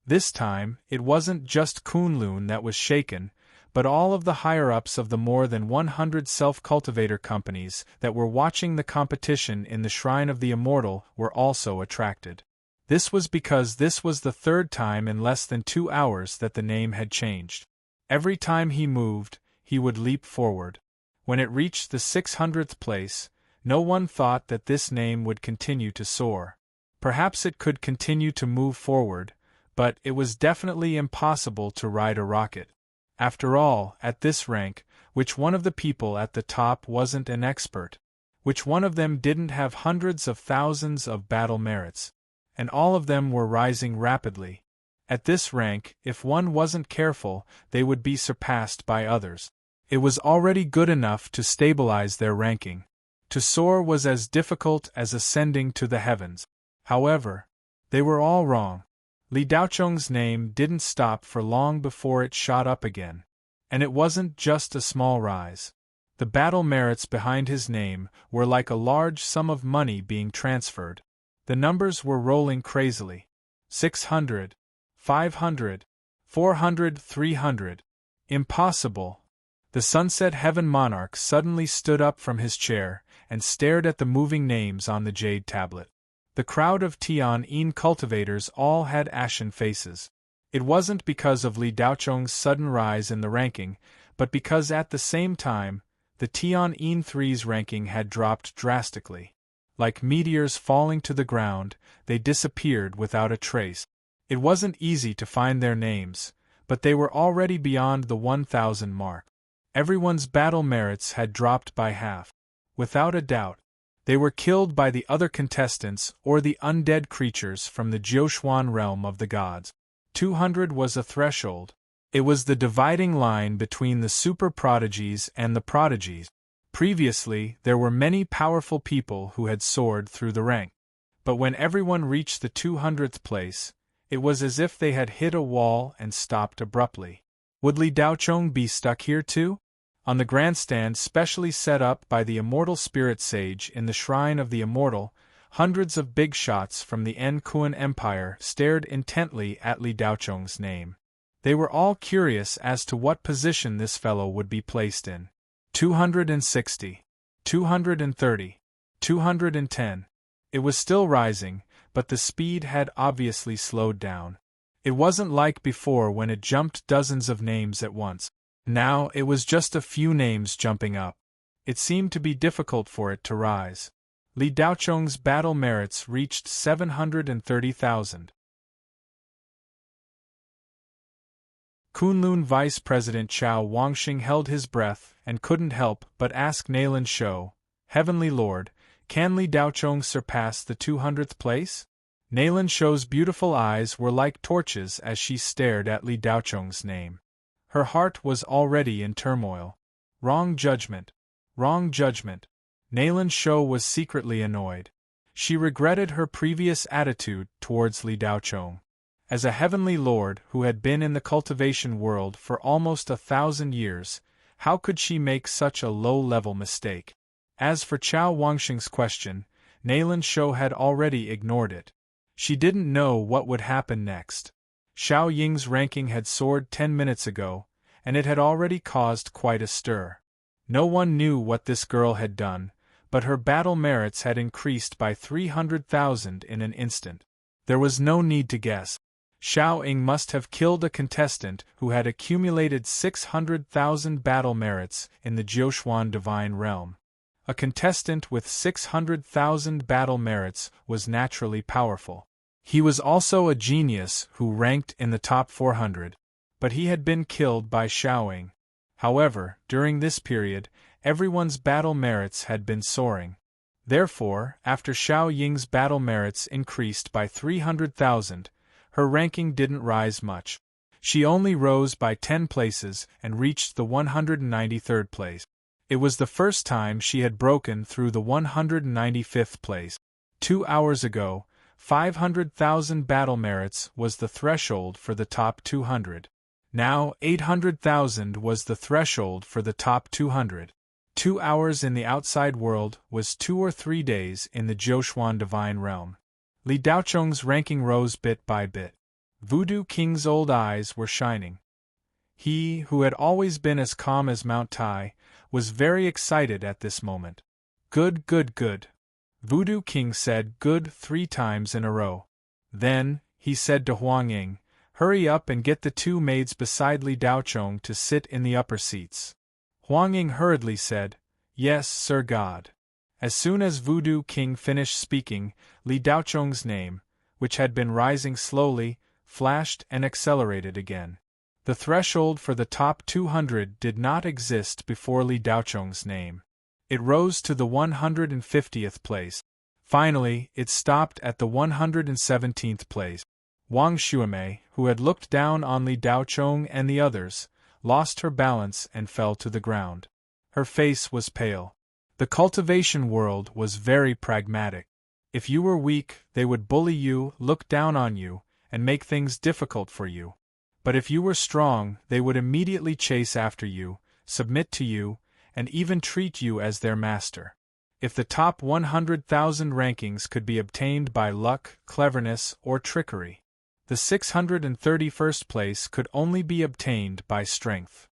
This time, it wasn't just Kunlun that was shaken, but all of the higher-ups of the more than 100 self-cultivator companies that were watching the competition in the Shrine of the Immortal were also attracted. This was because this was the third time in less than 2 hours that the name had changed. Every time he moved, he would leap forward. When it reached the 600th place, no one thought that this name would continue to soar. Perhaps it could continue to move forward, but it was definitely impossible to ride a rocket. After all, at this rank, which one of the people at the top wasn't an expert? Which one of them didn't have hundreds of thousands of battle merits? And all of them were rising rapidly. At this rank, if one wasn't careful, they would be surpassed by others. It was already good enough to stabilize their ranking. To soar was as difficult as ascending to the heavens. However, they were all wrong. Li Daochong's name didn't stop for long before it shot up again. And it wasn't just a small rise. The battle merits behind his name were like a large sum of money being transferred. The numbers were rolling crazily. 600, 500, 400, 300. Impossible. The Sunset Heaven Monarch suddenly stood up from his chair and stared at the moving names on the jade tablet. The crowd of Tianyin cultivators all had ashen faces. It wasn't because of Li Daochong's sudden rise in the ranking, but because at the same time, the Tianyin 3's ranking had dropped drastically. Like meteors falling to the ground, they disappeared without a trace. It wasn't easy to find their names, but they were already beyond the 1,000 mark. Everyone's battle merits had dropped by half. Without a doubt, they were killed by the other contestants or the undead creatures from the Jiuxuan realm of the gods. 200 was a threshold. It was the dividing line between the super prodigies and the prodigies. Previously, there were many powerful people who had soared through the rank. But when everyone reached the 200th place, it was as if they had hit a wall and stopped abruptly. Would Li Daochong be stuck here too? On the grandstand specially set up by the immortal spirit sage in the Shrine of the Immortal, hundreds of big shots from the Kuan Empire stared intently at Li Daochong's name. They were all curious as to what position this fellow would be placed in. 260, 230, 210. It was still rising, but the speed had obviously slowed down. It wasn't like before when it jumped dozens of names at once. Now it was just a few names jumping up. It seemed to be difficult for it to rise. Li Daochong's battle merits reached 730,000. Kunlun Vice President Chao Wangxing held his breath and couldn't help but ask Nayland Shou, Heavenly Lord, can Li Daochong surpass the 200th place? Nalan Shou's beautiful eyes were like torches as she stared at Li Daocheng's name. Her heart was already in turmoil. Wrong judgment. Wrong judgment. Nalan Shou was secretly annoyed. She regretted her previous attitude towards Li Daocheng. As a heavenly lord who had been in the cultivation world for almost 1,000 years, how could she make such a low-level mistake? As for Chao Wangxing's question, Nalan Shou had already ignored it. She didn't know what would happen next. Xiao Ying's ranking had soared 10 minutes ago, and it had already caused quite a stir. No one knew what this girl had done, but her battle merits had increased by 300,000 in an instant. There was no need to guess. Xiao Ying must have killed a contestant who had accumulated 600,000 battle merits in the Jiuxuan Divine Realm. A contestant with 600,000 battle merits was naturally powerful. He was also a genius who ranked in the top 400, but he had been killed by Xiao Ying. However, during this period, everyone's battle merits had been soaring. Therefore, after Xiao Ying's battle merits increased by 300,000, her ranking didn't rise much. She only rose by 10 places and reached the 193rd place. It was the first time she had broken through the 195th place. 2 hours ago, 500,000 battle merits was the threshold for the top 200. Now, 800,000 was the threshold for the top 200. 2 hours in the outside world was 2 or 3 days in the Jiuxuan Divine Realm. Li Daocheng's ranking rose bit by bit. Voodoo King's old eyes were shining. He, who had always been as calm as Mount Tai, was very excited at this moment. Good, good, good. Voodoo King said good 3 times in a row. Then, he said to Huang Ying, "Hurry up and get the 2 maids beside Li Daocheng to sit in the upper seats." Huang Ying hurriedly said, "Yes, Sir God." As soon as Voodoo King finished speaking, Li Daocheng's name, which had been rising slowly, flashed and accelerated again. The threshold for the top 200 did not exist before Li Daocheng's name. It rose to the 150th place. Finally, it stopped at the 117th place. Wang Xuemei, who had looked down on Li Daocheng and the others, lost her balance and fell to the ground. Her face was pale. The cultivation world was very pragmatic. If you were weak, they would bully you, look down on you, and make things difficult for you. But if you were strong, they would immediately chase after you, submit to you, and even treat you as their master. If the top 100,000 rankings could be obtained by luck, cleverness, or trickery, the 631st place could only be obtained by strength.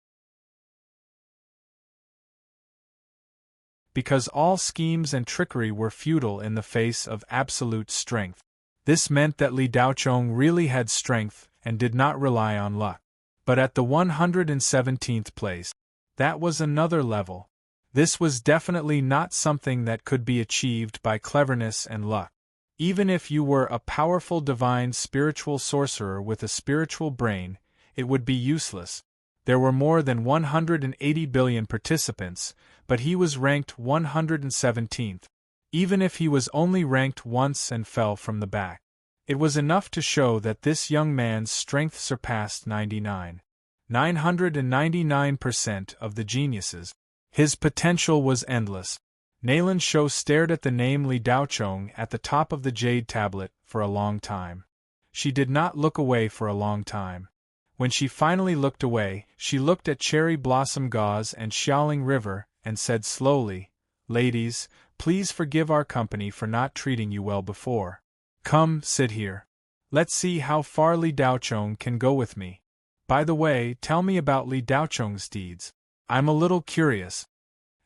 Because all schemes and trickery were futile in the face of absolute strength. This meant that Li Daocheng really had strength and did not rely on luck. But at the 117th place, that was another level. This was definitely not something that could be achieved by cleverness and luck. Even if you were a powerful divine spiritual sorcerer with a spiritual brain, it would be useless. There were more than 180 billion participants, but he was ranked 117th. Even if he was only ranked once and fell from the back, it was enough to show that this young man's strength surpassed 999% of the geniuses. His potential was endless. Nalan Shou stared at the name Li Daocheng at the top of the jade tablet for a long time. She did not look away for a long time. When she finally looked away, she looked at Cherry Blossom Gauze and Xiaoling River and said slowly, "Ladies, please forgive our company for not treating you well before. Come, sit here. Let's see how far Li Daocheng can go with me. By the way, tell me about Li Daocheng's deeds. I'm a little curious."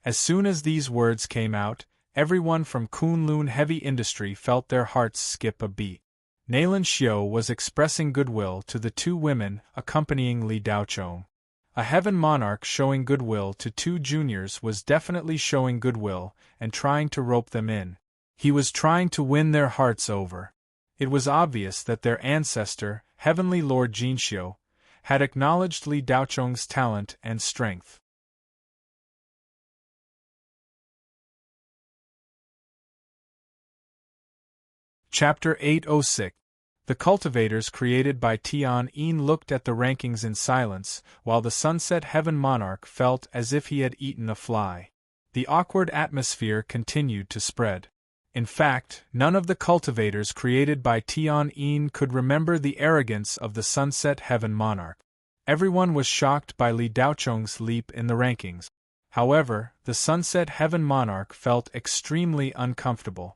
As soon as these words came out, everyone from Kunlun Heavy Industry felt their hearts skip a beat. Nalan Xiu was expressing goodwill to the 2 women accompanying Li Daocheng. A heaven monarch showing goodwill to 2 juniors was definitely showing goodwill and trying to rope them in. He was trying to win their hearts over. It was obvious that their ancestor, Heavenly Lord Jinxiu, had acknowledged Li Daocheng's talent and strength. Chapter 806. The cultivators created by Tian-Yin looked at the rankings in silence, while the Sunset Heaven monarch felt as if he had eaten a fly. The awkward atmosphere continued to spread. In fact, none of the cultivators created by Tian-Yin could remember the arrogance of the Sunset Heaven monarch. Everyone was shocked by Li Daocheng's leap in the rankings. However, the Sunset Heaven monarch felt extremely uncomfortable.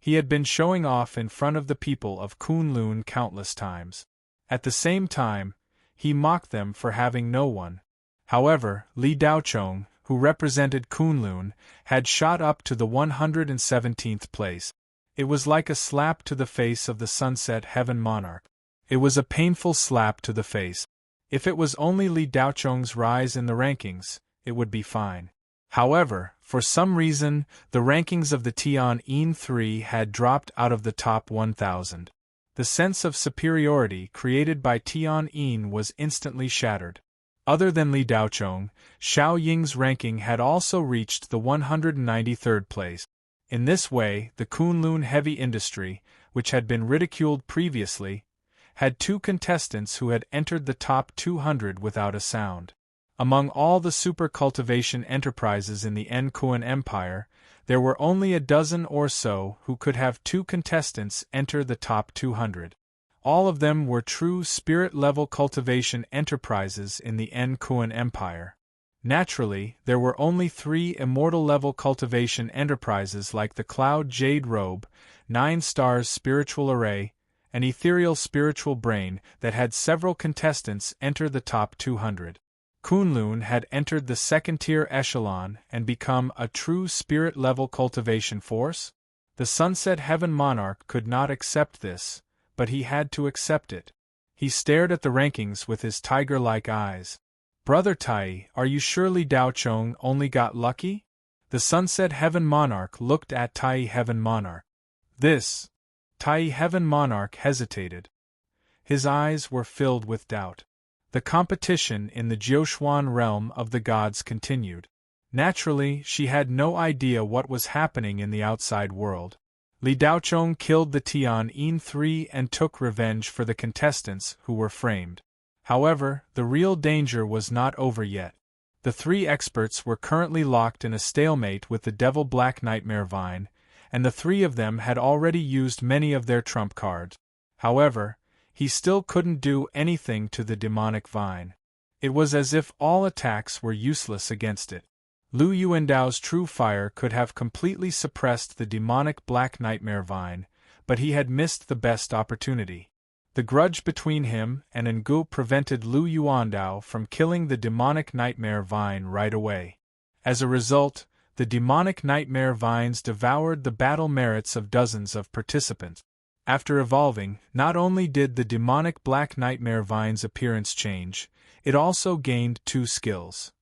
He had been showing off in front of the people of Kunlun countless times. At the same time, he mocked them for having no one. However, Li Daocheng, who represented Kunlun, had shot up to the 117th place. It was like a slap to the face of the Sunset Heaven monarch. It was a painful slap to the face. If it was only Li Daocheng's rise in the rankings, it would be fine. However, for some reason, the rankings of the Tian-Yin 3 had dropped out of the top 1,000. The sense of superiority created by Tian-Yin was instantly shattered. Other than Li Daocheng, Xiao Ying's ranking had also reached the 193rd place. In this way, the Kunlun heavy industry, which had been ridiculed previously, had two contestants who had entered the top 200 without a sound. Among all the super cultivation enterprises in the Enkuan Empire, there were only a dozen or so who could have two contestants enter the top 200. All of them were true spirit-level cultivation enterprises in the Enkuan Empire. Naturally, there were only 3 immortal-level cultivation enterprises like the Cloud Jade Robe, 9 Stars Spiritual Array, and Ethereal Spiritual Brain that had several contestants enter the top 200. Kunlun had entered the second-tier echelon and become a true spirit-level cultivation force? The Sunset Heaven monarch could not accept this, but he had to accept it. He stared at the rankings with his tiger-like eyes. "Brother Tai, are you sure Li Daocheng only got lucky?" The Sunset Heaven monarch looked at Tai Heaven monarch. Tai Heaven monarch hesitated. His eyes were filled with doubt. The competition in the Jiuxuan realm of the gods continued. Naturally, she had no idea what was happening in the outside world. Li Daocheng killed the Tian-Yin 3 and took revenge for the contestants who were framed. However, the real danger was not over yet. The 3 experts were currently locked in a stalemate with the Devil Black Nightmare Vine, and the 3 of them had already used many of their trump cards. However, he still couldn't do anything to the demonic vine. It was as if all attacks were useless against it. Lu Yuandao's true fire could have completely suppressed the demonic Black Nightmare Vine, but he had missed the best opportunity. The grudge between him and Ngu prevented Lu Yuandao from killing the demonic Nightmare Vine right away. As a result, the demonic Nightmare Vines devoured the battle merits of dozens of participants. After evolving, not only did the demonic Black Nightmare Vine's appearance change, it also gained 2 skills.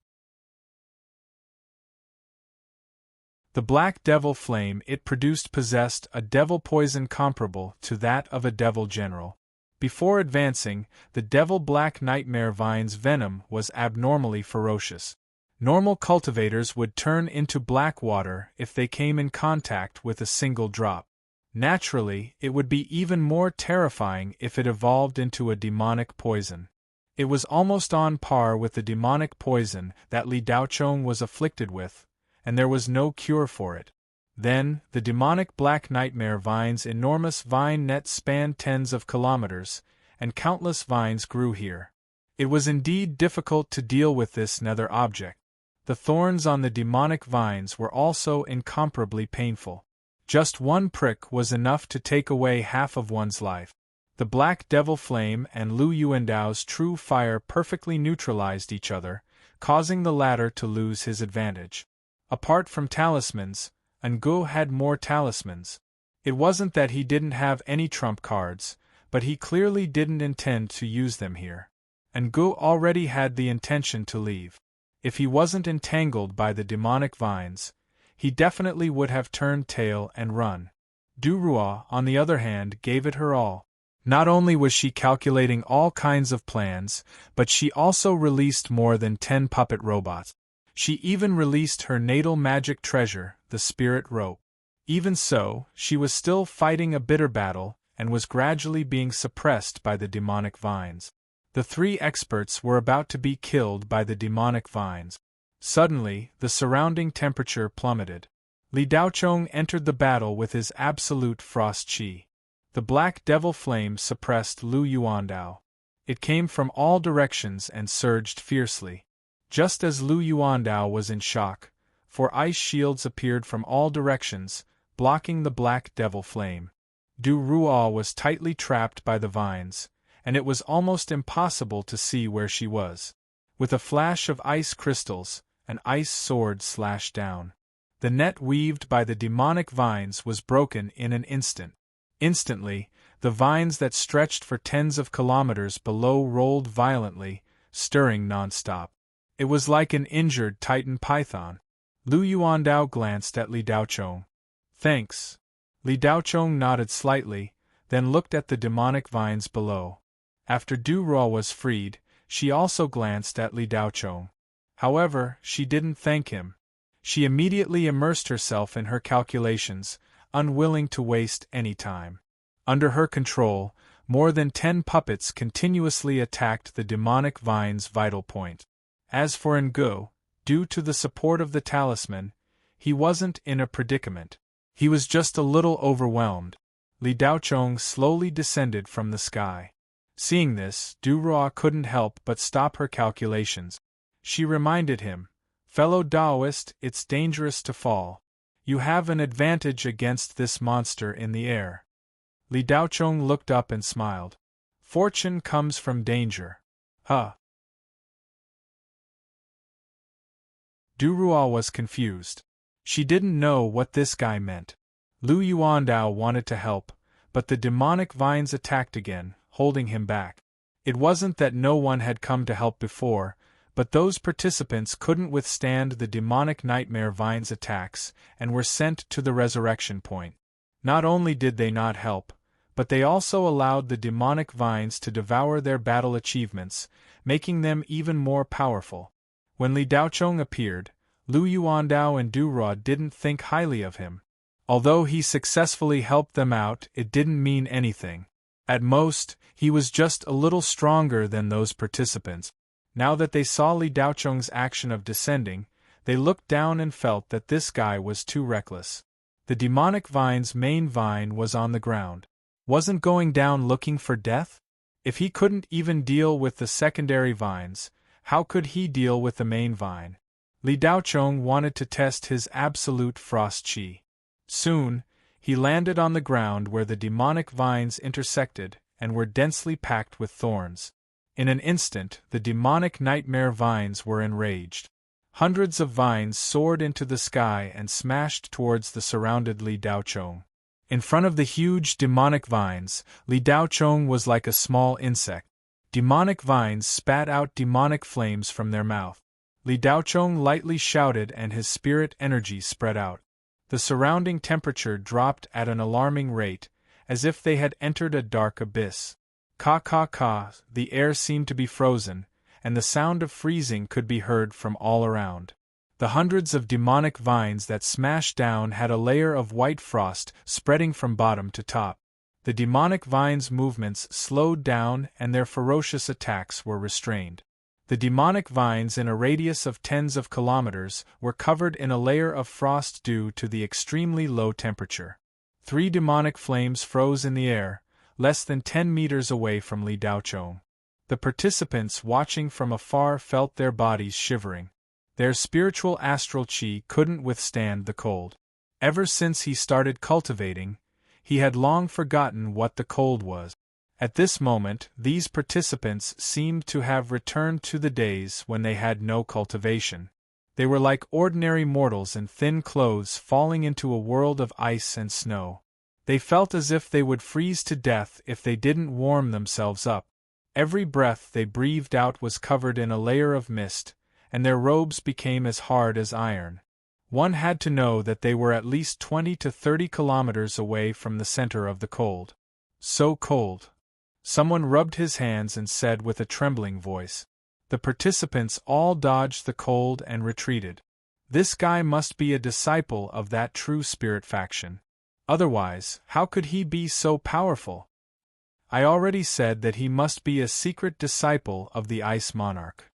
The Black Devil Flame it produced possessed a devil poison comparable to that of a devil general. Before advancing, the Devil Black Nightmare Vine's venom was abnormally ferocious. Normal cultivators would turn into black water if they came in contact with a single drop. Naturally, it would be even more terrifying if it evolved into a demonic poison. It was almost on par with the demonic poison that Li Daocheng was afflicted with, and there was no cure for it. Then, the demonic Black Nightmare Vine's enormous vine net spanned tens of kilometers, and countless vines grew here. It was indeed difficult to deal with this nether object. The thorns on the demonic vines were also incomparably painful. Just one prick was enough to take away half of one's life. The Black Devil Flame and Lu Yuandao's true fire perfectly neutralized each other, causing the latter to lose his advantage. Apart from talismans, Ngu had more talismans. It wasn't that he didn't have any trump cards, but he clearly didn't intend to use them here. Ngu already had the intention to leave. If he wasn't entangled by the demonic vines, he definitely would have turned tail and run. Durua, on the other hand, gave it her all. Not only was she calculating all kinds of plans, but she also released more than 10 puppet robots. She even released her natal magic treasure, the spirit rope. Even so, she was still fighting a bitter battle, and was gradually being suppressed by the demonic vines. The three experts were about to be killed by the demonic vines. Suddenly, the surrounding temperature plummeted. Li Daochong entered the battle with his absolute frost chi. The black devil flame suppressed Lu Yuandao. It came from all directions and surged fiercely. Just as Lu Yuandao was in shock, 4 ice shields appeared from all directions, blocking the black devil flame. Du Ruo was tightly trapped by the vines, and it was almost impossible to see where she was. With a flash of ice crystals, an ice sword slashed down. The net weaved by the demonic vines was broken in an instant. Instantly, the vines that stretched for tens of kilometers below rolled violently, stirring non-stop. It was like an injured Titan python. Lu Yuandao glanced at Li Daochong. "Thanks." Li Daochong nodded slightly, then looked at the demonic vines below. After Du Ruo was freed, she also glanced at Li Daochong. However, she didn't thank him. She immediately immersed herself in her calculations, unwilling to waste any time. Under her control, more than 10 puppets continuously attacked the demonic vine's vital point. As for Ngu, due to the support of the talisman, he wasn't in a predicament. He was just a little overwhelmed. Li Daochong slowly descended from the sky. Seeing this, Du Ruo couldn't help but stop her calculations. She reminded him, "Fellow Taoist, it's dangerous to fall. You have an advantage against this monster in the air." Li Daochong looked up and smiled. "Fortune comes from danger. Huh." Du Ruo was confused. She didn't know what this guy meant. Lu Yuandao wanted to help, but the demonic vines attacked again, holding him back. It wasn't that no one had come to help before, but those participants couldn't withstand the demonic nightmare vines' attacks and were sent to the resurrection point. Not only did they not help, but they also allowed the demonic vines to devour their battle achievements, making them even more powerful. When Li Daochong appeared, Lu Yuandao and Du Ruo didn't think highly of him. Although he successfully helped them out, it didn't mean anything. At most, he was just a little stronger than those participants. Now that they saw Li Daochong's action of descending, they looked down and felt that this guy was too reckless. The demonic vine's main vine was on the ground. Wasn't going down looking for death? If he couldn't even deal with the secondary vines, how could he deal with the main vine? Li Daochong wanted to test his absolute frost chi. Soon, he landed on the ground where the demonic vines intersected and were densely packed with thorns. In an instant, the demonic nightmare vines were enraged. Hundreds of vines soared into the sky and smashed towards the surrounded Li Daochong. In front of the huge demonic vines, Li Daochong was like a small insect. Demonic vines spat out demonic flames from their mouth. Li Daochong lightly shouted and his spirit energy spread out. The surrounding temperature dropped at an alarming rate, as if they had entered a dark abyss. Ka, the air seemed to be frozen, and the sound of freezing could be heard from all around. The hundreds of demonic vines that smashed down had a layer of white frost spreading from bottom to top. The demonic vines' movements slowed down and their ferocious attacks were restrained. The demonic vines in a radius of tens of kilometers were covered in a layer of frost due to the extremely low temperature. 3 demonic flames froze in the air, less than 10 meters away from Li Daochong. The participants watching from afar felt their bodies shivering. Their spiritual astral chi couldn't withstand the cold. Ever since he started cultivating, he had long forgotten what the cold was. At this moment, these participants seemed to have returned to the days when they had no cultivation. They were like ordinary mortals in thin clothes falling into a world of ice and snow. They felt as if they would freeze to death if they didn't warm themselves up. Every breath they breathed out was covered in a layer of mist, and their robes became as hard as iron. One had to know that they were at least 20 to 30 kilometers away from the center of the cold. So cold. Someone rubbed his hands and said with a trembling voice. The participants all dodged the cold and retreated. This guy must be a disciple of that true spirit faction. Otherwise, how could he be so powerful? I already said that he must be a secret disciple of the Ice Monarch.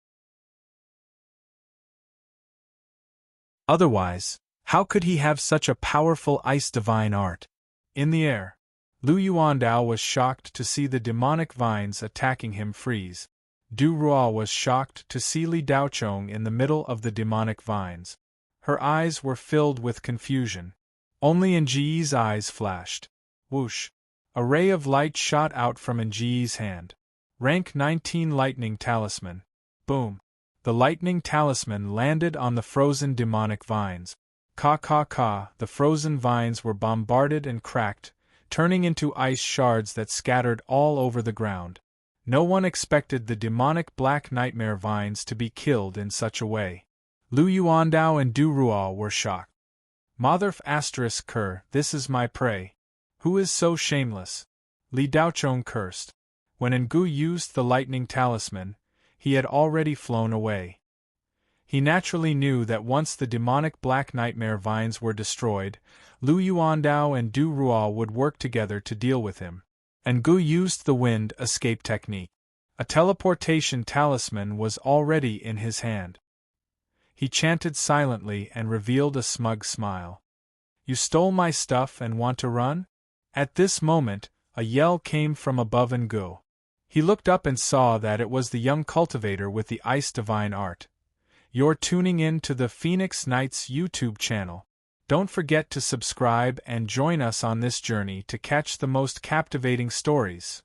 Otherwise, how could he have such a powerful ice divine art? In the air, Lu Yuandao was shocked to see the demonic vines attacking him freeze. Du Ruo was shocked to see Li Daochong in the middle of the demonic vines. Her eyes were filled with confusion. Only Enji's eyes flashed. Whoosh! A ray of light shot out from Enji's hand. Rank 19 Lightning Talisman. Boom! The lightning talisman landed on the frozen demonic vines. Ka, the frozen vines were bombarded and cracked, turning into ice shards that scattered all over the ground. No one expected the demonic black nightmare vines to be killed in such a way. Lu Yuandao and Du Ruo were shocked. Motherf *Ker, this is my prey. Who is so shameless? Li Daochong cursed. When Ngu used the lightning talisman, he had already flown away. He naturally knew that once the demonic black nightmare vines were destroyed, Lu Yuandao and Du Ruo would work together to deal with him. Ngu used the wind escape technique. A teleportation talisman was already in his hand. He chanted silently and revealed a smug smile. You stole my stuff and want to run? At this moment, a yell came from above Ngu. He looked up and saw that it was the young cultivator with the ice divine art. You're tuning in to the Phoenix Knights YouTube channel. Don't forget to subscribe and join us on this journey to catch the most captivating stories.